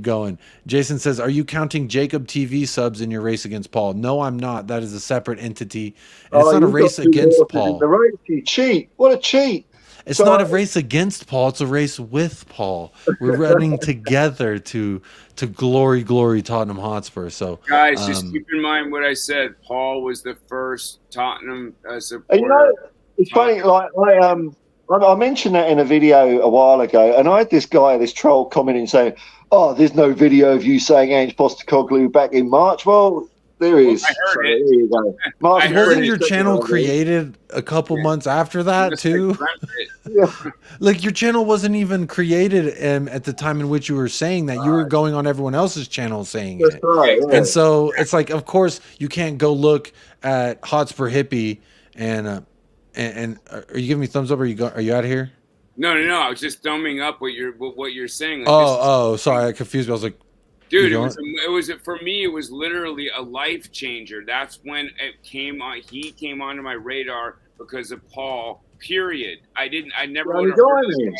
going. Jason says, "Are you counting Jacob TV subs in your race against Paul?" No, I'm not. That is a separate entity. And it's not a race against Paul. The race, you cheat. What a cheat. It's not a race against Paul. It's a race with Paul. We're running together to glory Tottenham Hotspur. So guys, just keep in mind what I said. Paul was the first Tottenham supporter. And you know, it's funny. Like I mentioned that in a video a while ago, and I had this troll commenting saying, "Oh, there's no video of you saying Ange Postecoglou back in March." Well, there is. I heard it. There you go. Wasn't your channel created a couple months after that too? Yeah. Like, your channel wasn't even created at the time in which you were saying that. You were going on everyone else's channel saying it. Right, yeah. And so it's like, of course, you can't go look at Hotspur Hippie and are you giving me thumbs up? Or are you out of here? No. I was just thumbing up what you're saying. Like, sorry, I confused me. I was like, dude, it was for me. It was literally a life changer. That's when it came on. He came onto my radar because of Paul. Period. I never would have heard of him.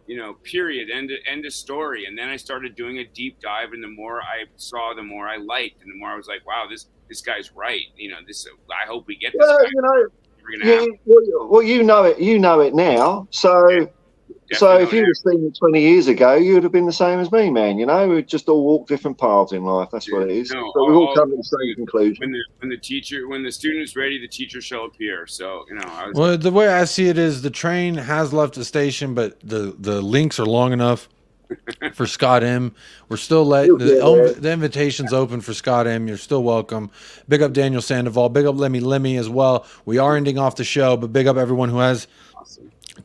You know, period. End of story. And then I started doing a deep dive, and the more I saw, the more I liked, and the more I was like, wow, this guy's right. You know, I hope we get this. Well, guy. You know it now. So. So if you'd have seen it 20 years ago, you would have been the same as me, man. You know, we just all walk different paths in life. That's what it is. No, but we all come to the same conclusion. When the student is ready, the teacher shall appear. So, you know. Well, the way I see it is the train has left the station, but the links are long enough for Scott M. We're still letting the invitation's open for Scott M. You're still welcome. Big up Daniel Sandoval. Big up Lemmy as well. We are ending off the show, but big up everyone who has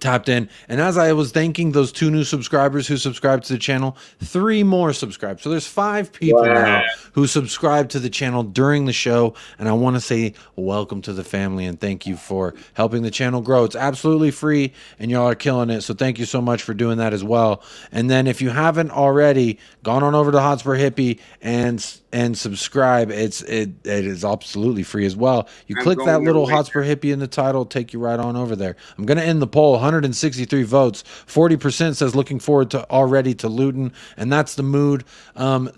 tapped in. And as I was thanking those 2 new subscribers who subscribed to the channel, 3 more subscribed. So there's 5 people now who subscribed to the channel during the show. And I want to say welcome to the family and thank you for helping the channel grow. It's absolutely free and y'all are killing it. So thank you so much for doing that as well. And then if you haven't already, gone on over to Hotspur Hippie and subscribe. It is absolutely free as well. You click that little Hotspur Hippie in the title, take you right on over there. I'm going to end the poll. 163 votes. 40% says looking forward already to Luton, and that's the mood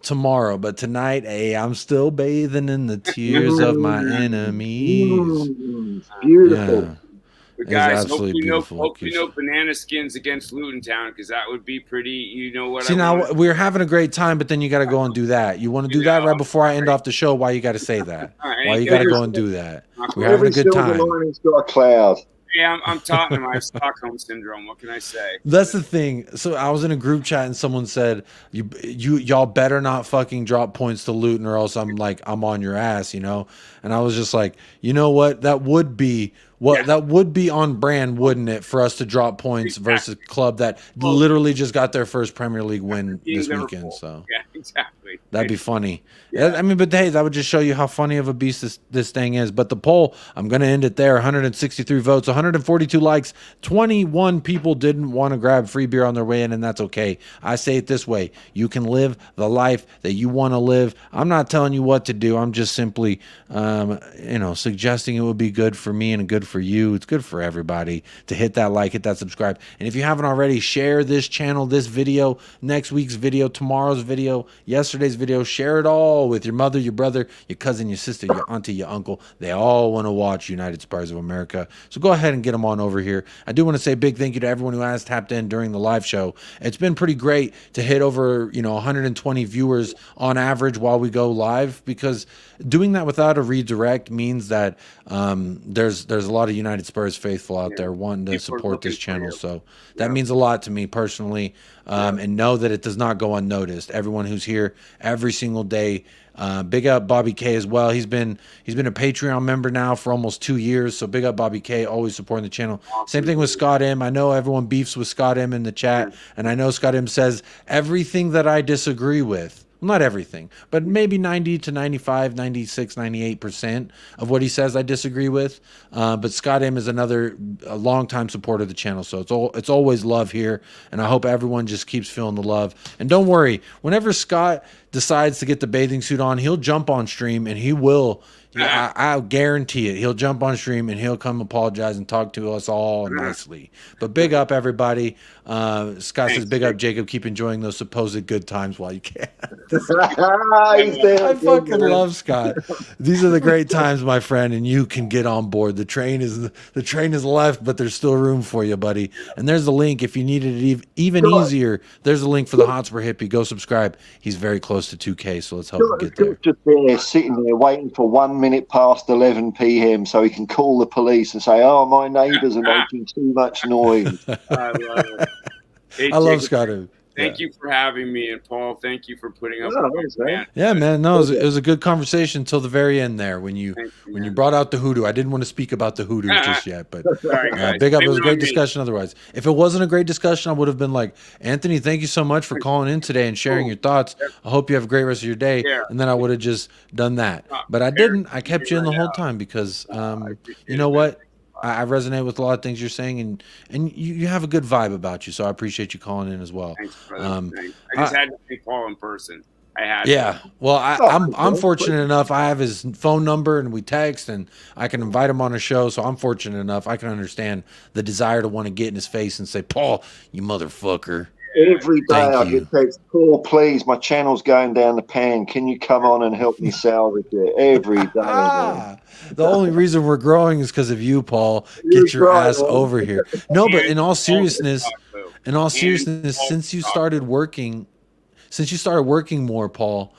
tomorrow. But tonight, I'm still bathing in the tears of my enemies. Beautiful. Yeah. But guys, hope you know banana skins against Luton Town, because that would be pretty. You know what? See, now we're having a great time, but then you got to go and do that. You want to do that right before I end off the show? Why you got to say that? Why you got to go and do that? We're having a good time. Every got a cloud. Yeah, I'm Tottenham. I have Stockholm syndrome. What can I say? That's the thing. So I was in a group chat and someone said, y'all better not fucking drop points to Luton or else I'm on your ass, you know? And I was just like, you know what? That would be on brand, wouldn't it, for us to drop points versus a club that literally just got their first Premier League win this weekend. So yeah, exactly. That'd be funny. Yeah. I mean, but hey, that would just show you how funny of a beast this thing is. But the poll, I'm going to end it there. 163 votes, 142 likes. 21 people didn't want to grab free beer on their way in, and that's okay. I say it this way. You can live the life that you want to live. I'm not telling you what to do. I'm just simply, suggesting it would be good for me and good for you. It's good for everybody to hit that like, hit that subscribe. And if you haven't already, share this channel, this video, next week's video, tomorrow's video, yesterday's video. Share it all with your mother, your brother, your cousin, your sister, your auntie, your uncle. They all want to watch United Spurs of America. So go ahead and get them on over here. I do want to say a big thank you to everyone who has tapped in during the live show. It's been pretty great to hit over 120 viewers on average while we go live, because doing that without a redirect means that there's a lot of United Spurs faithful out there wanting to support this channel. So that means a lot to me personally. And know that it does not go unnoticed. Everyone who's here every single day. Big up Bobby K as well. He's been a Patreon member now for almost 2 years. So big up Bobby K, always supporting the channel. Same thing with Scott M. I know everyone beefs with Scott M in the chat, and I know Scott M says everything that I disagree with. Not everything, but maybe 90 to 95, 96, 98% of what he says I disagree with. But Scott M is a longtime supporter of the channel, so it's always love here, and I hope everyone just keeps feeling the love. And don't worry, whenever Scott decides to get the bathing suit on, he'll jump on stream, and he will. I'll guarantee it. He'll jump on stream and he'll come apologize and talk to us all nicely. But big up everybody. Scott says, big up Jacob. Keep enjoying those supposed good times while you can. I fucking love Scott. These are the great times, my friend, and you can get on board. The train is left, but there's still room for you, buddy. And there's the link if you needed it even easier. There's a link for the Hotspur Hippie. Go subscribe. He's very close to 2K, so let's help him get there. Just there, sitting there, waiting for 1 minute past 11 p.m. so he can call the police and say, "Oh, my neighbours are making too much noise." I love it. Hey, I love Scott. Thank you for having me, and Paul, thank you for putting up with us, man. Yeah, man. No, it was a good conversation until the very end there when you brought out the hoodoo. I didn't want to speak about the hoodoo just yet, but big up. It was a great discussion otherwise. If it wasn't a great discussion, I would have been like, Anthony, thank you so much for calling in today and sharing your thoughts. I hope you have a great rest of your day. And then I would have just done that. But I didn't. I kept you in the whole time because you know what? I resonate with a lot of things you're saying, and you have a good vibe about you, so I appreciate you calling in as well. Thanks, brother. I just had to meet Paul in person. I had to. Well, I'm fortunate enough. I have his phone number, and we text, and I can invite him on a show, so I'm fortunate enough. I can understand the desire to want to get in his face and say, "Paul, you motherfucker." Every day I get text, "Paul, please, my channel's going down the pan. Can you come on and help me salvage it?" Every day. The only reason we're growing is because of you, Paul. Get your ass over here. No, but in all seriousness, since you started working more, Paul,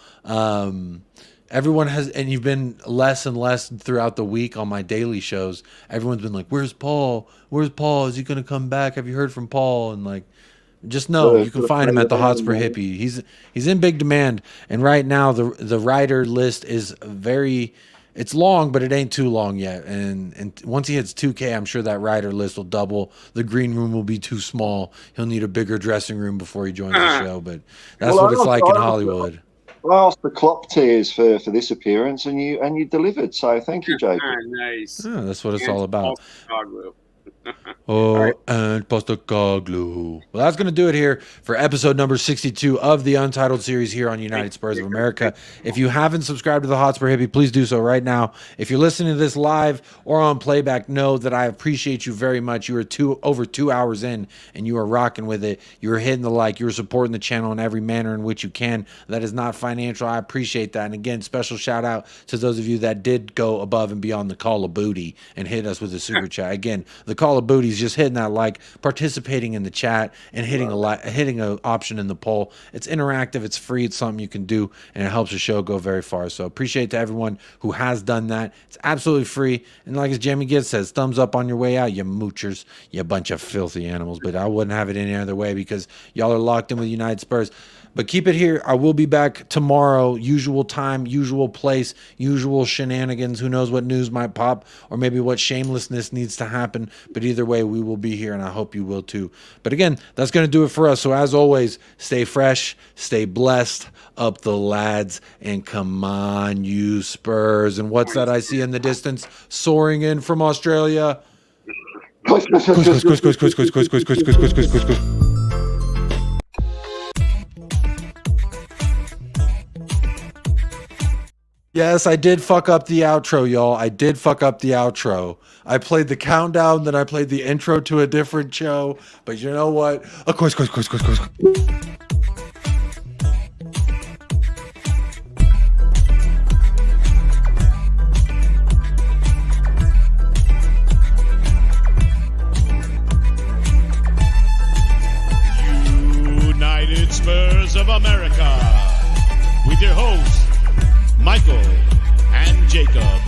everyone has, and you've been less and less throughout the week on my daily shows. Everyone's been like, "Where's Paul? Where's Paul? Is he going to come back? Have you heard from Paul?" And like, just know you can find him at the Hotspur Hippie. He's in big demand, and right now the writer list is it's long, but it ain't too long yet. And once he hits 2K, I'm sure that writer list will double. The green room will be too small. He'll need a bigger dressing room before he joins the show. But that's what it's like in Hollywood. I asked the clock tiers for this appearance, and you delivered. So thank you, Jacob. Nice. Yeah, that's what it's all about. Right. And Postacoglu. Well, that's going to do it here for episode number 62 of the Untitled series here on United Spurs of America. If you haven't subscribed to the Hotspur Hippie, please do so right now. If you're listening to this live or on playback, know that I appreciate you very much. You are over 2 hours in, and you are rocking with it. You are hitting the like. You are supporting the channel in every manner in which you can. That is not financial. I appreciate that. And again, special shout out to those of you that did go above and beyond the call of booty and hit us with a super chat. Again, the call of booty is just hitting that like, participating in the chat, and hitting an option in the poll. It's interactive, it's free, it's something you can do, and it helps the show go very far. So appreciate to everyone who has done that. It's absolutely free, and like as Jamie Gibbs says, thumbs up on your way out, you moochers, you bunch of filthy animals. But I wouldn't have it any other way because y'all are locked in with United Spurs. But keep it here. I will be back tomorrow. Usual time, usual place, usual shenanigans. Who knows what news might pop, or maybe what shamelessness needs to happen. But either way, we will be here, and I hope you will too. But again, that's going to do it for us. So as always, stay fresh, stay blessed, up the lads, and come on, you Spurs. And what's that I see in the distance soaring in from Australia? Yes, I did fuck up the outro, y'all. I did fuck up the outro. I played the countdown, then I played the intro to a different show. But you know what? Of course. United Spurs of America with your hosts, Michael and Jacob.